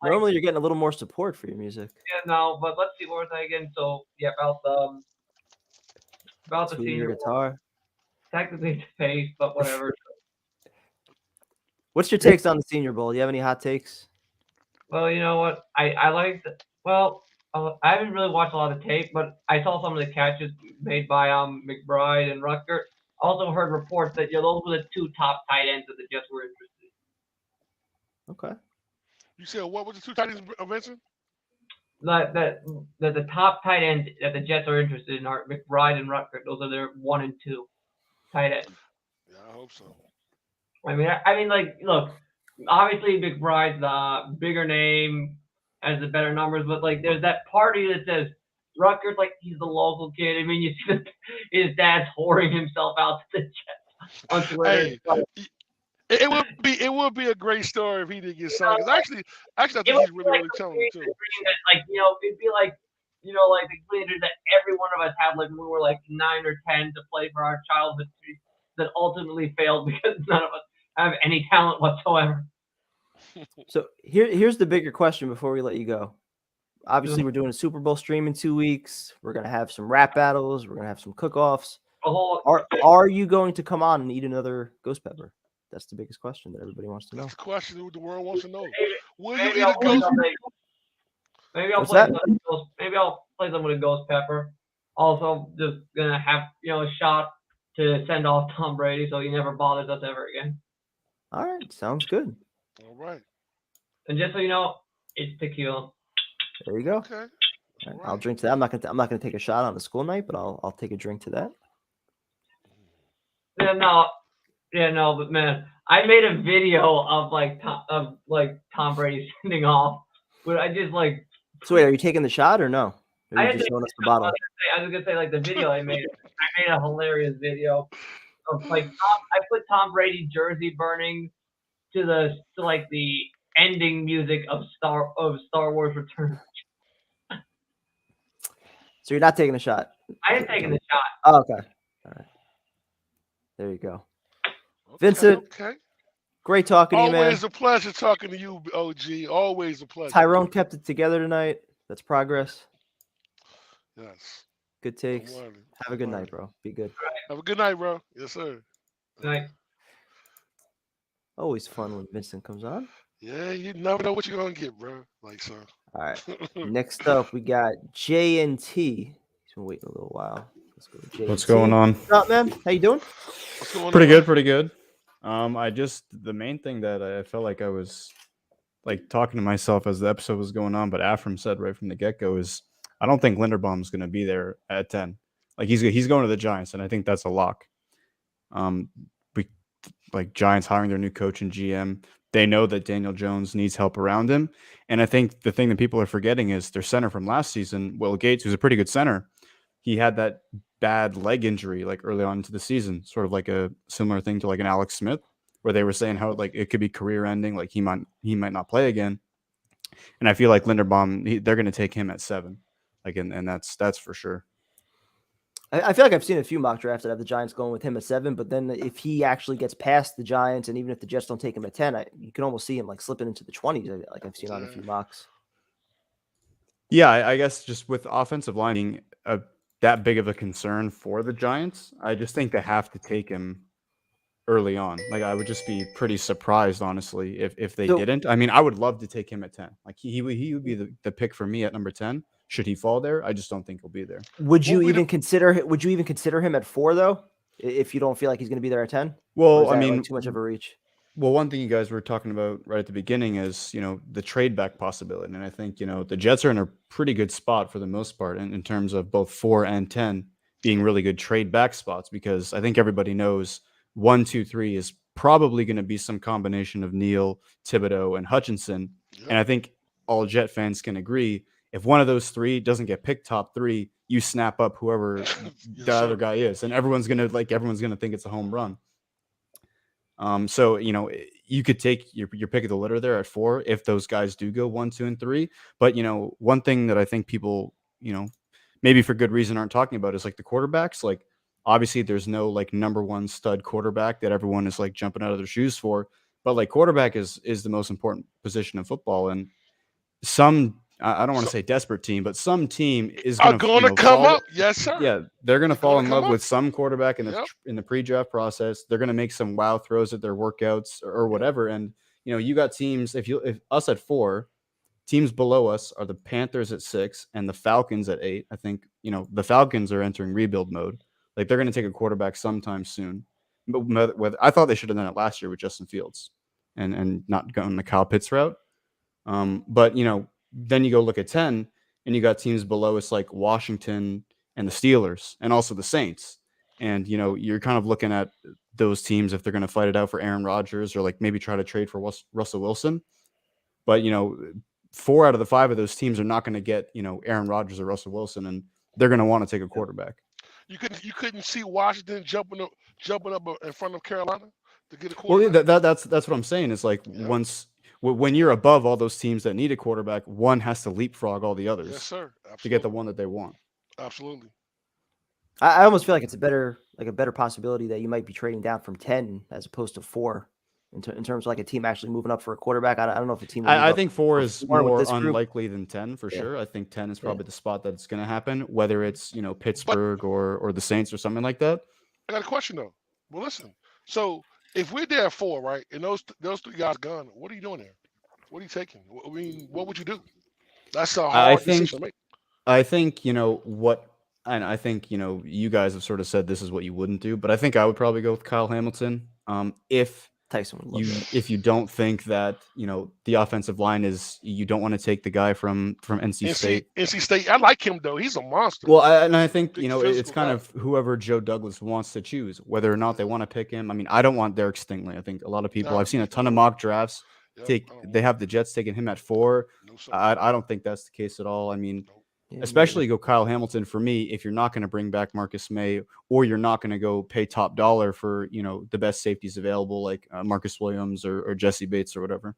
Normally, you're getting a little more support for your music. Yeah, no, but let's see what was I again. So yeah, about the Tweeting your senior guitar. technically it's pace, but whatever. What's your takes on the Senior Bowl? Do you have any hot takes? Well, you know what? I like I haven't really watched a lot of tape, but I saw some of the catches made by McBride and Rutgers. Also heard reports that those were the two top tight ends that the Jets were interested in. Okay. You said what was the two tight ends, Vincent? That the top tight ends that the Jets are interested in are McBride and Rutgers. Those are their 1 and 2 tight ends. Yeah, I hope so. I mean, like, look, obviously McBride's the bigger name, has the better numbers, but like, there's that party that says Rutgers, like he's the local kid. I mean, you see his dad's whoring himself out to the Jets on Twitter. Hey, it would be a great story if he did get signed. Because actually, I think he's really talented too. Like, it'd be like, like the dream that every one of us had, like when we were like 9 or 10 to play for our childhood team that ultimately failed because none of us have any talent whatsoever. So here's the bigger question before we let you go. Obviously, we're doing a Super Bowl stream in 2 weeks. We're gonna have some rap battles. We're gonna have some cook-offs. Are you going to come on and eat another ghost pepper? That's the biggest question that everybody wants to know. That's the question that the world wants to know. Will Maybe you eat a ghost? Maybe I'll play some with a ghost pepper. Also, just gonna have a shot to send off Tom Brady so he never bothers us ever again. All right, sounds good. All right. And just so you know, it's tequila. There you go. Okay. All right, I'll drink to that. I'm not gonna take a shot on a school night, but I'll take a drink to that. Yeah, no, but man, I made a video of Tom Brady sending off, but I just like. So wait, are you taking the shot or no? Or are you just showing us the bottle? I was gonna say like the video I made. I made a hilarious video of I put Tom Brady jersey burning to the ending music of Star Wars Return. So you're not taking a shot? I am taking the shot. Oh, okay. All right. There you go. Vincent, great talking to you, man. Always a pleasure talking to you, OG. Always a pleasure. Tyrone kept it together tonight. That's progress. Yes. Good takes. Have a good night, bro. Be good. Have a good night, bro. Yes, sir. Good night. Always fun when Vincent comes on. Yeah, you never know what you're going to get, bro. Like so. All right. Next up, we got JNT. He's been waiting a little while. Let's go to JNT. What's going on? What's up, man? How you doing? What's going Pretty on? good, pretty good. The main thing that I felt like I was like talking to myself as the episode was going on, but Afram said right from the get-go is I don't think Linderbaum's going to be there at 10. Like he's going to the Giants, and I think that's a lock. Giants hiring their new coach and GM. They know that Daniel Jones needs help around him. And I think the thing that people are forgetting is their center from last season, Will Gates, who's a pretty good center. He had that bad leg injury like early on into the season, sort of like a similar thing to like an Alex Smith, where they were saying how like it could be career ending, like he might not play again. And I feel like Linderbaum, they're going to take him at 7, and that's for sure. I feel like I've seen a few mock drafts that have the Giants going with him at 7, but then if he actually gets past the Giants, and even if the Jets don't take him at 10, you can almost see him like slipping into the 20s, like I've seen on a few mocks. Yeah, I guess just with offensive line being that big of a concern for the Giants, I just think they have to take him early on. Like I would just be pretty surprised, honestly, if they didn't. I mean, I would love to take him at 10. Like he would be the pick for me at number 10. Should he fall there? I just don't think he'll be there. Would you even consider him at 4 though? If you don't feel like he's going to be there at 10? Well, I mean, too much of a reach. Well, one thing you guys were talking about right at the beginning is, the trade back possibility. And I think, the Jets are in a pretty good spot for the most part in terms of both 4 and 10 being really good trade back spots, because I think everybody knows 1, 2, 3 is probably going to be some combination of Neal, Thibodeau, and Hutchinson. Yep. And I think all Jet fans can agree, if one of those three doesn't get picked top three, you snap up whoever the other guy is, and everyone's gonna think it's a home run. So you could take your pick of the litter there at 4 if those guys do go 1, 2, and 3. But one thing that I think people maybe for good reason aren't talking about is like the quarterbacks. Like obviously there's no like number one stud quarterback that everyone is like jumping out of their shoes for, but like quarterback is the most important position in football, and some I don't want to say desperate team, but some team is going to come fall, up. Yes, sir. Yeah, they're going to fall in love up. with some quarterback in the pre-draft process. They're going to make some wow throws at their workouts or whatever. And you got teams. If us at 4, teams below us are the Panthers at 6 and the Falcons at 8. I think the Falcons are entering rebuild mode. Like they're going to take a quarterback sometime soon. But I thought they should have done it last year with Justin Fields and not gone the Kyle Pitts route. But then you go look at 10 and you got teams below us like Washington and the Steelers and also the Saints. And, you're kind of looking at those teams if they're going to fight it out for Aaron Rodgers or like maybe try to trade for Russell Wilson. But, 4 out of the 5 of those teams are not going to get, Aaron Rodgers or Russell Wilson, and they're going to want to take a quarterback. You couldn't see Washington jumping up in front of Carolina to get a quarterback. Well, yeah, that's what I'm saying. It's like when you're above all those teams that need a quarterback, one has to leapfrog all the others. Yes, sir. Absolutely. To get the one that they want. Absolutely. I almost feel like it's a better possibility that you might be trading down from 10 as opposed to 4 in terms of like a team actually moving up for a quarterback. I don't know if a team. I think 4 is more unlikely than 10 for sure. I think 10 is probably the spot that it's going to happen, whether it's Pittsburgh or the Saints or something like that. I got a question though. Well, listen. So if we're there at 4, right, and those 3 guys gone, what are you doing there? What are you taking? I mean, what would you do? That's a hard decision to make. I think what. And I think, you guys have sort of said this is what you wouldn't do, but I think I would probably go with Kyle Hamilton. If Tyson would love that. If you don't think that, the offensive line you don't want to take the guy from NC State. NC State, I like him though. He's a monster. Well, I think, it's kind of whoever Joe Douglas wants to choose, whether or not they want to pick him. I mean, I don't want Derek Stingley. I think a lot of people, I've seen a ton of mock drafts they have the Jets taking him at 4. I don't think that's the case at all. I mean, especially go Kyle Hamilton for me if you're not going to bring back Marcus May or you're not going to go pay top dollar for the best safeties available like Marcus Williams or Jesse Bates or whatever.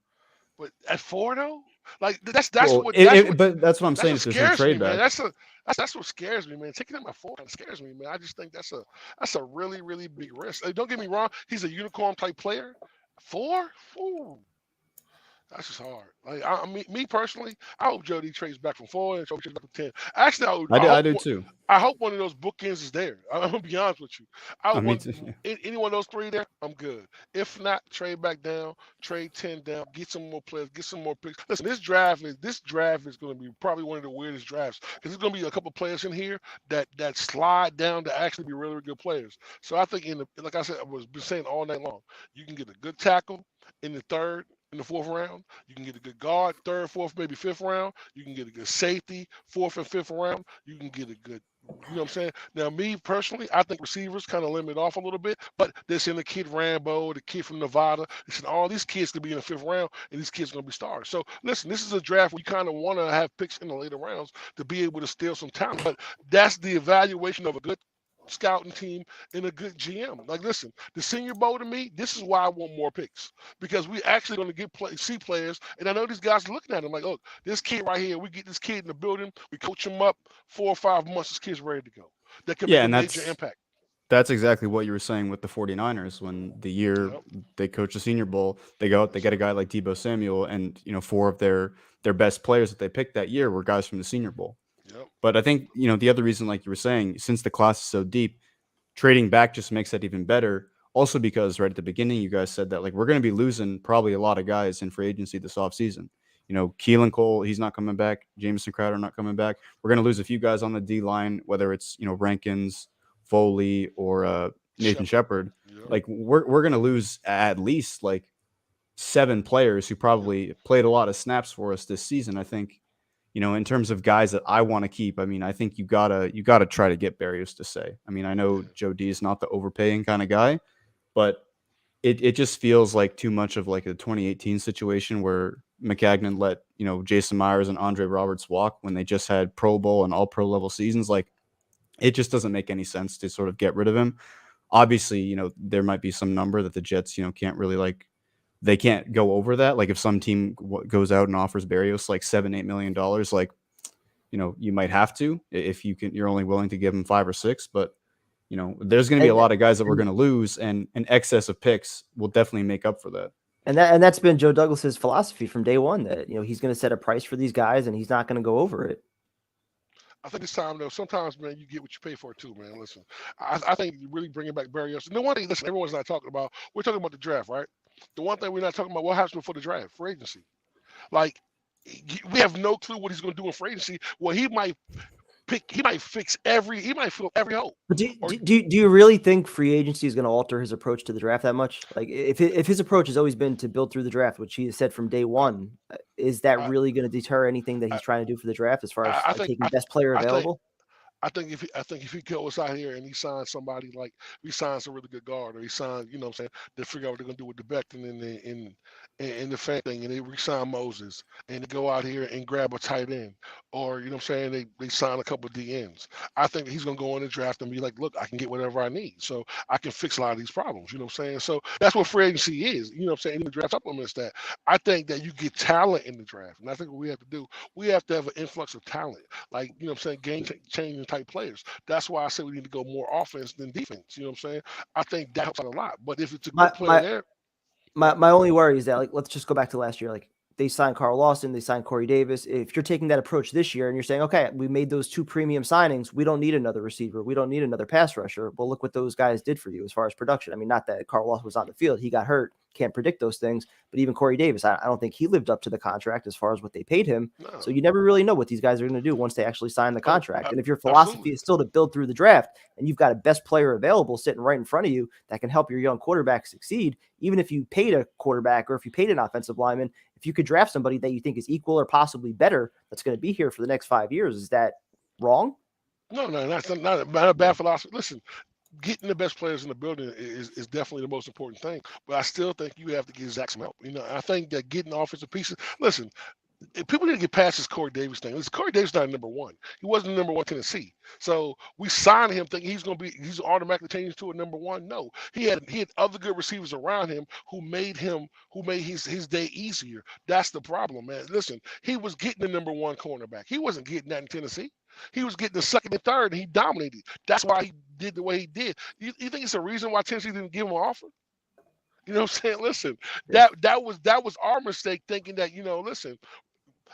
But at 4 though, like but that's what I'm saying. If there's no trade back, that's what scares me, man. Taking him at 4 kind of scares me, man. I just think that's a really, really big risk. Like, don't get me wrong, he's a unicorn type player. 4, ooh. That's just hard. Like me personally, I hope Jody trades back from 4 and trades back from 10. Actually, I do too. I hope one of those bookends is there. I'm gonna be honest with you. Any one of those 3 there, I'm good. If not, trade back down, trade 10 down, get some more players, get some more picks. Listen, this draft is going to be probably one of the weirdest drafts because there's going to be a couple players in here that slide down to actually be really, really good players. So I think like I said, I was been saying all night long, you can get a good tackle in the 3rd. In the 4th round, you can get a good guard, 3rd, 4th, maybe 5th round. You can get a good safety, 4th and 5th round. You can get a good, you know what I'm saying? Now, me personally, I think receivers kind of limit off a little bit, but there's in the kid Rambo, the kid from Nevada. Listen, all these kids could be in the 5th round, and these kids are going to be stars. So, listen, this is a draft where you kind of want to have picks in the later rounds to be able to steal some talent. But that's the evaluation of a good scouting team and a good GM. Like, listen, the Senior Bowl to me, this is why I want more picks because we actually going to see players, and I know these guys are looking at them like, look, this kid right here, we get this kid in the building, we coach him up 4 or 5 months, this kid's ready to go. That can make a major impact. That's exactly what you were saying with the 49ers when the year they coach the Senior Bowl, they go out, they get a guy like Deebo Samuel, and 4 of their best players that they picked that year were guys from the Senior Bowl. But I think, the other reason, like you were saying, since the class is so deep, trading back just makes that even better. Also because right at the beginning, you guys said that like we're going to be losing probably a lot of guys in free agency this offseason. Keelan Cole, he's not coming back. Jamison Crowder not coming back. We're going to lose a few guys on the D line, whether it's, Rankins, Foley, or Nathan Shepard. Like we're going to lose at least like 7 players who probably played a lot of snaps for us this season. I think, in terms of guys that I want to keep, I mean, I think you gotta try to get Berrios to say. I mean, I know Joe D is not the overpaying kind of guy, but it just feels like too much of like a 2018 situation where McCagnon let, Jason Myers and Andre Roberts walk when they just had Pro Bowl and all pro level seasons. Like, it just doesn't make any sense to sort of get rid of him. Obviously, there might be some number that the Jets, can't really they can't go over that. Like if some team goes out and offers Berrios like $7-8 million, like, you might have to, if you're only willing to give him 5 or 6, but there's going to be a lot of guys that we're going to lose, and an excess of picks will definitely make up for that. And that's been Joe Douglas's philosophy from day one, that, he's going to set a price for these guys and he's not going to go over it. I think it's time, though. Sometimes, man, you get what you pay for, too, man. Listen, I think really bringing back Berrios. And the one thing, listen, everyone's not talking about, we're talking about the draft, right? The one thing we're not talking about, what happens before the draft, free agency. Like, we have no clue what he's going to do in free agency. Well, he might fix he might fill every hole. But do you really think free agency is going to alter his approach to the draft that much? Like if his approach has always been to build through the draft, which he has said from day one, is that really going to deter anything that he's trying to do for the draft as far as taking best player available? I think if he goes out here and he signs somebody, like he signs a really good guard, or he signs, they figure out what they're gonna do with the Becton and the fan thing, and they re-sign Moses, and they go out here and grab a tight end, or they sign a couple of DNs. I think he's gonna go in the draft and be like, look, I can get whatever I need, so I can fix a lot of these problems. So that's what free agency is. In the draft supplements that. I think that you get talent in the draft, and I think what we have to do, we have to have an influx of talent, like game changing type players. That's why I say we need to go more offense than defense. I think that helps out a lot. But if it's a good player there. My only worry is that, like, let's just go back to last year. Like, they signed Carl Lawson, they signed Corey Davis. If you're taking that approach this year and you're saying, okay, we made those 2 premium signings, we don't need another receiver, we don't need another pass rusher. Well, look what those guys did for you as far as production. I mean, not that Carl Lawson was on the field, he got hurt, can't predict those things. But even Corey Davis, I don't think he lived up to the contract as far as what they paid him. No. So you never really know what these guys are going to do once they actually sign the contract. And if your philosophy is still to build through the draft, and you've got a best player available sitting right in front of you that can help your young quarterback succeed, even if you paid a quarterback or if you paid an offensive lineman, if you could draft somebody that you think is equal or possibly better, that's going to be here for the next 5 years, is that wrong? No, that's not a bad philosophy. Listen, getting the best players in the building is definitely the most important thing. But I still think you have to give Zach some help. I think that getting offensive pieces. Listen, people need to get past this Corey Davis thing. Corey Davis not number one. He wasn't number one Tennessee. So we signed him thinking he's automatically changed to a number one. No, he had other good receivers around him who made his day easier. That's the problem, man. Listen, he was getting the number one cornerback. He wasn't getting that in Tennessee. He was getting the second and third, and he dominated. That's why he did the way he did. You think it's a reason why Tennessee didn't give him an offer? You know what I'm saying? Listen, that was our mistake, thinking that, listen,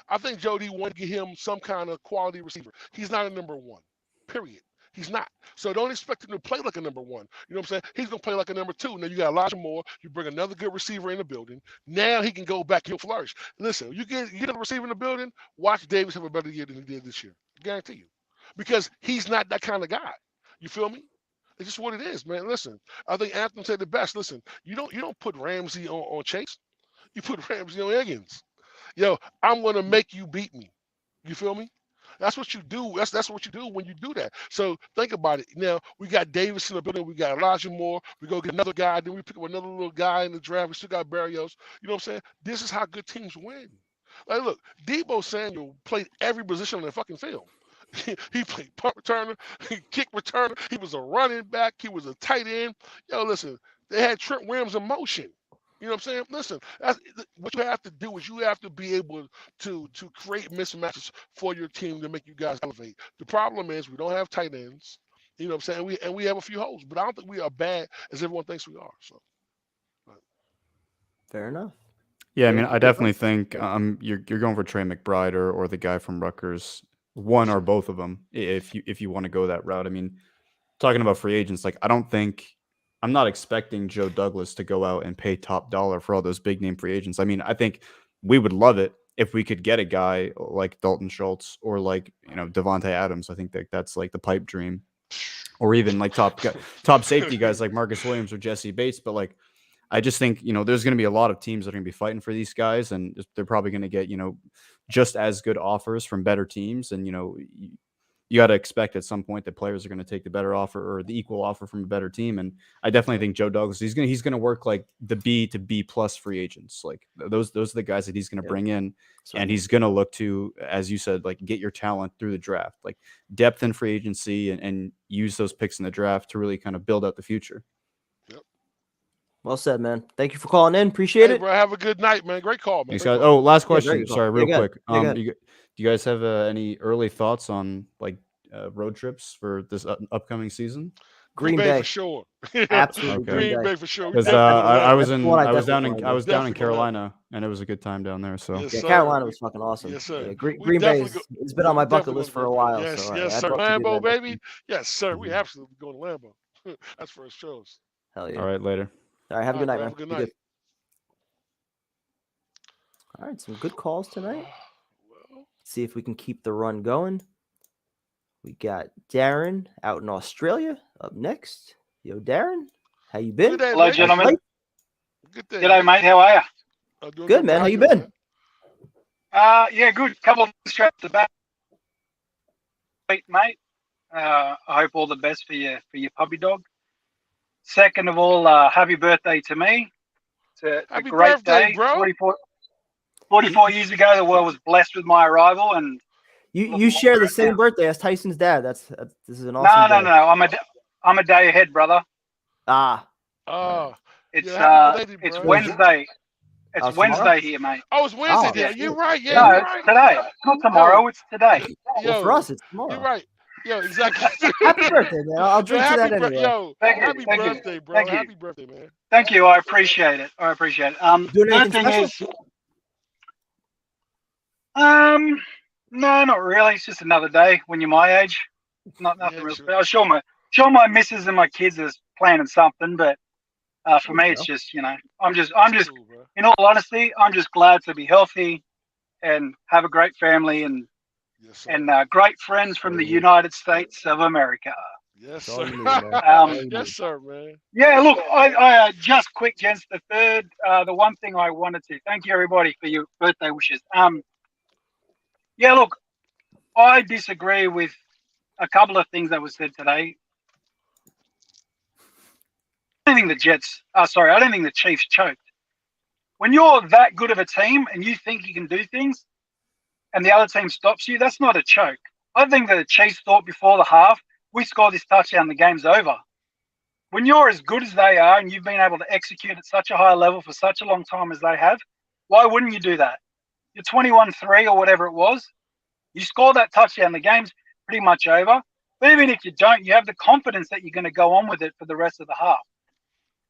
I think Jody wanted to get him some kind of quality receiver. He's not a number one, period. He's not. So don't expect him to play like a number one. You know what I'm saying? He's going to play like a number two. Now you got Elijah Moore. You bring another good receiver in the building. Now he can go back and he'll flourish. Listen, you get a receiver in the building, watch Davis have a better year than he did this year. I guarantee you. Because he's not that kind of guy. You feel me? It's just what it is, man. Listen, I think Anthem said the best. Listen, you don't put Ramsey on Chase. You put Ramsey on Higgins. Yo, I'm going to make you beat me. You feel me? That's what you do. That's what you do when you do that. So think about it. Now, we got Davis in the building. We got Elijah Moore. We go get another guy. Then we pick up another little guy in the draft. We still got Berrios. You know what I'm saying? This is how good teams win. Like, look, Deebo Samuel played every position on the fucking field. He played punt returner, kick returner. He was a running back. He was a tight end. Yo, listen, they had Trent Williams in motion. You know what I'm saying? Listen, what you have to do is you have to be able to create mismatches for your team to make you guys elevate. The problem is we don't have tight ends. You know what I'm saying? We have a few holes, but I don't think we are bad as everyone thinks we are. So, fair enough. Yeah, I mean, I definitely think you're going for Trey McBride or the guy from Rutgers, one or both of them, if you want to go that route. I mean, talking about free agents, like I'm not expecting Joe Douglas to go out and pay top dollar for all those big name free agents. I mean, I think we would love it if we could get a guy like Dalton Schultz or like, Devontae Adams. I think that's like the pipe dream, or even like top safety guys like Marcus Williams or Jesse Bates. But like, I just think, there's going to be a lot of teams that are going to be fighting for these guys, and they're probably going to get, just as good offers from better teams. And, you got to expect at some point that players are going to take the better offer or the equal offer from a better team. And I definitely think Joe Douglas, he's going to work like the B to B plus free agents. Like those are the guys that he's going to bring in, and he's going to look to, as you said, like get your talent through the draft, like depth in free agency, and use those picks in the draft to really kind of build out the future. Well said, man. Thank you for calling in. Appreciate it. Bro, have a good night, man. Great call, man. Thanks, Great guys. call. Oh, last question. Sorry, real quick. Go ahead. Do you guys have any early thoughts on like road trips for this upcoming season? Green Bay for sure. Absolutely, Okay. Green Bay for sure. Because I was down Definitely in Carolina, and it was a good time down there. So Yes, Carolina was fucking awesome. Yes, sir. Yeah, Green Bay it's been on my bucket list for a while. Yes, so yes, I'd sir. love to do Lambeau, that. baby. Yes, sir. We absolutely going to Lambeau. That's first shows. Hell yeah. all right, later. All right, have a good night, man. Have a good Be night. All right, some good calls tonight. Well, See if we can keep the run going. We got Darren out in Australia up next. Yo, Darren, how you been? good day, Hello, man. gentlemen. Good day. G'day, mate. How are you? Doing Good, man. How you been? Yeah, good. Couple of straps to back, mate. I hope all the best for your puppy dog. Second of all, happy birthday to me. It's a Happy great birthday, day. bro. 44 years ago, the world was blessed with my arrival, and You share the same birthday as Tyson's dad. This is an awesome day. no. I'm a day ahead, brother. Ah. It's happy it's bro. Wednesday. Oh, It's Wednesday tomorrow? here, mate. Oh, it's Wednesday. Oh, there. yeah. You're right. Yeah, No, you're it's right. today. Not tomorrow. It's today. Well, for us, it's tomorrow. You're right. Yo, exactly. Happy birthday, man. I'll drink to that anyway. Thank you. Happy Thank you. birthday, bro. Thank you. Happy birthday, man. Thank you. I appreciate it. Doing Third anything thing special? is, no, not really. It's just another day when you're my age. Nothing real true. special. I'm sure my missus and my kids is planning something, but for me, it's just I'm just Cool, bro. in all honesty, I'm just glad to be healthy and have a great family and Yes, sir. and great friends from the United States of America. Yes, That's all sir. you need, man. That's all you Yes, need. sir, man. Yeah, look, I just quick, gents. The third, the one thing I wanted to thank you everybody for your birthday wishes. Yeah, look, I disagree with a couple of things that was said today. I don't think the Chiefs choked. When you're that good of a team and you think you can do things, and the other team stops you, that's not a choke. I think that the Chiefs thought before the half, we score this touchdown, the game's over. When you're as good as they are and you've been able to execute at such a high level for such a long time as they have, why wouldn't you do that? You're 21-3 or whatever it was. You score that touchdown, the game's pretty much over. But even if you don't, you have the confidence that you're going to go on with it for the rest of the half.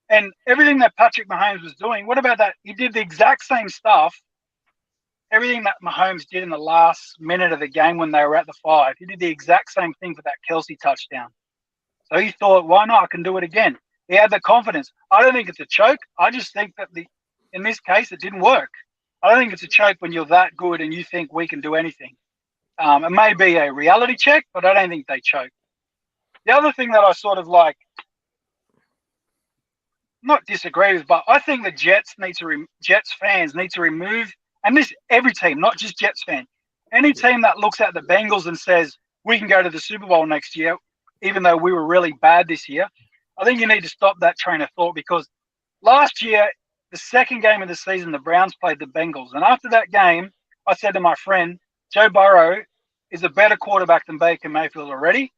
And everything that Patrick Mahomes was doing, what about that? He did the exact same stuff. Everything that Mahomes did in the last minute of the game when they were at the 5, he did the exact same thing for that Kelsey touchdown. So he thought, why not? I can do it again. He had the confidence. I don't think it's a choke. I just think that in this case, it didn't work. I don't think it's a choke when you're that good and you think we can do anything. It may be a reality check, but I don't think they choke. The other thing that I sort of like, not disagree with, but I think the Jets fans need to remove, and this every team, not just Jets fan, any team that looks at the Bengals and says we can go to the Super Bowl next year, even though we were really bad this year, I think you need to stop that train of thought, because last year, the second game of the season, the Browns played the Bengals, and after that game, I said to my friend, Joe Burrow is a better quarterback than Baker Mayfield already.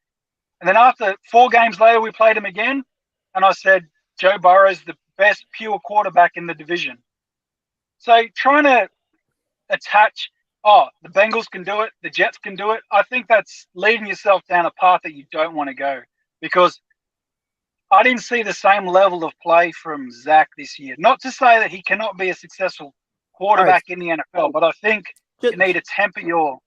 And then after 4 games later, we played him again, and I said, Joe Burrow is the best pure quarterback in the division. So trying to attach, the Bengals can do it, the Jets can do it, I think that's leading yourself down a path that you don't want to go, because I didn't see the same level of play from Zach this year. Not to say that he cannot be a successful quarterback in the NFL, but I think you need to temper your...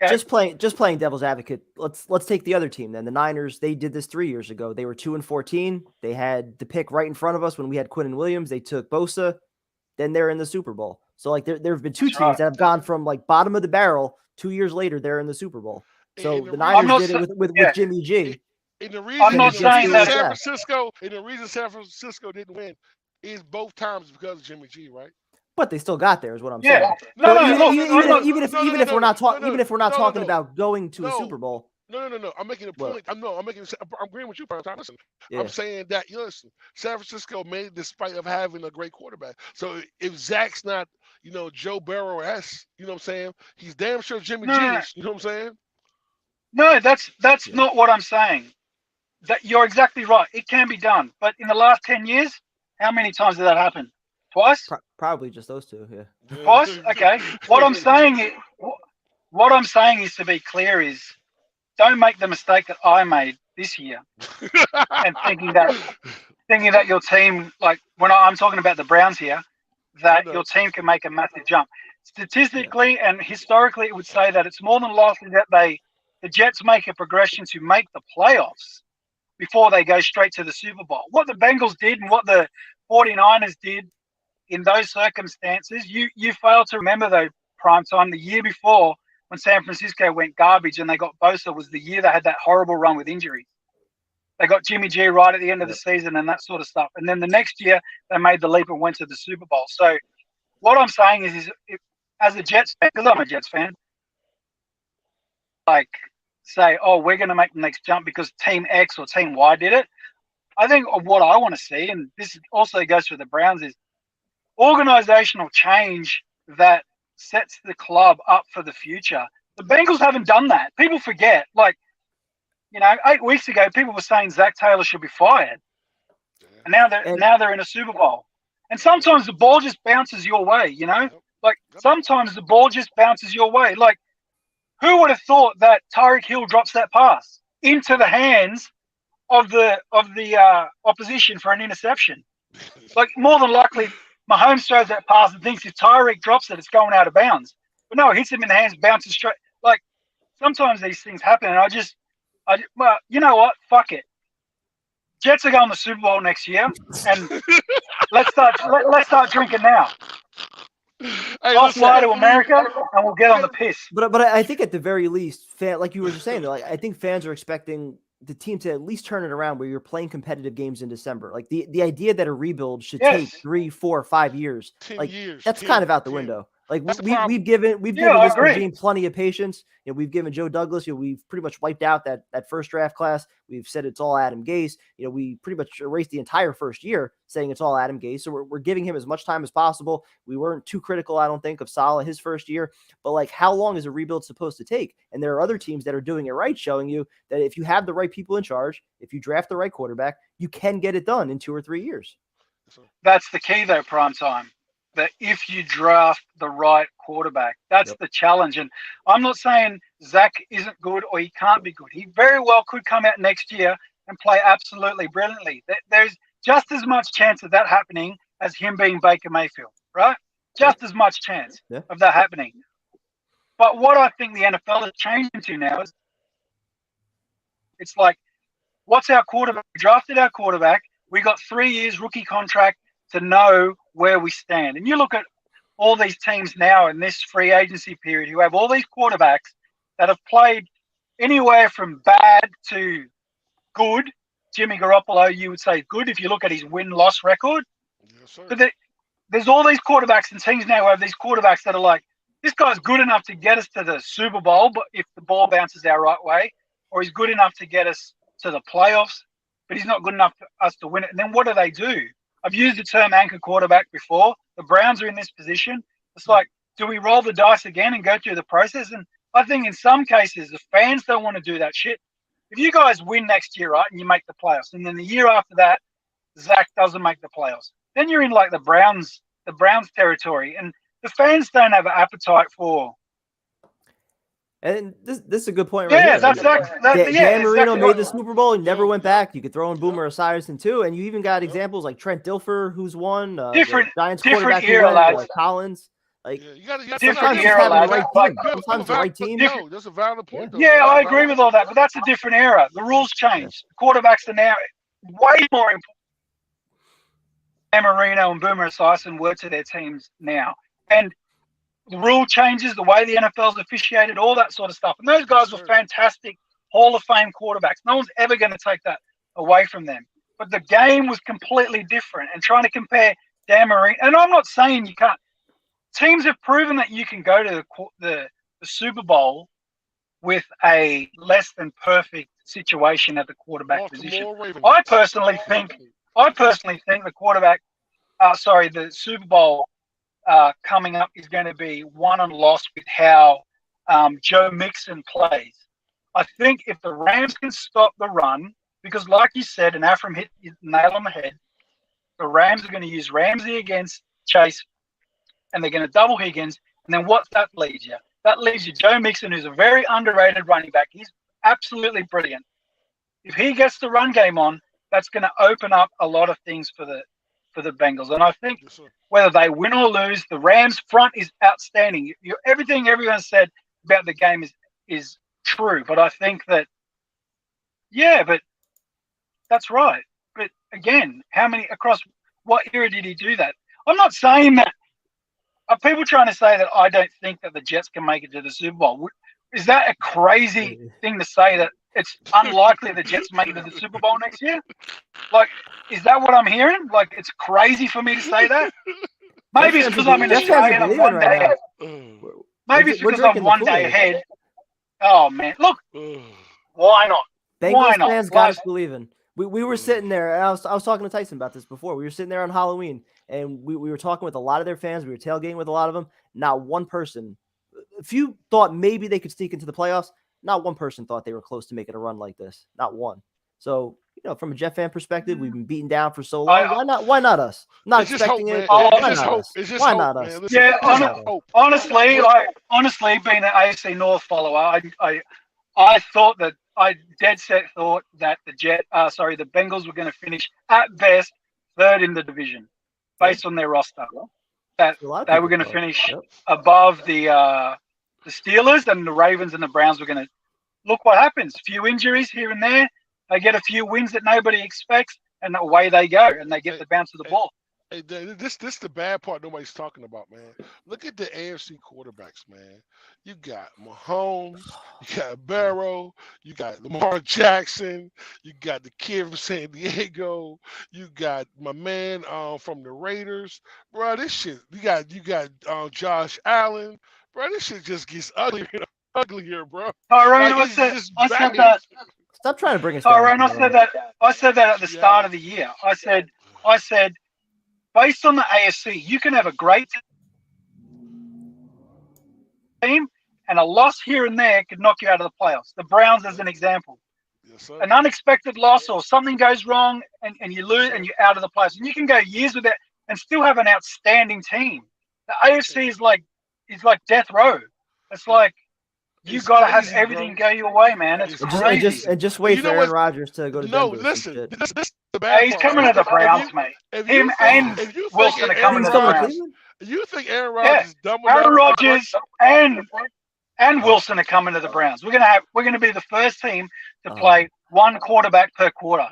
Okay. Just playing devil's advocate. Let's take the other team then. The Niners, they did this 3 years ago. They were 2-14. They had the pick right in front of us when we had Quinn and Williams. They took Bosa. Then they're in the Super Bowl. So like there have been 2 teams that have gone from like bottom of the barrel. 2 years later, they're in the Super Bowl. So the Niners did it with Jimmy G. And the reason San Francisco didn't win is both times because of Jimmy G, right? But they still got there, is what I'm Yeah. saying. Even if we're not talking about going to a Super Bowl, No. I'm making a point. I'm agreeing with you, Prime Time. Listen, I'm saying that, listen, San Francisco made it despite of having a great quarterback. So if Zach's not, Joe Burrow-esque, you know what I'm saying? He's damn sure Jimmy G is, you know what I'm saying? No, that's not what I'm saying. That you're exactly right. It can be done. But in the last 10 years, how many times did that happen? Twice? Probably just those two, yeah. Twice? Okay. What I'm saying is, to be clear, is don't make the mistake that I made this year and thinking that your team, like when I'm talking about the Browns here, that your team can make a massive jump. Statistically and historically, it would say that it's more than likely that the Jets make a progression to make the playoffs before they go straight to the Super Bowl. What the Bengals did and what the 49ers did in those circumstances, you fail to remember, though, Prime Time, the year before when San Francisco went garbage and they got Bosa was the year they had that horrible run with injuries. They got Jimmy G right at the end of the season and that sort of stuff. And then the next year they made the leap and went to the Super Bowl. So what I'm saying is if, as a Jets fan, because I'm a Jets fan, like say, oh, we're going to make the next jump because Team X or Team Y did it. I think what I want to see, and this also goes for the Browns, is organizational change that sets the club up for the future. The Bengals haven't done that. People forget. Like, 8 weeks ago, people were saying Zach Taylor should be fired. And now they're in a Super Bowl. And sometimes the ball just bounces your way, Like, sometimes the ball just bounces your way. Like, who would have thought that Tyreek Hill drops that pass into the hands of the opposition for an interception? Like, more than likely, Mahomes throws that pass and thinks if Tyreek drops it, it's going out of bounds. But no, it hits him in the hands, bounces straight. Like, sometimes these things happen, and well, you know what? Fuck it. Jets are going to the Super Bowl next year, and let's start drinking now. Hey, I'll fly to America, and we'll get on the piss. But I think at the very least, like you were just saying, like I think fans are expecting the team to at least turn it around where you're playing competitive games in December. Like the idea that a rebuild should take 3, 4, 5 years, 10 years, that's 10, kind of out the 10. window. Like we've given this regime plenty of patience. We've given Joe Douglas, we've pretty much wiped out that first draft class. We've said it's all Adam Gase. We pretty much erased the entire first year saying it's all Adam Gase. So we're giving him as much time as possible. We weren't too critical, I don't think, of Saleh his first year. But like, how long is a rebuild supposed to take? And there are other teams that are doing it right, showing you that if you have the right people in charge, if you draft the right quarterback, you can get it done in 2 or 3 years. That's the key, though, Prime Time. That if you draft the right quarterback, that's the challenge. And I'm not saying Zach isn't good or he can't be good. He very well could come out next year and play absolutely brilliantly. There's just as much chance of that happening as him being Baker Mayfield, right? Just as much chance of that happening. But what I think the NFL is changing to now is it's like, what's our quarterback? We drafted our quarterback. We got 3 years rookie contract to know where we stand. And you look at all these teams now in this free agency period who have all these quarterbacks that have played anywhere from bad to good. Jimmy Garoppolo, you would say good if you look at his win-loss record. Yes, sir. But there's all these quarterbacks and teams now who have these quarterbacks that are like, this guy's good enough to get us to the Super Bowl, but if the ball bounces our right way, or he's good enough to get us to the playoffs, but he's not good enough for us to win it. And then what do? I've used the term anchor quarterback before. The Browns are in this position. It's like, do we roll the dice again and go through the process? And I think in some cases, the fans don't want to do that shit. If you guys win next year, right, and you make the playoffs, and then the year after that, Zach doesn't make the playoffs, then you're in like the Browns territory. And the fans don't have an appetite for. And this is a good point right here. Dan Marino made the Super Bowl. He never went back. You could throw in Boomer Esiason too. And you even got examples like Trent Dilfer, who's won. Giants quarterback era, like Collins. Like, you got different era, lads. Sometimes the right team. No, that's a valid point. Yeah, I agree with all that, but that's a different era. The rules changed. The quarterbacks are now way more important. Dan Marino and Boomer Esiason were to their teams now. And the rule changes, the way the NFL's officiated, all that sort of stuff. And those guys were fantastic Hall of Fame quarterbacks. No one's ever going to take that away from them. But the game was completely different. And trying to compare Dan Marino, and I'm not saying you can't. Teams have proven that you can go to the Super Bowl with a less than perfect situation at the quarterback position. I personally think the quarterback, the Super Bowl coming up is going to be won and lost with how Joe Mixon plays. I think if the Rams can stop the run, because like you said, and Afram hit the nail on the head, the Rams are going to use Ramsey against Chase, and they're going to double Higgins. And then what's that leaves you? That leaves you Joe Mixon, who's a very underrated running back. He's absolutely brilliant. If he gets the run game on, that's going to open up a lot of things for the Bengals. And I think whether they win or lose, the Rams front is outstanding. Everything everyone said about the game is true. But I think that, but that's right. But again, how many across what era did he do that? I'm not saying that. Are people trying to say that I don't think that the Jets can make it to the Super Bowl? Is that a crazy thing to say, that it's unlikely the Jets make it to the Super Bowl next year? Like, is that what I'm hearing? Like, it's crazy for me to say that? Maybe it's because I'm in Australia and I'm one day ahead. Maybe it's because I'm one day ahead. Oh, man. Look, why not? Bengals fans got us believing. We were sitting there, and I was talking to Tyson about this before. We were sitting there on Halloween, and we were talking with a lot of their fans. We were tailgating with a lot of them. Not one person, a few thought maybe they could sneak into the playoffs. Not one person thought they were close to making a run like this. Not one. So, from a Jet fan perspective, we've been beaten down for so long. Why not us? Not expecting it. Why not us? Yeah, honestly, being an AFC North follower, I thought that I dead set thought that the Bengals were going to finish at best third in the division, based on their roster. That they were going to finish above the Steelers, and the Ravens and the Browns were going to look what happens. A few injuries here and there. They get a few wins that nobody expects, and away they go, and they get the bounce of the ball. Hey, this the bad part nobody's talking about, man. Look at the AFC quarterbacks, man. You got Mahomes, you got Burrow, you got Lamar Jackson, you got the kid from San Diego, you got my man from the Raiders, bro. This shit, you got Josh Allen, bro. This shit just gets uglier, bro. All right, I said that. Stop trying to bring us down. All right, I said that at the start of the year. I said, based on the AFC, you can have a great team, and a loss here and there could knock you out of the playoffs. The Browns, as an example. Yes, sir. An unexpected loss or something goes wrong, and you lose, and you're out of the playoffs. And you can go years with that and still have an outstanding team. The AFC is like death row. It's like you got to have everything go your way, man. It's crazy. And just wait for Aaron Rodgers to go to Denver. No, listen. This the bad he's coming to the Browns, mate. Him and Wilson are coming to the Browns. You think Aaron Rodgers is dumb enough? Aaron Rodgers and Wilson are coming to the Browns. We're gonna be the first team to play one quarterback per quarter.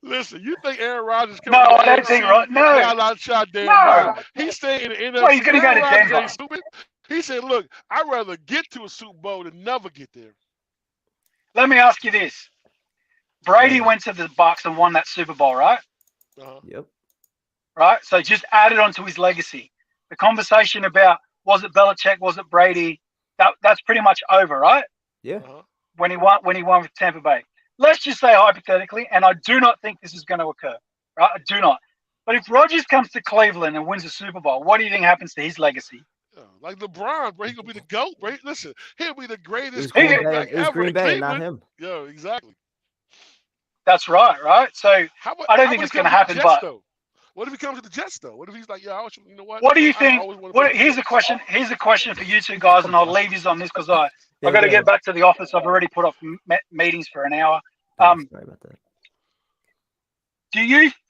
Listen, you think Aaron Rodgers? No, I don't think. No. He's staying in the NFC. Well, he's gonna go to Denver. He said, "Look, I'd rather get to a Super Bowl than never get there." Let me ask you this: Brady went to the Bucs and won that Super Bowl, right? Yep. Right. So just added on to his legacy. The conversation about was it Belichick, was it Brady? That's pretty much over, right? Yeah. When he won with Tampa Bay. Let's just say hypothetically, and I do not think this is going to occur. Right? I do not. But if Rodgers comes to Cleveland and wins a Super Bowl, what do you think happens to his legacy? Like LeBron, bro, he's gonna be the GOAT, bro. Listen, he'll be the greatest quarterback ever. It was Green Bay, not him. Yeah, exactly. That's right, right? So I don't think it's going to happen, but what if he comes to the Jets, though? What if he's like, you know what? What do you think? Here's a question. Here's a question for you two guys, and I'll leave you on this because I got to get back to the office. I've already put off meetings for an hour. Sorry about that.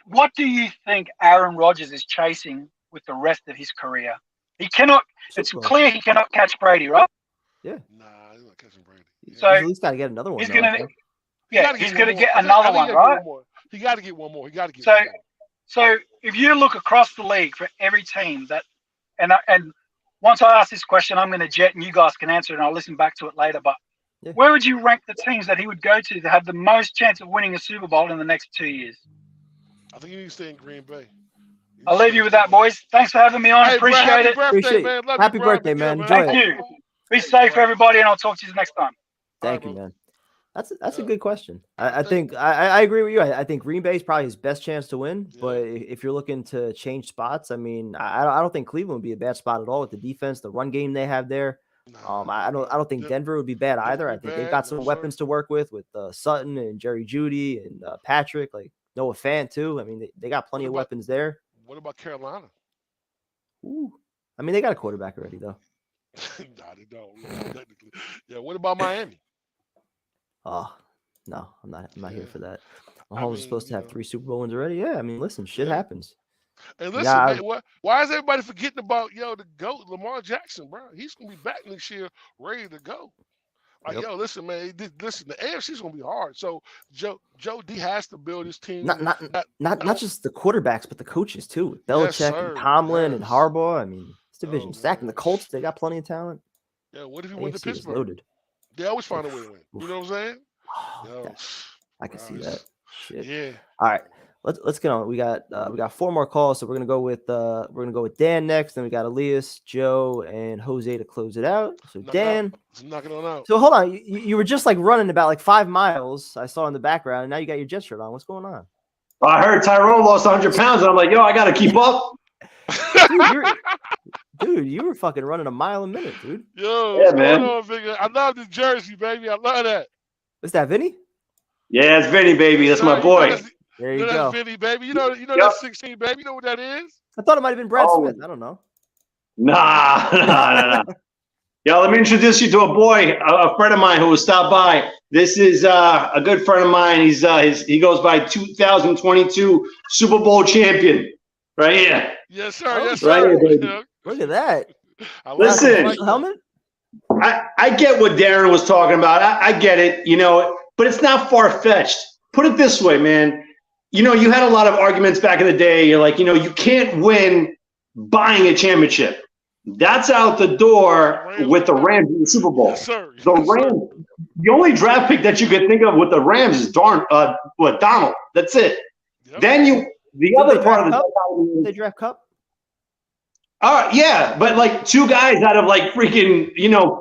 What do you think Aaron Rodgers is chasing with the rest of his career? He cannot. It's clear he cannot catch Brady, right? Yeah. Nah, he's not catching Brady. Yeah. So he's at least got to get another one. He's gonna. Yeah, he's gonna get another one, right? He got to get one more. He got to get. So if you look across the league for every team that, and once I ask this question, I'm going to jet and you guys can answer it, and I'll listen back to it later. But where would you rank the teams that he would go to have the most chance of winning a Super Bowl in the next 2 years? I think you need to stay in Green Bay. I'll leave you with that, boys. Thanks for having me on. Hey, Appreciate it. Happy birthday, man. Love Happy you, birthday, man. Enjoy Thank you. Be safe, everybody, and I'll talk to you next time. Thank you, man. That's a good question. I think I agree with you. I think Green Bay is probably his best chance to win. But if you're looking to change spots, I mean, I don't think Cleveland would be a bad spot at all with the defense, the run game they have there. I don't think Denver would be bad either. I think they've got some weapons to work with Sutton and Jerry Jeudy and Patrick, like Noah Fant too. I mean, they got plenty of weapons there. What about Carolina? Ooh, I mean, they got a quarterback already though. Nah, they don't. Technically. Yeah. What about Miami? Oh, no, I'm not here for that. Mahomes is supposed to have 3 Super Bowl wins already. Yeah, I mean, listen, shit happens. And listen, man, why is everybody forgetting about the GOAT, Lamar Jackson, bro? He's gonna be back next year, ready to go. Like, listen, man, listen, the AFC's gonna be hard. So Joe D has to build his team. Not just the quarterbacks, but the coaches too. Belichick and Tomlin and Harbaugh. I mean, this division stacked. And the Colts, they got plenty of talent. Yeah, what if he went to AFC is Pittsburgh? loaded. They always find a way to win. You know what I'm saying? I can see that. Shit. Yeah. All right. Let's get on. We got 4 more calls, so we're gonna go with Dan next. Then we got Elias, Joe, and Jose to close it out. So Dan, knocking on out. So hold on, you were just like running about like 5 miles. I saw in the background, and now you got your Jet shirt on. What's going on? I heard Tyrone lost 100 pounds, and I'm like, yo, I gotta keep up. Dude, you were fucking running a mile a minute, dude. Yo, yeah, man. I love this jersey, baby. I love that. Is that Vinny? Yeah, it's Vinny, baby. That's my boy. There you go. That's Vinny, baby. You know that's 16, baby. You know what that is? I thought it might have been Brad Smith. I don't know. Nah. Yo, let me introduce you to a boy, a friend of mine who will stop by. This is a good friend of mine. He goes by 2022 Super Bowl champion. Right here. Yes, sir. Yes, right sir. Here, baby. Look at that. Listen, helmet. I get what Darren was talking about. I get it, but it's not far-fetched. Put it this way, man. You had a lot of arguments back in the day. You're like, you can't win buying a championship. That's out the door with the Rams in the Super Bowl. Yes, sir. The Rams, the only draft pick that you could think of with the Rams is Donald. That's it. Yep. Then the other part of the they draft Cup. Yeah, but like 2 guys out of like freaking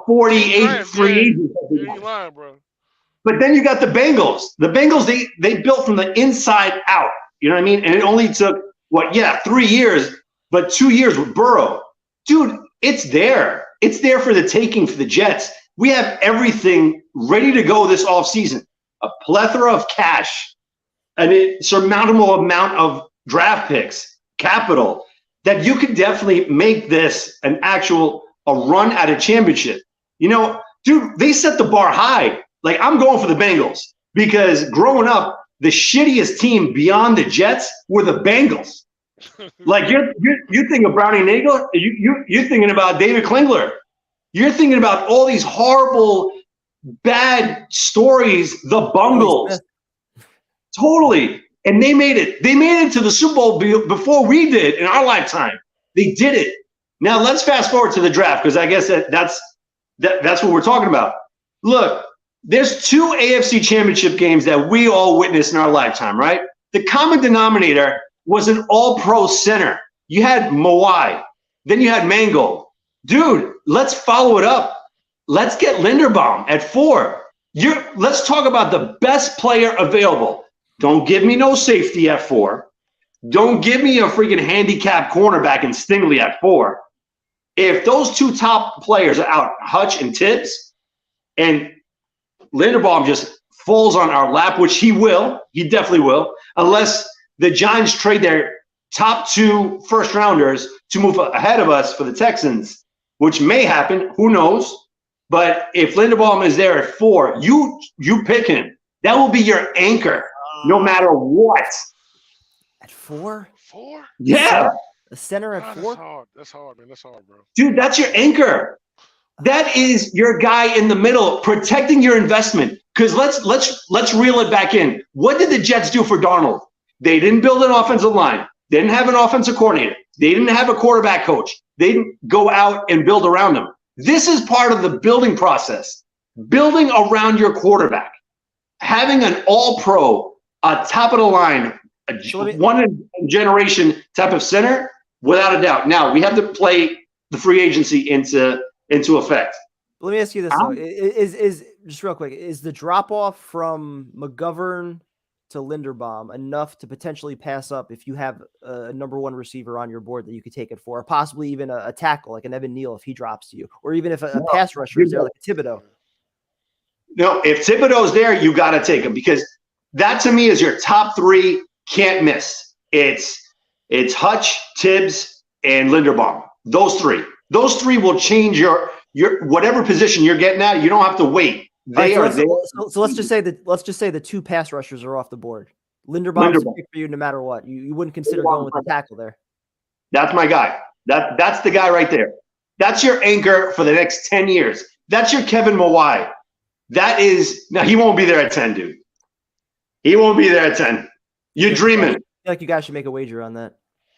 48 free agents. You ain't lying, bro. But then you got the Bengals. The Bengals, they built from the inside out. You know what I mean? And it only took 3 years, but 2 years with Burrow. Dude, it's there. It's there for the taking for the Jets. We have everything ready to go this offseason. A plethora of cash, an insurmountable amount of draft picks, capital, that you could definitely make this a run at a championship. Dude, they set the bar high. Like, I'm going for the Bengals because growing up, the shittiest team beyond the Jets were the Bengals. Like, you're thinking of Brownie Nagel, you're thinking about David Klingler. You're thinking about all these horrible, bad stories, the Bungles. Totally. And they made it. They made it to the Super Bowl before we did in our lifetime. They did it. Now let's fast forward to the draft because I guess that's what we're talking about. Look, there's 2 AFC championship games that we all witnessed in our lifetime, right? The common denominator was an all-pro center. You had Mawai. Then you had Mangold. Dude, let's follow it up. Let's get Linderbaum at 4. Let's talk about the best player available. Don't give me no safety at 4. Don't give me a freaking handicap cornerback in Stingley at 4. If those 2 top players are out, Hutch and Tibbs, and Linderbaum just falls on our lap, which he definitely will, unless the Giants trade their top 2 first-rounders to move ahead of us for the Texans, which may happen. Who knows? But if Linderbaum is there at 4, you pick him. That will be your anchor. No matter what. At 4? 4? Yeah. The center at 4? That's hard, man. That's hard, bro. Dude, that's your anchor. That is your guy in the middle protecting your investment. Because let's reel it back in. What did the Jets do for Darnold? They didn't build an offensive line. They didn't have an offensive coordinator. They didn't have a quarterback coach. They didn't go out and build around him. This is part of the building process. Building around your quarterback. Having an all-pro, a top of the line, one generation type of center, without a doubt. Now we have to play the free agency into effect. But let me ask you this though: is just real quick, is the drop off from McGovern to Linderbaum enough to potentially pass up if you have a number one receiver on your board that you could take it for, or possibly even a tackle like an Evan Neal if he drops to you, or even if a pass rusher is there like a Thibodeau? No, if Thibodeau's there, you got to take him because that to me is your top three can't miss. It's Hutch, Tibbs, and Linderbaum. Those three will change your whatever position you're getting at. You don't have to wait. They are there. So let's just say the two pass rushers are off the board. Linderbaum's a pick for you no matter what. You wouldn't consider going with the tackle there. That's my guy. That's the guy right there. That's your anchor for the next 10 years. That's your Kevin Mawai. That is now he won't be there at 10, dude. He won't be there at 10. You're dreaming. I feel like you guys should make a wager on that.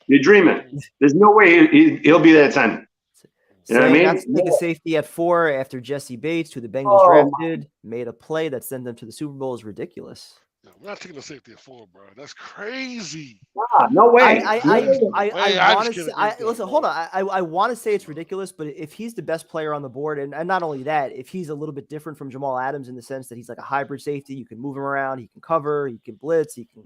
You're dreaming. There's no way he'll be there at 10. You know what I mean? Not to take a safety at 4 after Jesse Bates, who the Bengals drafted, made a play that sent them to the Super Bowl is ridiculous. Yeah, we're not taking a safety at 4, bro. That's crazy. No way. I want to listen. Hold on. I want to say it's ridiculous, but if he's the best player on the board, and not only that, if he's a little bit different from Jamal Adams in the sense that he's like a hybrid safety, you can move him around, he can cover, he can blitz, he can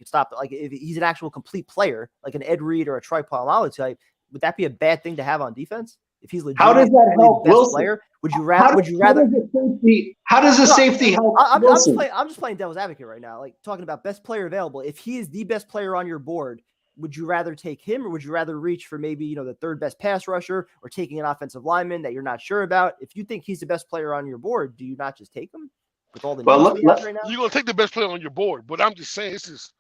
stop. Like if he's an actual complete player, like an Ed Reed or a Troy Polamalu type, would that be a bad thing to have on defense? If he's legit, how does that help Wilson? Player, would you rather? How does a safety help Wilson? I'm just playing devil's advocate right now, like talking about best player available. If he is the best player on your board, would you rather take him, or would you rather reach for maybe the third best pass rusher, or taking an offensive lineman that you're not sure about? If you think he's the best player on your board, do you not just take him with all the needs we have right now? You're gonna take the best player on your board, but I'm just saying this is.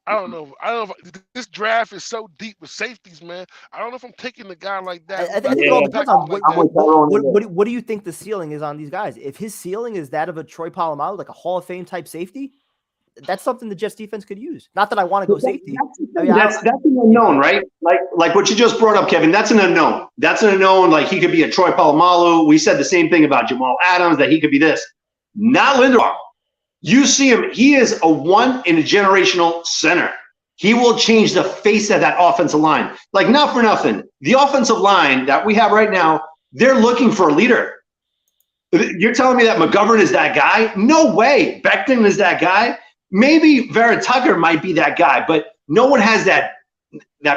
I don't know if this draft is so deep with safeties, man. I don't know if I'm taking the guy like that. I think it all depends on what do you think the ceiling is on these guys? If his ceiling is that of a Troy Polamalu, like a Hall of Fame type safety, that's something the Jets defense could use. Not that I want to go safety. That's an unknown, right? Like what you just brought up, Kevin. That's an unknown. That's an unknown. Like he could be a Troy Polamalu. We said the same thing about Jamal Adams, that he could be this. Not Linderbaum. You see him, he is a one in a generational center. He will change the face of that offensive line. Like, not for nothing. The offensive line that we have right now, they're looking for a leader. You're telling me that McGovern is that guy? No way. Becton is that guy. Maybe Vera Tucker might be that guy, but no one has that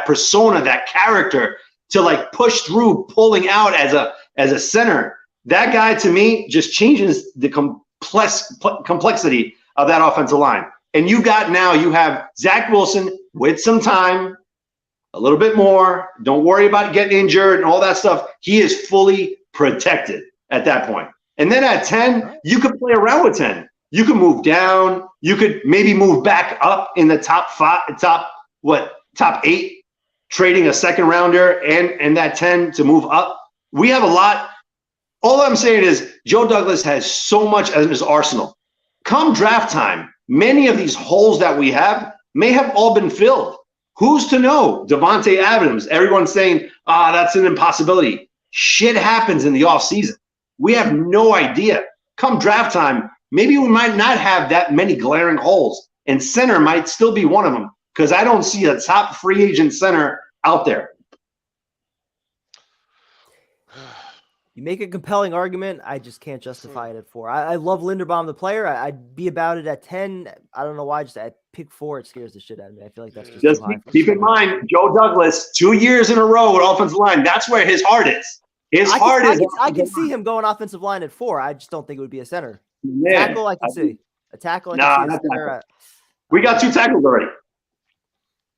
persona, that character to like push through, pulling out as a center. That guy to me just changes the complexity of that offensive line. And you have Zach Wilson with some time, a little bit more. Don't worry about getting injured and all that stuff. He is fully protected at that point. And then at 10, you could play around with 10. You could move down. You could maybe move back up in the top 8, trading a second rounder and that 10 to move up. We have a lot. All I'm saying is Joe Douglas has so much in his arsenal. Come draft time, many of these holes that we have may have all been filled. Who's to know? Devontae Adams, everyone's saying, that's an impossibility. Shit happens in the offseason. We have no idea. Come draft time, maybe we might not have that many glaring holes, and center might still be one of them because I don't see a top free agent center out there. You make a compelling argument. I just can't justify it at 4. I love Linderbaum, the player. I'd be about it at 10. I don't know why. Just at pick 4, it scares the shit out of me. I feel like that's just too high. Keep in mind, Joe Douglas, 2 years in a row with offensive line. That's where his heart is. I can see him going offensive line at 4. I just don't think it would be a center. Yeah. Tackle, I can see. A tackle, I can see. A center, we got 2 tackles already.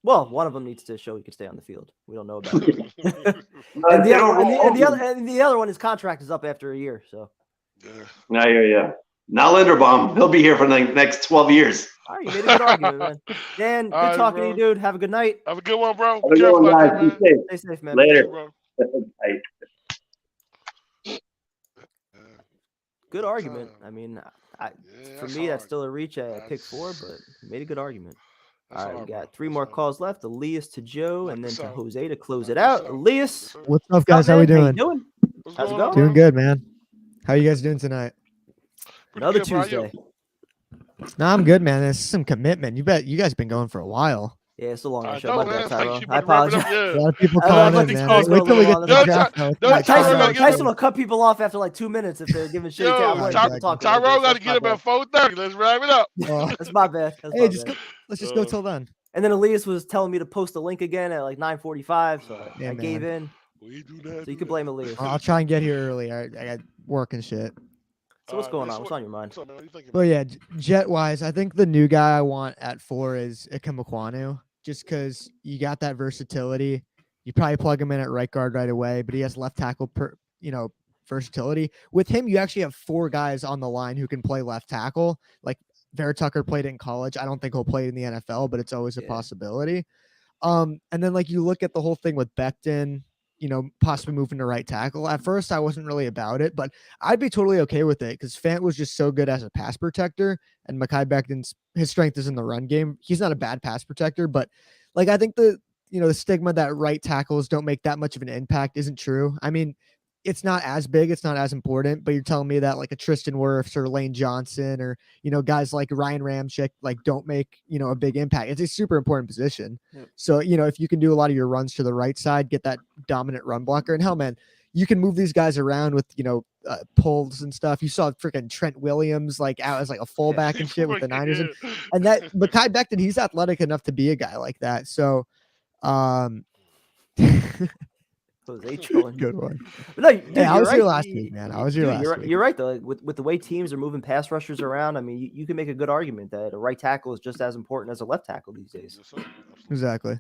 Well, one of them needs to show he can stay on the field. We don't know about it. and the other one, his contract is up after a year. So. Yeah. Now Linderbaum, he'll be here for the next 12 years. All right, you made a good argument, man. Dan, good talking to you, dude. Have a good night. Have a good one, bro. Have a good one, guys. Stay safe, man. Later. Good argument. I mean, for me, that's still a reach at pick 4, but you made a good argument. All right, we got 3 more calls left. Elias to Joe, and then to Jose to close it out. Elias, what's up, guys? How we doing? How you doing? How's it going? Doing good, man. How you guys doing tonight? Another Tuesday. No, I'm good, man. This is some commitment. You bet you guys been going for a while. Yeah, it's a long I show. know, My bad, man. Like, Tyrone. you I about to wrap it apologize. up, yeah. A lot of people I'd calling let in, these man. calls go a Wait till we little get to longer. the draft. Though. Don't Tyson will cut people off after like 2 minutes if they're giving shit. I'm letting people talk. Tyrone got to get up at 4:30. Let's wrap it up. That's my bad. That's Hey, my bad. let's just go till then. And then Elias was telling me to post a link again at like 9:45, so Yeah, I gave in. We do that. So you can blame Elias. I'll try and get here early. I got work and shit. So what's going on? What's on your mind? Well, yeah, jet wise, I think the new guy I want at 4 is Ikemakwanu, just because you got that versatility. You probably plug him in at right guard right away, but he has left tackle versatility. With him, you actually have 4 guys on the line who can play left tackle. Like Vera Tucker played it in college. I don't think he'll play it in the NFL, but it's always a possibility. And then like you look at the whole thing with Becton, possibly moving to right tackle. At first, I wasn't really about it, but I'd be totally okay with it because Fant was just so good as a pass protector, and Mekhi Becton's his strength is in the run game. He's not a bad pass protector, but like I think the stigma that right tackles don't make that much of an impact isn't true. I mean, it's not as big, it's not as important, but you're telling me that like a Tristan Wirfs or Lane Johnson or, guys like Ryan Ramczyk, like don't make, a big impact. It's a super important position. Yep. So, if you can do a lot of your runs to the right side, get that dominant run blocker, and hell, man, you can move these guys around with, pulls and stuff. You saw freaking Trent Williams, like out as like a fullback and shit with the Niners. And that Mekhi Becton, he's athletic enough to be a guy like that. So, Jose trolling. Good one. But no, dude, I was right. here last week, man. I was here last week. You're right though. Like, with the way teams are moving pass rushers around, I mean, you can make a good argument that a right tackle is just as important as a left tackle these days. Exactly.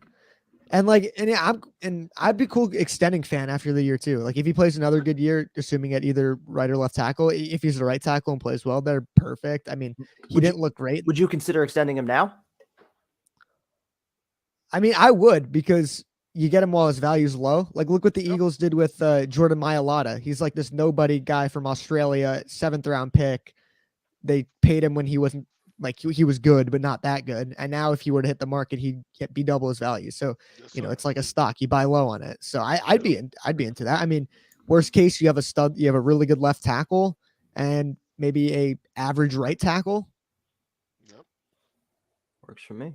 And I'd be cool extending Fant after the year too. Like if he plays another good year, assuming at either right or left tackle, if he's the right tackle and plays well, they're perfect. I mean, he didn't look great. Would you consider extending him now? I mean, I would, because you get him while his value's low. Like, look what the Eagles did with Jordan Mailata. He's like this nobody guy from Australia, 7th round pick. They paid him when he wasn't like he was good, but not that good. And now if he were to hit the market, he'd be double his value. So, it's like a stock. You buy low on it. So I'd be into that. I mean, worst case, you have a stud, you have a really good left tackle and maybe a average right tackle. Yep. Works for me.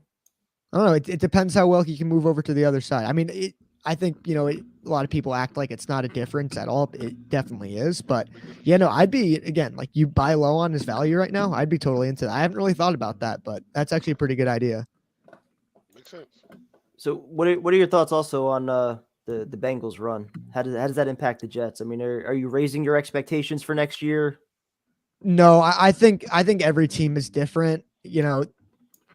I don't know. It depends how well he can move over to the other side. I mean, I think, a lot of people act like it's not a difference at all. It definitely is. But, yeah, no, I'd be, again, like you buy low on his value right now. I'd be totally into that. I haven't really thought about that, but that's actually a pretty good idea. Makes sense. So what are your thoughts also on the Bengals run? How does that impact the Jets? I mean, are you raising your expectations for next year? No, I think every team is different.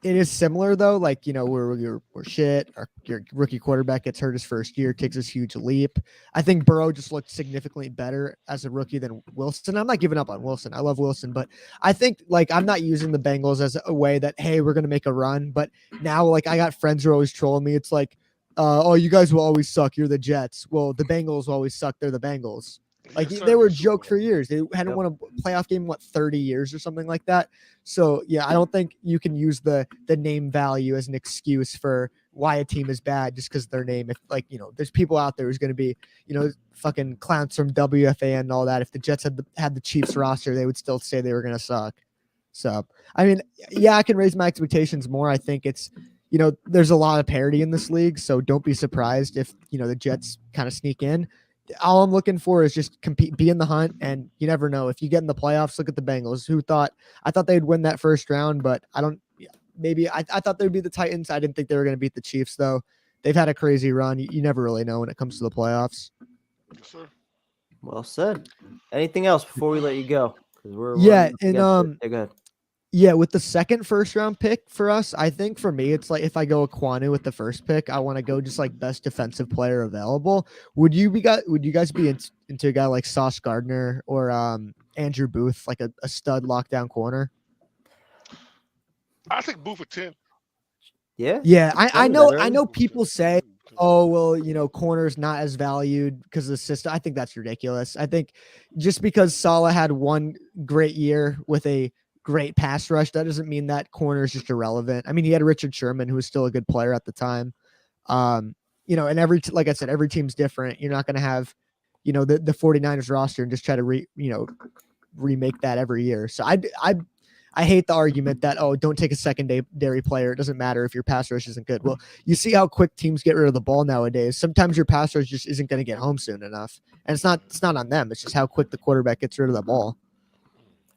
It is similar though. Like, we're shit. Your rookie quarterback gets hurt his first year, takes this huge leap. I think Burrow just looked significantly better as a rookie than Wilson. I'm not giving up on Wilson. I love Wilson, but I think like I'm not using the Bengals as a way that, hey, we're going to make a run. But now like I got friends who are always trolling me. It's like, oh, you guys will always suck. You're the Jets. Well, the Bengals will always suck. They're the Bengals. Like they were a joke for years. They hadn't won a playoff game in 30 years or something like that. So yeah, I don't think you can use the name value as an excuse for why a team is bad just because of their name. If like, there's people out there who's going to be, fucking clowns from WFAN and all that. If the Jets had the Chiefs roster, they would still say they were going to suck. So, I mean, yeah, I can raise my expectations more. I think it's, there's a lot of parity in this league. So don't be surprised if, the Jets kind of sneak in. All I'm looking for is just compete, be in the hunt, and you never know. If you get in the playoffs, look at the Bengals. I thought they'd win that first round, but I don't. Maybe I thought they'd be the Titans. I didn't think they were going to beat the Chiefs, though. They've had a crazy run. You never really know when it comes to the playoffs. Yes, sir. Well said. Anything else before we let you go? Go ahead. Yeah, with the second first round pick for us, I think for me, it's like if I go Aquanu with the first pick, I want to go just like best defensive player available. Would you guys be into a guy like Sauce Gardner or Andrew Booth, like a stud lockdown corner? I think Booth at 10. Yeah. Yeah, I know people say, oh, well, corner's not as valued because of the system. I think that's ridiculous. I think just because Saleh had one great year with a great pass rush, that doesn't mean that corner is just irrelevant. I mean, he had Richard Sherman, who was still a good player at the time. And like I said, every team's different. You're not going to have, the 49ers roster and just try to remake that every year. So I hate the argument that, oh, don't take a secondary player. It doesn't matter if your pass rush isn't good. Well, you see how quick teams get rid of the ball nowadays. Sometimes your pass rush just isn't going to get home soon enough. And it's not on them. It's just how quick the quarterback gets rid of the ball.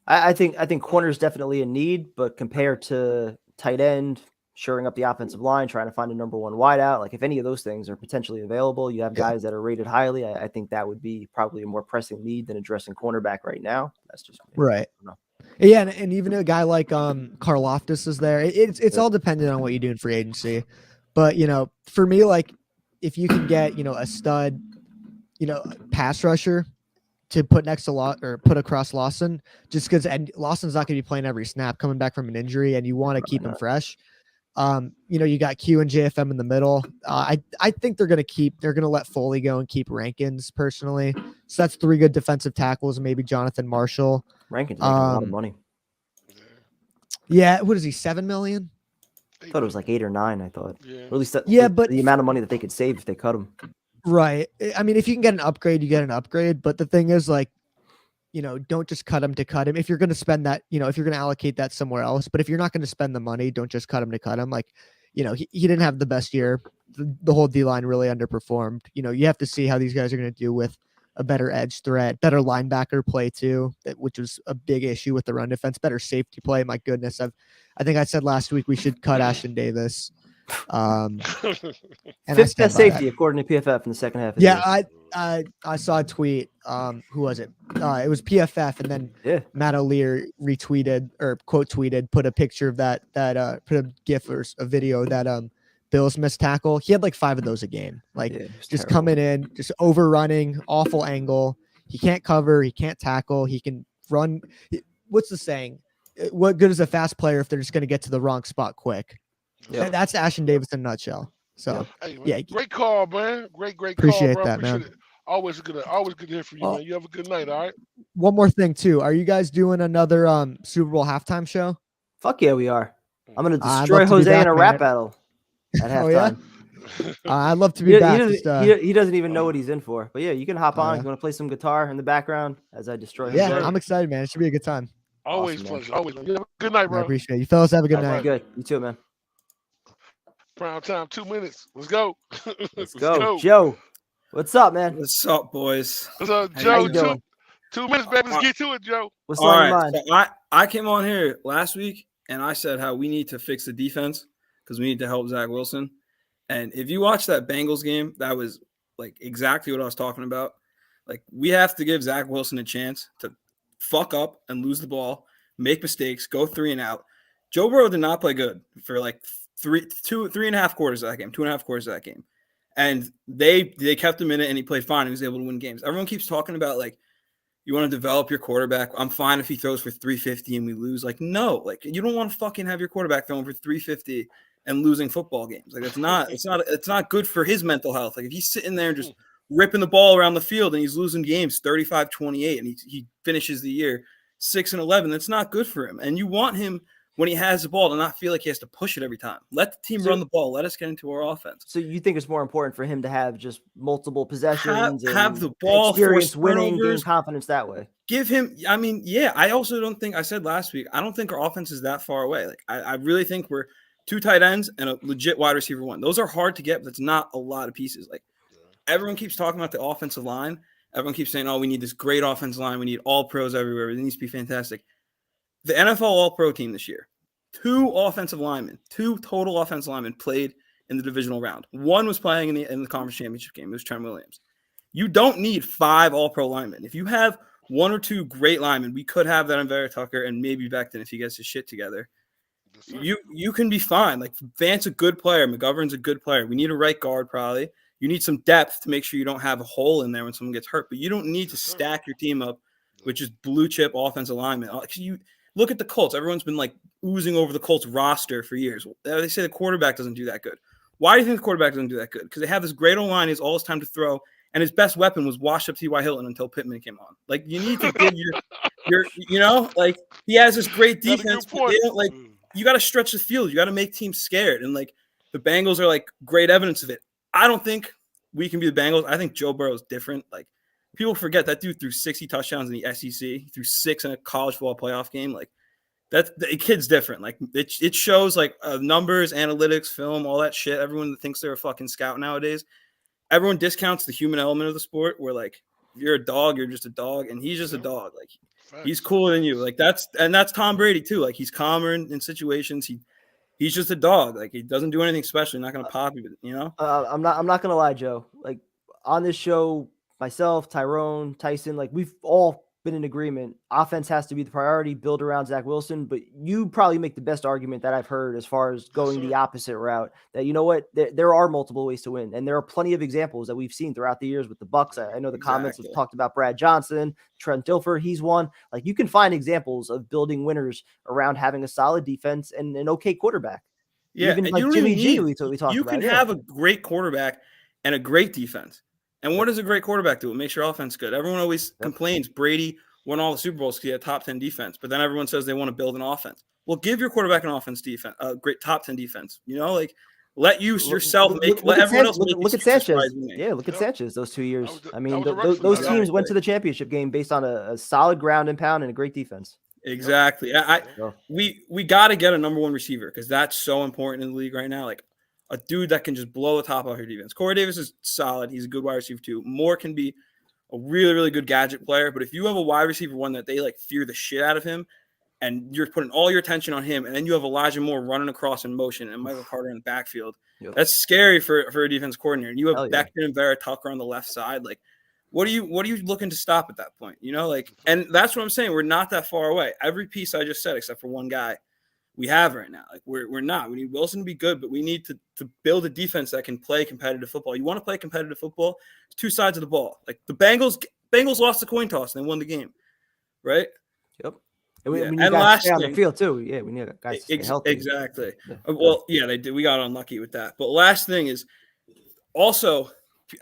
I think corner is definitely a need, but compared to tight end, shoring up the offensive line, trying to find a number one wideout, like if any of those things are potentially available, you have guys that are rated highly. I think that would be probably a more pressing need than addressing cornerback right now. That's just me. Right. Yeah, and even a guy like Karlaftis is there. It's all dependent on what you do in free agency. But, for me, like if you can get, a stud, pass rusher to put next to put across Lawson, just because Lawson's not going to be playing every snap coming back from an injury, and you want to keep him fresh. You got Q and JFM in the middle. I think they're going to let Foley go and keep Rankins personally. So that's 3 good defensive tackles, and maybe Jonathan Marshall. Rankins making a lot of money. Yeah, what is he? $7 million? I thought it was like 8 or 9. I thought. Yeah. Or at least but the amount of money that they could save if they cut him. Right. I mean, if you can get an upgrade, you get an upgrade. But the thing is, like, don't just cut him to cut him. If you're going to spend that, if you're going to allocate that somewhere else, but if you're not going to spend the money, don't just cut him to cut him. Like, he didn't have the best year. The whole D-line really underperformed. You have to see how these guys are going to do with a better edge threat, better linebacker play too, which was a big issue with the run defense, better safety play. My goodness. I think I said last week we should cut Ashton Davis. And 5th best safety according to PFF in the second half. Yeah, I saw a tweet. Who was it? It was PFF, and then Matt O'Leary retweeted or quote tweeted, put a picture of that put a GIF or a video that Bill's missed tackle. He had like 5 of those a game. Like just coming in, just overrunning, awful angle. He can't cover, he can't tackle, he can run. What's the saying? What good is a fast player if they're just going to get to the wrong spot quick? Yeah. That's Ashton Davis in a nutshell. So hey, great call, man. Great appreciate call, bro. That, man. It. Always good to hear from you, man. You have a good night, all right? One more thing too. Are you guys doing another Super Bowl halftime show? Fuck yeah, we are. I'm gonna destroy Jose in a rap battle at halftime. Oh, yeah? I'd love to be back. He doesn't even know what he's in for. But yeah, you can hop on. You want to play some guitar in the background as I destroy Jose? Yeah, I'm excited, man. It should be a good time. Always awesome, pleasure. Always. Good night, bro. I appreciate it. You fellas have a good night. Good. You too, man. Prime time, 2 minutes. Let's go. Let's go. Joe, what's up, man? What's up, boys? What's up, Joe? 2 minutes, baby. Let's get to it, Joe. What's on your mind? So I came on here last week and I said how we need to fix the defense because we need to help Zach Wilson. And if you watch that Bengals game, that was like exactly what I was talking about. Like, we have to give Zach Wilson a chance to fuck up and lose the ball, make mistakes, go 3 and out. Joe Burrow did not play good for like 3.5 quarters of that game, 2.5 quarters of that game. And they kept him in it and he played fine. He was able to win games. Everyone keeps talking about, like, you want to develop your quarterback. I'm fine if he throws for 350 and we lose. Like, no, like, you don't want to fucking have your quarterback throwing for 350 and losing football games. Like, it's not good for his mental health. Like, if he's sitting there and just ripping the ball around the field and he's losing games 35-28 and he finishes the year 6-11, that's not good for him. And you want him, when he has the ball, to not feel like he has to push it every time. Let the team run the ball. Let us get into our offense. So you think it's more important for him to have just multiple possessions, have the ball, experience winning, gain confidence that way? Give him. I mean, yeah. I also don't think. I said last week, I don't think our offense is that far away. Like, I really think we're 2 tight ends and a legit wide receiver 1. Those are hard to get, but that's not a lot of pieces. Like, everyone keeps talking about the offensive line. Everyone keeps saying, "Oh, we need this great offensive line. We need all pros everywhere. It needs to be fantastic." The NFL All-Pro team this year, 2 offensive linemen, 2 total offensive linemen played in the divisional round. 1 was playing in the conference championship game. It was Trent Williams. You don't need 5 All-Pro linemen. If you have 1 or 2 great linemen, we could have that on Vera Tucker and maybe Becton if he gets his shit together. You can be fine. Like, Vance a good player. McGovern's a good player. We need a right guard probably. You need some depth to make sure you don't have a hole in there when someone gets hurt. But you don't need to stack your team up with just blue chip offensive linemen. You look at the Colts. Everyone's been like oozing over the Colts roster for years. They say the quarterback doesn't do that good. Why do you think the quarterback doesn't do that good? Because they have this great O-line. He has all his time to throw. And his best weapon was washed up T.Y. Hilton until Pittman came on. Like, you need to give your like, he has this great defense. But they don't, like, you got to stretch the field. You got to make teams scared. And, like, the Bengals are, like, great evidence of it. I don't think we can be the Bengals. I think Joe Burrow is different. Like, people forget that dude threw 60 touchdowns in the SEC. He threw 6 in a college football playoff game. Like, the kid's different. Like it shows like numbers, analytics, film, all that shit. Everyone that thinks they're a fucking scout nowadays, everyone discounts the human element of the sport. Where like if you're a dog, you're just a dog, and he's just a dog. Like he's cooler than you. Like that's Tom Brady too. Like he's calmer in situations. He's just a dog. Like he doesn't do anything special. He's not gonna pop you, you know. I'm not gonna lie, Joe. Like on this show, myself, Tyrone, Tyson, like we've all been in agreement. Offense has to be the priority. Build around Zach Wilson, but you probably make the best argument that I've heard as far as going the opposite route. That you know what, there are multiple ways to win, and there are plenty of examples that we've seen throughout the years with the Bucks. I know the comments have talked about Brad Johnson, Trent Dilfer. He's one. Like you can find examples of building winners around having a solid defense and an okay quarterback. Yeah, even and like you Jimmy G, we talked about. You can have a great quarterback and a great defense. And what does a great quarterback do? It makes your offense good. Everyone always complains Brady won all the Super Bowls because he had top 10 defense, but then everyone says they want to build an offense. Well, give your quarterback an offense defense, a great top 10 defense. You know, like let yourself let everyone else look at Sanchez. Yeah, look at Sanchez those 2 years. I mean, those teams went to the championship game based on a solid ground and pound and a great defense. Exactly. We got to get a number one receiver because that's so important in the league right now. Like a dude that can just blow the top off your defense. Corey Davis is solid. He's a good wide receiver too. Moore can be a really, really good gadget player. But if you have a wide receiver one that they like fear the shit out of him and you're putting all your attention on him, and then you have Elijah Moore running across in motion and Michael Carter in the backfield, that's scary for a defense coordinator. And you have Becton and Vera Tucker on the left side. Like, what are you looking to stop at that point? You know, like, and that's what I'm saying. We're not that far away. Every piece I just said, except for one guy, we have right now. Like we're not. We need Wilson to be good, but we need to build a defense that can play competitive football. You want to play competitive football? It's two sides of the ball. Like the Bengals lost the coin toss and they won the game, right? Yep. And last thing on the field too. Yeah, we need guys to stay healthy. Exactly. Well, yeah, they did. We got unlucky with that. But last thing is also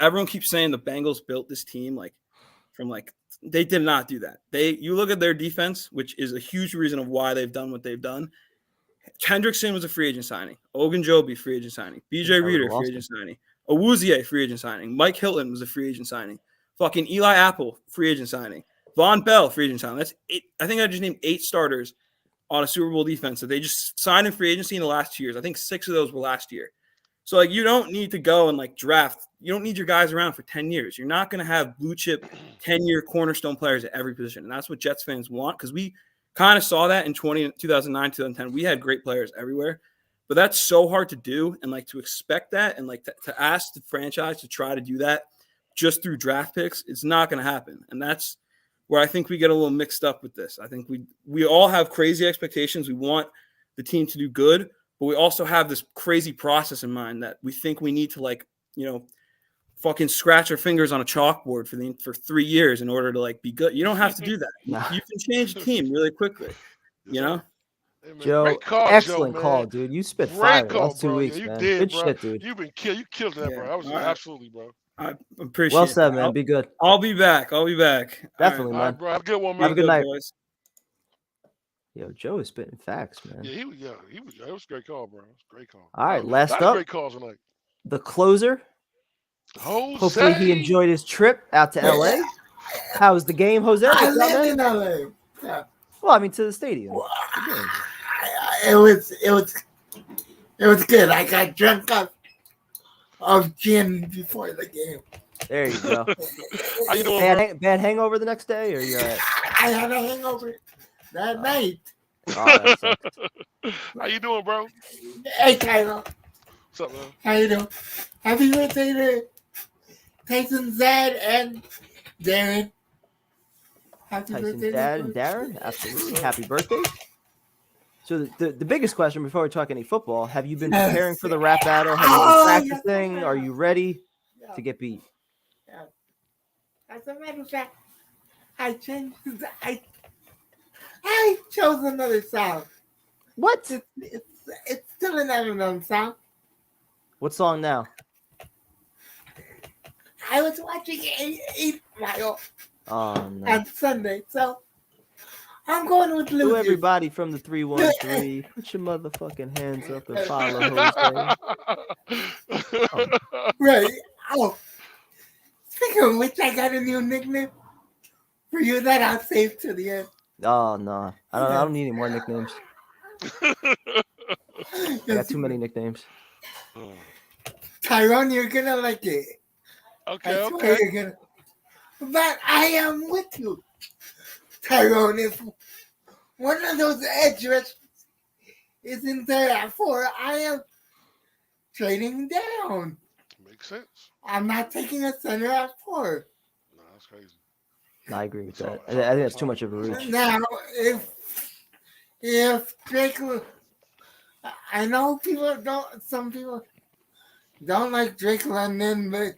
everyone keeps saying the Bengals built this team they did not do that. You look at their defense, which is a huge reason of why they've done what they've done. Hendrickson was a free agent signing. Ogunjobi, free agent signing. BJ Reader, free agent signing. Awuzie, free agent signing. Mike Hilton was a free agent signing. Fucking Eli Apple, free agent signing. Von Bell, free agent signing. That's 8. I think I just named 8 starters on a Super Bowl defense that they just signed in free agency in the last 2 years. I think 6 of those were last year. So like you don't need to go and like draft. You don't need your guys around for 10 years. You're not going to have blue chip 10-year cornerstone players at every position. And that's what Jets fans want because we kind of saw that in 2009, 2010. We had great players everywhere, but that's so hard to do. And like to expect that and like to ask the franchise to try to do that just through draft picks, it's not going to happen. And that's where I think we get a little mixed up with this. I think we all have crazy expectations. We want the team to do good, but we also have this crazy process in mind that we think we need to like, you know, fucking scratch our fingers on a chalkboard for 3 years in order to like be good. You don't have to do that. You can change the team really quickly. You know, Hey, man, Joe, great call, excellent Joe, call, man. dude. You spit Great fire the call, last 2 bro. weeks, Yeah, you man. did, Good bro. shit, dude. You killed that, bro. That was absolutely, bro. I appreciate. Well said, it. man. Be good. I'll be back. Definitely, All man. right, bro. Have a good one, man. Have a good night. boys. Yo, Joe is spitting facts, man. Yeah, he was. It was a great call, bro. It was a great call. All right, A last lot of up, great calls tonight. the closer. Jose. Hopefully he enjoyed his trip out to LA. How was the game, Jose? I What's up, live man? in LA. Yeah. Well, I mean to the stadium. It was good. I got drunk of gin before the game. There you go. How you doing, bro? Bad hangover the next day, or you all right? I had a hangover that night. Oh, that sucks. How you doing, bro? Hey, Tyler. What's up, man? How you doing? Happy birthday to Tyson's dad and Darren. Happy Tyson's birthday dad to and Darren, absolutely. Happy birthday. So the biggest question before we talk any football, have you been preparing for the rap battle? Have you been practicing? Are you ready to get beat? Yeah. As a matter of fact, I chose another sound. What? It's still an unknown sound. What song now? I was watching 8 Mile Oh, no. on Sunday, so I'm going with To Lucas. everybody from the 313, put your motherfucking hands up and follow Jose. Right. Oh, speaking of which, I got a new nickname for you that I'll save to the end. Oh no, I don't need any more nicknames. I got too many nicknames. Tyrone, you're gonna like it. Okay, I swear you're gonna. But I am with you, Tyrone. If one of those edge rushers isn't there at 4, I am trading down. Makes sense. I'm not taking a center at 4. No, that's crazy. I agree with that. I think that's too much of a reach. Now, if Drake, I know some people don't like Drake London, but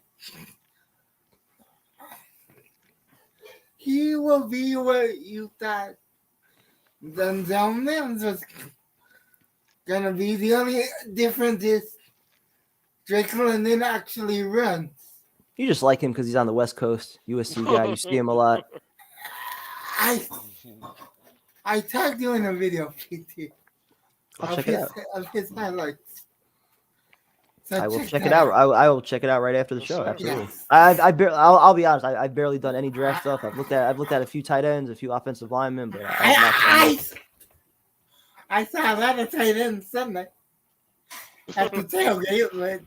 he will be what you thought Denzel Mims was gonna be. The only difference is Drake London actually runs. You just like him because he's on the West Coast, USC guy. You see him a lot. I tagged you in a video, PT, I'll check it out. of his highlights. So I will check that it out. I will check it out right after the show. Absolutely. Yes. I'll be honest. I've barely done any draft stuff. I've looked at a few tight ends, a few offensive linemen, but I saw a lot of tight ends Sunday at the tailgate. But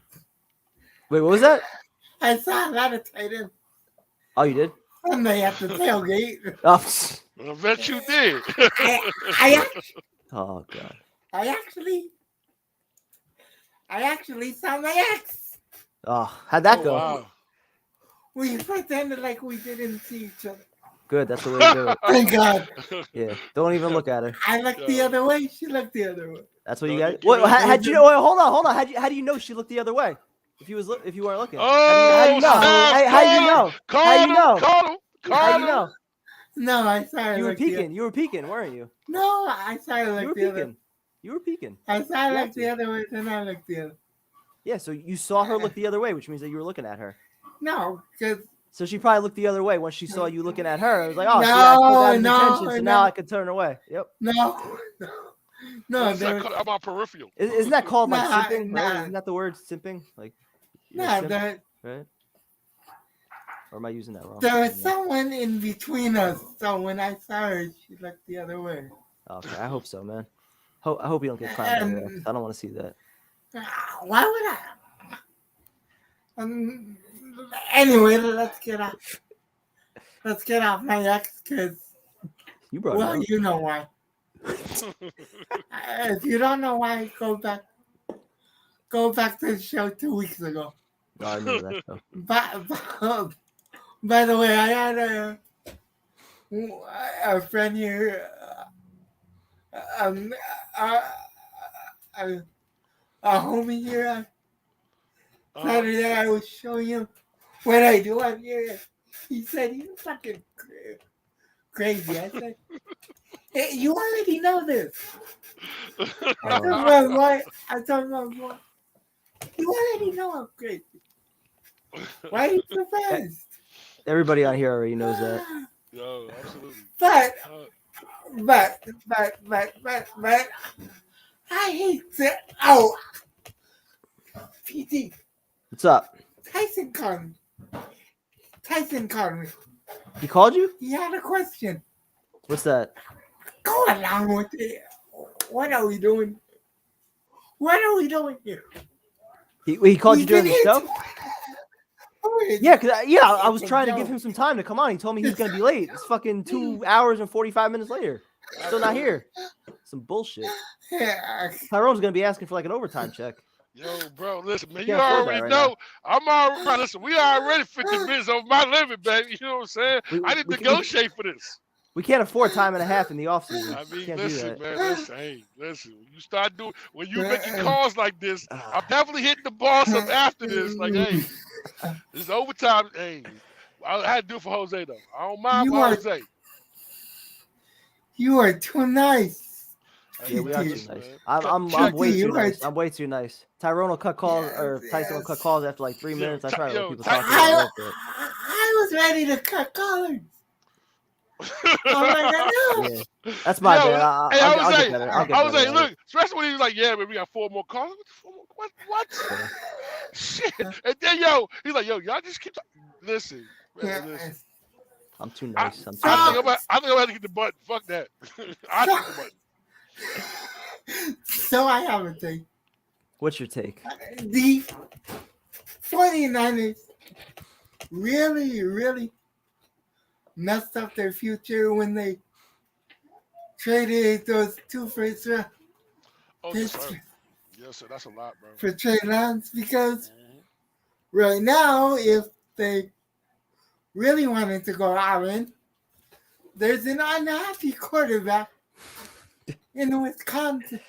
wait, what was that? I saw a lot of tight ends Oh, you did? Sunday at the tailgate. Oh, I bet you did. oh God. I actually saw my ex. Oh, how'd that go? Wow. We pretended like we didn't see each other. Good. That's the way to do it. Thank God. Yeah. Don't even look at her. I looked the other way. She looked the other way. That's what you got. What? How'd you know? Wait, hold on. How do you know she looked the other way? If you weren't looking. How do you know? How do you know? How do you know? How do you know? No, I saw her. You were peeking. You were peeking, weren't you? No, I saw her like the other. You were peeking. I saw her like the other way, then I looked the other. Yeah, so you saw her look the other way, which means that you were looking at her. No, because. So she probably looked the other way once she saw you looking at her. It was like, oh, see, I put that in attention, so now I can turn away. Yep. No. I'm on peripheral. Isn't that called like simping? Right? Isn't that the word simping? Like. That. Right. Or am I using that wrong? There was someone in between us, so when I saw her, she looked the other way. Okay, I hope so, man. I hope you don't get climbed by that. I don't want to see that. Why would I? Anyway, let's get off. Let's get off my ex, because you brought it up. You know why. If you don't know why, go back to the show 2 weeks ago. No, I remember that show. By the way, I had a friend here, a homie here. Saturday, I was showing him what I do on here. He said, "You fucking crazy." I said, "Hey, you already know this." I told him why. You already know I'm crazy. Why are you surprised? Everybody on here already knows that. No, absolutely. But I hate that. Oh, PT. What's up? Tyson called me. He called you? He had a question. What's that? Go along with it. What are we doing? What are we doing here? He called you during the show? Yeah, I was trying to give him some time to come on. He told me he was gonna be late. It's fucking 2 hours and 45 minutes later. Still not here. Some bullshit. Tyrone's gonna be asking for like an overtime check. Yo, bro, listen, man, you already know. Listen, we already 50 minutes over my limit, baby. You know what I'm saying? I didn't negotiate for this. We can't afford time and a half in the offseason. I mean, listen, man, listen. When you start doing, when you making calls like this, I'm definitely hitting the boss up after this. Like, hey, this is overtime. Hey, I had to do it for Jose though. I don't mind for Jose. You are too nice. Yeah, we are too nice. I'm way too nice. I'm way too nice. Tyrone will cut calls, or Tyson will cut calls after like 3 minutes. I try to let people talk. I was ready to cut collars. Yeah. That's my bad. I'll get better. I was like, look, especially when he was like, yeah, man, we got 4 more calls. What? Shit. And then, he's like, y'all just keep talking. Listen. Man, listen. I'm too nice. I think I'm about to get the button. Fuck that. I take the button. So I have a thing. What's your take? The 49ers really messed up their future when they traded those 2 first round picks Yes, sir. That's a lot, bro. for Trey Lance, because right now, if they really wanted to go all in, there's an unhappy quarterback in Wisconsin.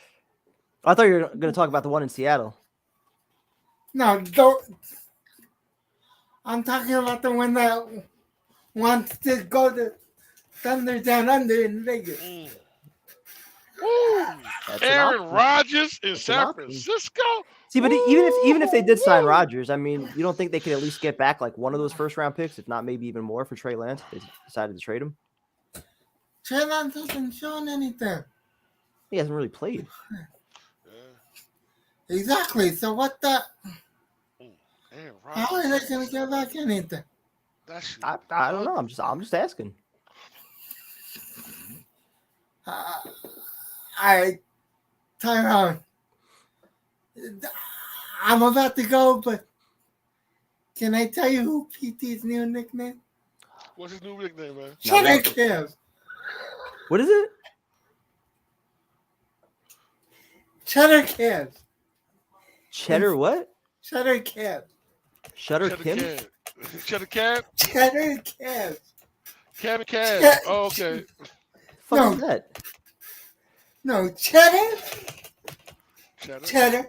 I thought you were going to talk about the one in Seattle. No, don't. I'm talking about the one that wants to go to Thunder Down Under in Vegas. Woo! Aaron Rodgers in San Francisco. See, but even if they did sign Rodgers, I mean, you don't think they could at least get back like one of those first round picks, if not maybe even more, for Trey Lance? They decided to trade him. Trey Lance hasn't shown anything. He hasn't really played. Exactly. So what the? How are they going to get back anything? I don't know. I'm just asking. All right, Tyrone. I'm about to go, but can I tell you who PT's new nickname? What's his new nickname, man? Cheddar Kev. What is it? Cheddar Kev. Cheddar what? Cheddar Kev. Cheddar Kim? Cheddar Cab? Cheddar Kev. Cab and Cab. Oh, okay. Fuck is that? No, cheddar. Cheddar. Cheddar.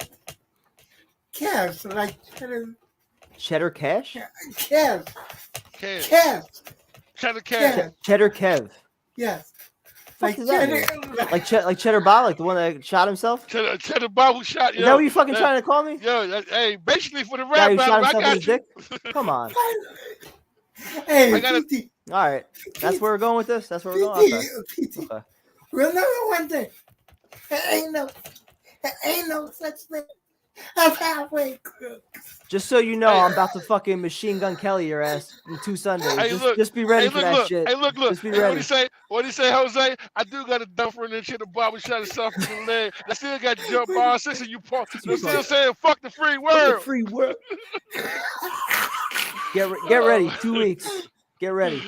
Kev, like cheddar. Cheddar Cash? Kev. Kev. Kev. Cheddar Kev. Cheddar Kev. Yes. Like like Cheddar Bob, like the one that shot himself? Cheddar Bob who shot you. Is that what you fucking trying to call me? Yo, hey, basically for the Guy rap who shot battle, I himself in got his you. dick? Come on. Hey, All right. That's where we're going with this? That's where we're going? Okay. Remember one thing. There ain't no such thing as halfway crooks. Just so you know, I'm about to fucking machine gun Kelly your ass in 2 Sundays. Hey, Just be ready for that look. shit. Hey, look. Just be Hey, ready. what he say, Jose? I do got a dumper in there, shit, the Bob shot himself in the leg. I still got the jump bar six and you still saying fuck the free world. Fuck the free world. Get ready. 2 weeks. Get ready.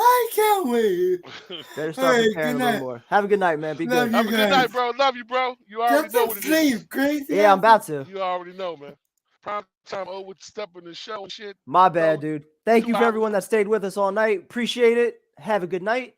I can't wait. Better start All right, preparing good a little night. more. Have a good night, man. Be Love good. you Have a good guys. night, bro. Love you, bro. You already Get know some what it sleep, is. crazy. Yeah, I'm about to. You already know, man. Prime time overstepping the show and shit. My bad, dude. Thank you 2 for hours. everyone that stayed with us all night. Appreciate it. Have a good night.